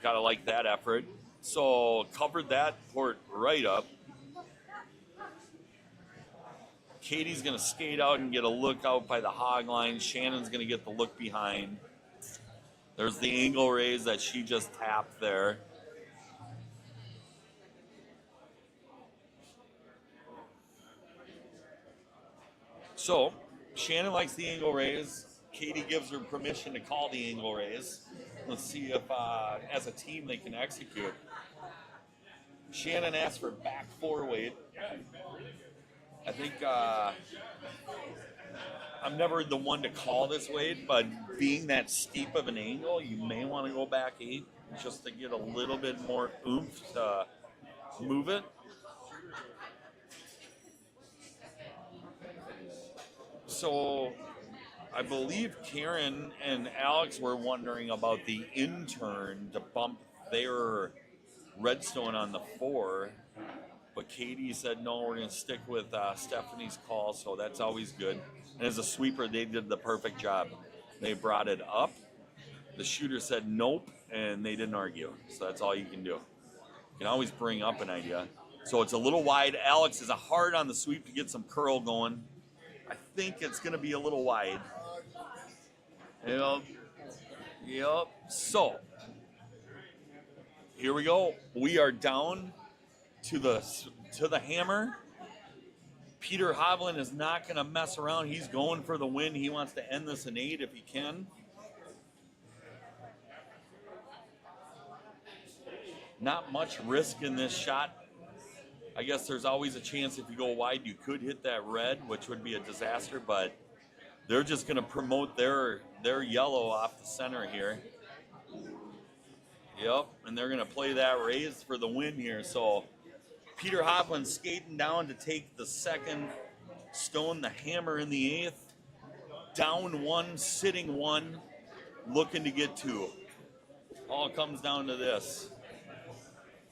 Gotta like that effort. So covered that port right up. Katie's going to skate out and get a look out by the hog line. Shannon's going to get the look behind. There's the angle raise that she just tapped there. So Shannon likes the angle raise. Katie gives her permission to call the angle raise. Let's see if, as a team, they can execute. Shannon asked for back 4 weight. I think I'm never the one to call this weight, but being that steep of an angle, you may want to go back 8 just to get a little bit more oomph to move it. So I believe Karen and Alex were wondering about the intern to bump their redstone on the 4. But Katie said, no, we're going to stick with Stephanie's call, so that's always good. And as a sweeper, they did the perfect job. They brought it up. The shooter said nope, and they didn't argue. So that's all you can do. You can always bring up an idea. So it's a little wide. Alex is hard on the sweep to get some curl going. I think it's going to be a little wide. Yep. So here we go. We are down to the hammer. Peter Hovland is not going to mess around. He's going for the win. He wants to end this in 8 if he can. Not much risk in this shot. I guess there's always a chance if you go wide, you could hit that red, which would be a disaster, but they're just going to promote their yellow off the center here. Yep, and they're going to play that raise for the win here. So Peter Hovland skating down to take the second stone, the hammer in the 8th. Down 1, sitting 1, looking to get 2. All comes down to this.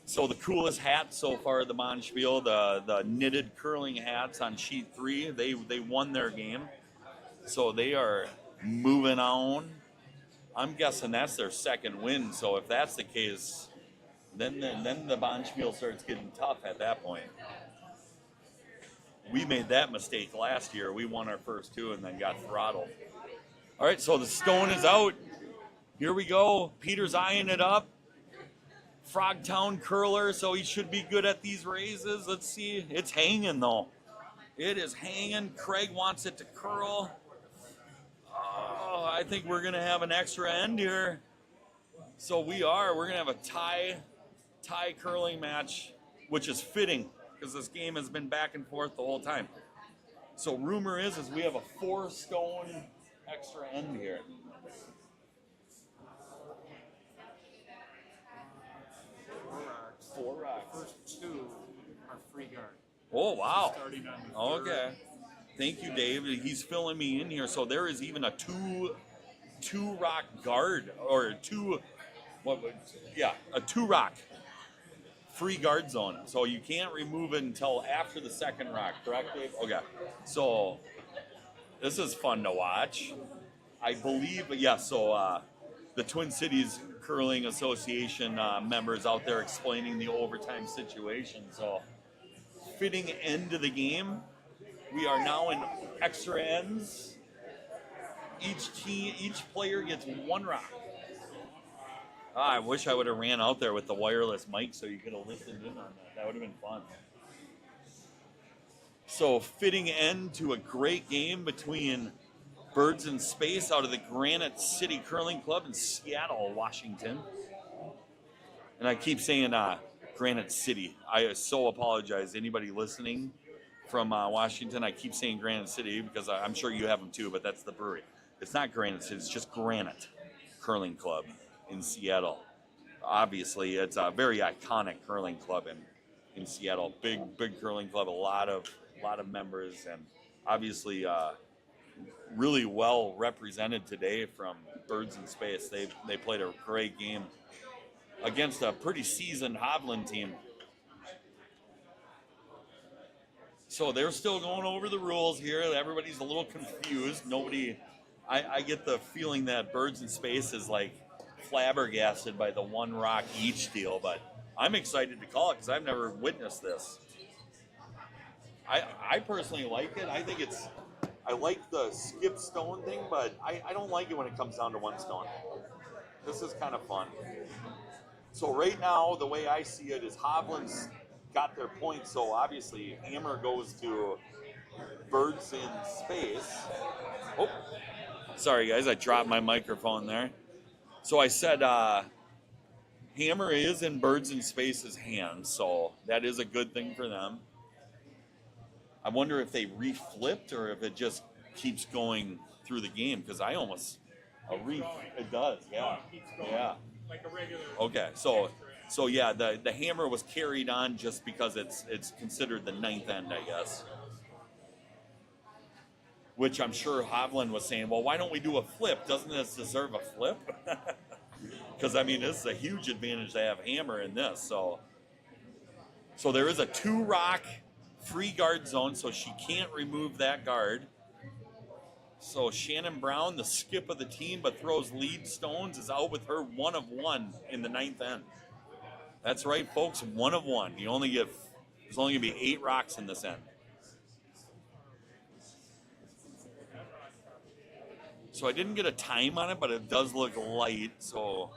So the coolest hat so far at the bonspiel, the knitted curling hats on sheet 3, they won their game. So they are moving on. I'm guessing that's their second win. So if that's the case, then the bonspiel starts getting tough at that point. We made that mistake last year. We won our first 2 and then got throttled. All right, so the stone is out. Here we go. Peter's eyeing it up. Frogtown curler, so he should be good at these raises. Let's see. It's hanging, though. It is hanging. Craig wants it to curl. Oh, I think we're going to have an extra end here. So we're going to have a tie curling match, which is fitting because this game has been back and forth the whole time. So rumor is we have a 4-stone extra end here. Four rocks. First 2 are free guard. Oh, wow. Starting on the 3rd. Okay. Thank you, Dave. He's filling me in here. So there is even a two rock guard, or a 2-rock free guard zone. So you can't remove it until after the second rock, correct, Dave? Okay. So this is fun to watch. I believe, so the Twin Cities Curling Association members out there explaining the overtime situation. So fitting end to the game. We are now in extra ends. Each player gets 1 rock. I wish I would have ran out there with the wireless mic so you could have listened in on that. That would have been fun. So fitting end to a great game between Birds in Space out of the Granite City Curling Club in Seattle, Washington. And I keep saying Granite City. I so apologize. Anybody listening from Washington, I keep saying Granite City because I'm sure you have them too, but that's the brewery. It's not Granite City, it's just Granite Curling Club in Seattle. Obviously, it's a very iconic curling club in Seattle. Big curling club, a lot of members, and obviously really well represented today from Birds in Space. They played a great game against a pretty seasoned Hovland team. So they're still going over the rules here. Everybody's a little confused. I get the feeling that Birds in Space is like flabbergasted by the one rock each deal, but I'm excited to call it because I've never witnessed this. I personally like it. I like the skip stone thing, but I don't like it when it comes down to one stone. This is kind of fun. So right now, the way I see it is Hovland's got their point, so obviously hammer goes to Birds in Space. Oh, sorry guys, I dropped my microphone there. So I said hammer is in Birds in Space's hands, so that is a good thing for them. I wonder if they reflipped or if it just keeps going through the game, because I almost it does, yeah. Yeah. Like a regular. Okay, so yeah, the hammer was carried on just because it's considered the ninth end, I guess. Which I'm sure Hovland was saying, well, why don't we do a flip? Doesn't this deserve a flip? Because I mean, this is a huge advantage to have hammer in this. So there is a 2-rock free guard zone, so she can't remove that guard. So Shannon Brown, the skip of the team, but throws lead stones, is out with her 1 of 1 in the ninth end. That's right, folks, 1 of 1. There's only going to be 8 rocks in this end. So I didn't get a time on it, but it does look light. So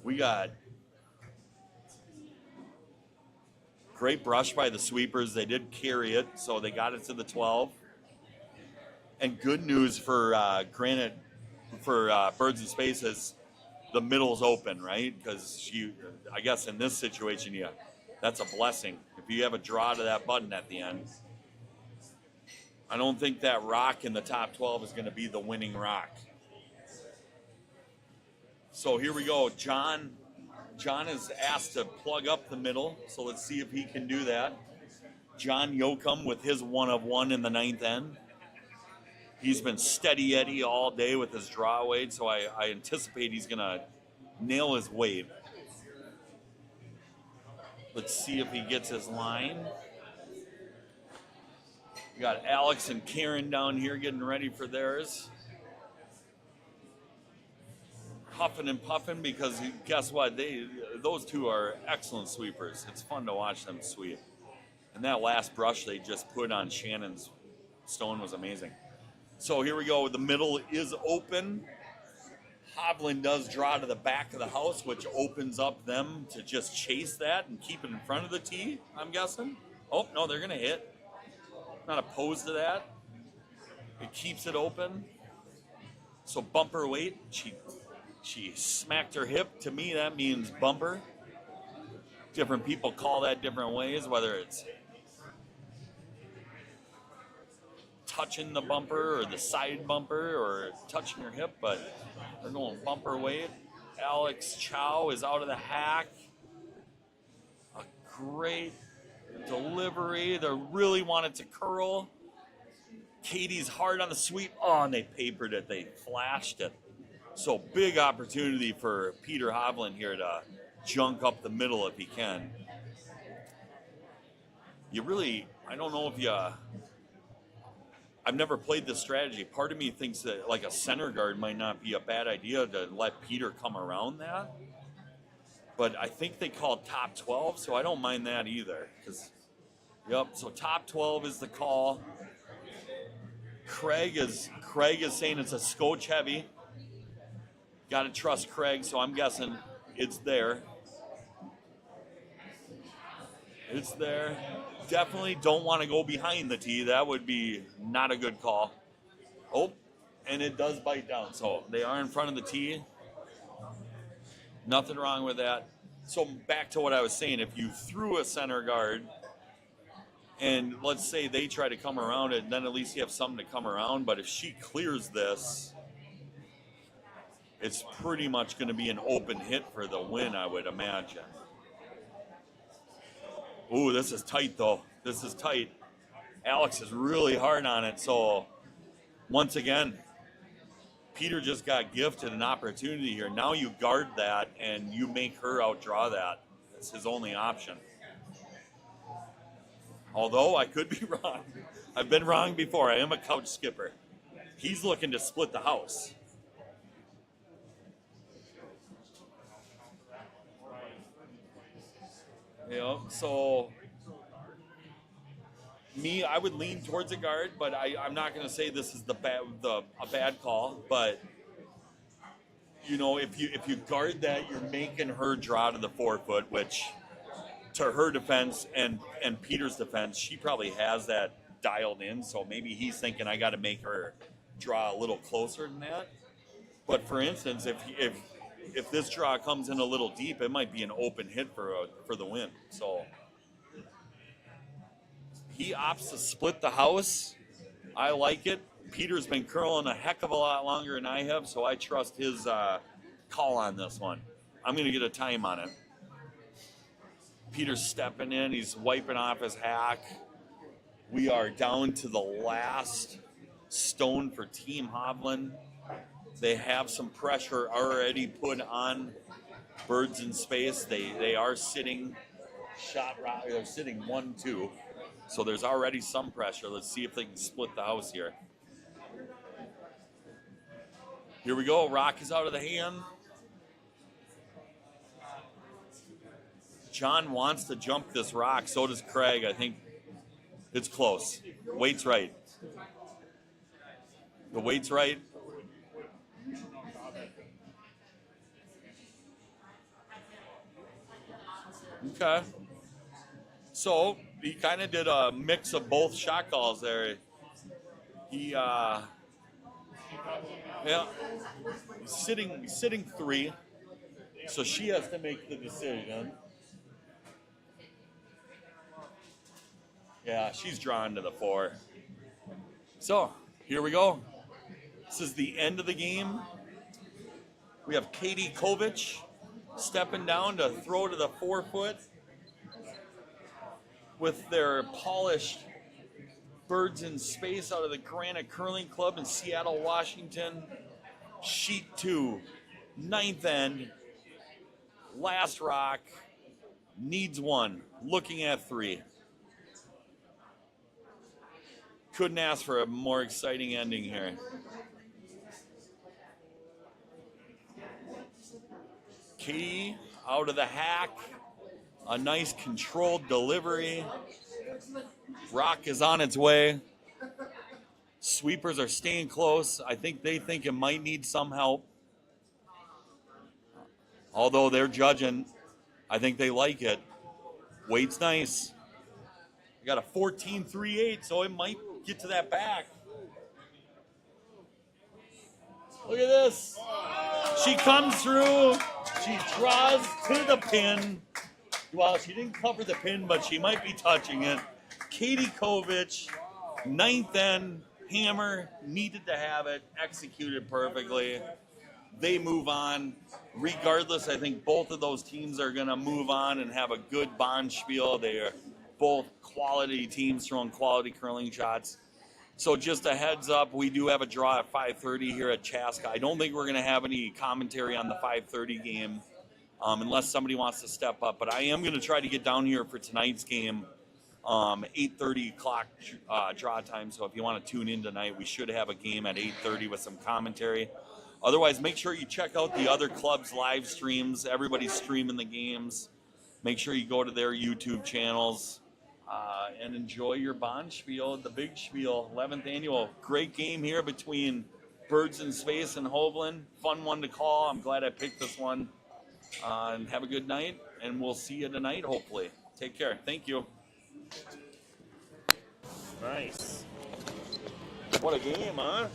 we got great brush by the sweepers. They did carry it, so they got it to the 12. And good news for Birds in Space is the middle's open, right? Because I guess in this situation, that's a blessing. If you have a draw to that button at the end. I don't think that rock in the top 12 is going to be the winning rock. So here we go. John is asked to plug up the middle, so let's see if he can do that. John Yoakum with his 1 of 1 in the ninth end. He's been steady Eddie all day with his draw weight, so I anticipate he's going to nail his weight. Let's see if he gets his line. We got Alex and Karen down here getting ready for theirs. Huffing and puffing because guess what? Those two are excellent sweepers. It's fun to watch them sweep. And that last brush they just put on Shannon's stone was amazing. So here we go. The middle is open. Hovland does draw to the back of the house, which opens up them to just chase that and keep it in front of the tee, I'm guessing. Oh, no, they're going to hit. Not opposed to that. It keeps it open. So bumper weight. She smacked her hip. To me, that means bumper. Different people call that different ways, whether it's touching the bumper or the side bumper or touching your hip, but they're going bumper weight. Alex Chow is out of the hack. A great delivery. They really wanted to curl. Katie's hard on the sweep. Oh, and they papered it. They flashed it. So big opportunity for Peter Hovland here to junk up the middle if he can. I don't know if I've never played this strategy. Part of me thinks that like a center guard might not be a bad idea to let Peter come around that. But I think they called top 12, so I don't mind that either. So top 12 is the call. Craig is saying it's a scotch heavy. Got to trust Craig, so I'm guessing it's there. It's there. definitely don't want to go behind the tee. That would be not a good call. Oh, and it does bite down. So they are in front of the tee. Nothing wrong with that. So back to what I was saying, if you threw a center guard and let's say they try to come around it, then at least you have something to come around. But if she clears this, it's pretty much going to be an open hit for the win, I would imagine. Ooh, this is tight, though. This is tight. Alex is really hard on it. So once again, Peter just got gifted an opportunity here. Now you guard that and you make her outdraw that. That's his only option. Although I could be wrong. I've been wrong before. I am a couch skipper. He's looking to split the house. You know, so me, I would lean towards a guard, but I'm not going to say this is a bad call. But you know, if you guard that, you're making her draw to the 4-foot, which to her defense and Peter's defense, she probably has that dialed in. So maybe he's thinking I got to make her draw a little closer than that. But for instance, if this draw comes in a little deep, it might be an open hit for the win. So he opts to split the house. I like it. Peter's been curling a heck of a lot longer than I have, so I trust his call on this one. I'm going to get a time on it. Peter's stepping in. He's wiping off his hack. We are down to the last stone for Team Hovland. They have some pressure already put on Birds in Space. They are sitting they're sitting 1-2. So there's already some pressure. Let's see if they can split the house here. Here we go. Rock is out of the hand. John wants to jump this rock. So does Craig. I think it's close. Weight's right. The weight's right. Okay. So he kind of did a mix of both shot calls there. He's sitting 3, so she has to make the decision. Yeah, she's drawn to the 4. So here we go. This is the end of the game. We have Katie Kovich stepping down to throw to the 4-foot with their polished Birds in Space out of the Granite Curling Club in Seattle, Washington. Sheet 2, 9th end, last rock, needs 1, looking at 3. Couldn't ask for a more exciting ending here. Katie out of the hack. A nice controlled delivery. Rock is on its way. Sweepers are staying close. I think they think it might need some help. Although they're judging, I think they like it. Weight's nice. We got a 14.38, so it might get to that back. Look at this. She comes through. She draws to the pin. Well, she didn't cover the pin, but she might be touching it. Katie Kovich, 9th end, hammer, needed to have it, executed perfectly. They move on. Regardless, I think both of those teams are going to move on and have a good bonspiel. They are both quality teams throwing quality curling shots. So just a heads up, we do have a draw at 5:30 here at Chaska. I don't think we're going to have any commentary on the 5:30 game unless somebody wants to step up. But I am going to try to get down here for tonight's game, 8:30 clock draw time. So if you want to tune in tonight, we should have a game at 8:30 with some commentary. Otherwise, make sure you check out the other clubs' live streams. Everybody's streaming the games. Make sure you go to their YouTube channels. And enjoy your bonspiel, the big spiel, 11th annual. Great game here between Birds in Space and Hovland. Fun one to call. I'm glad I picked this one. And have a good night, and we'll see you tonight, hopefully. Take care. Thank you. Nice. What a game, huh?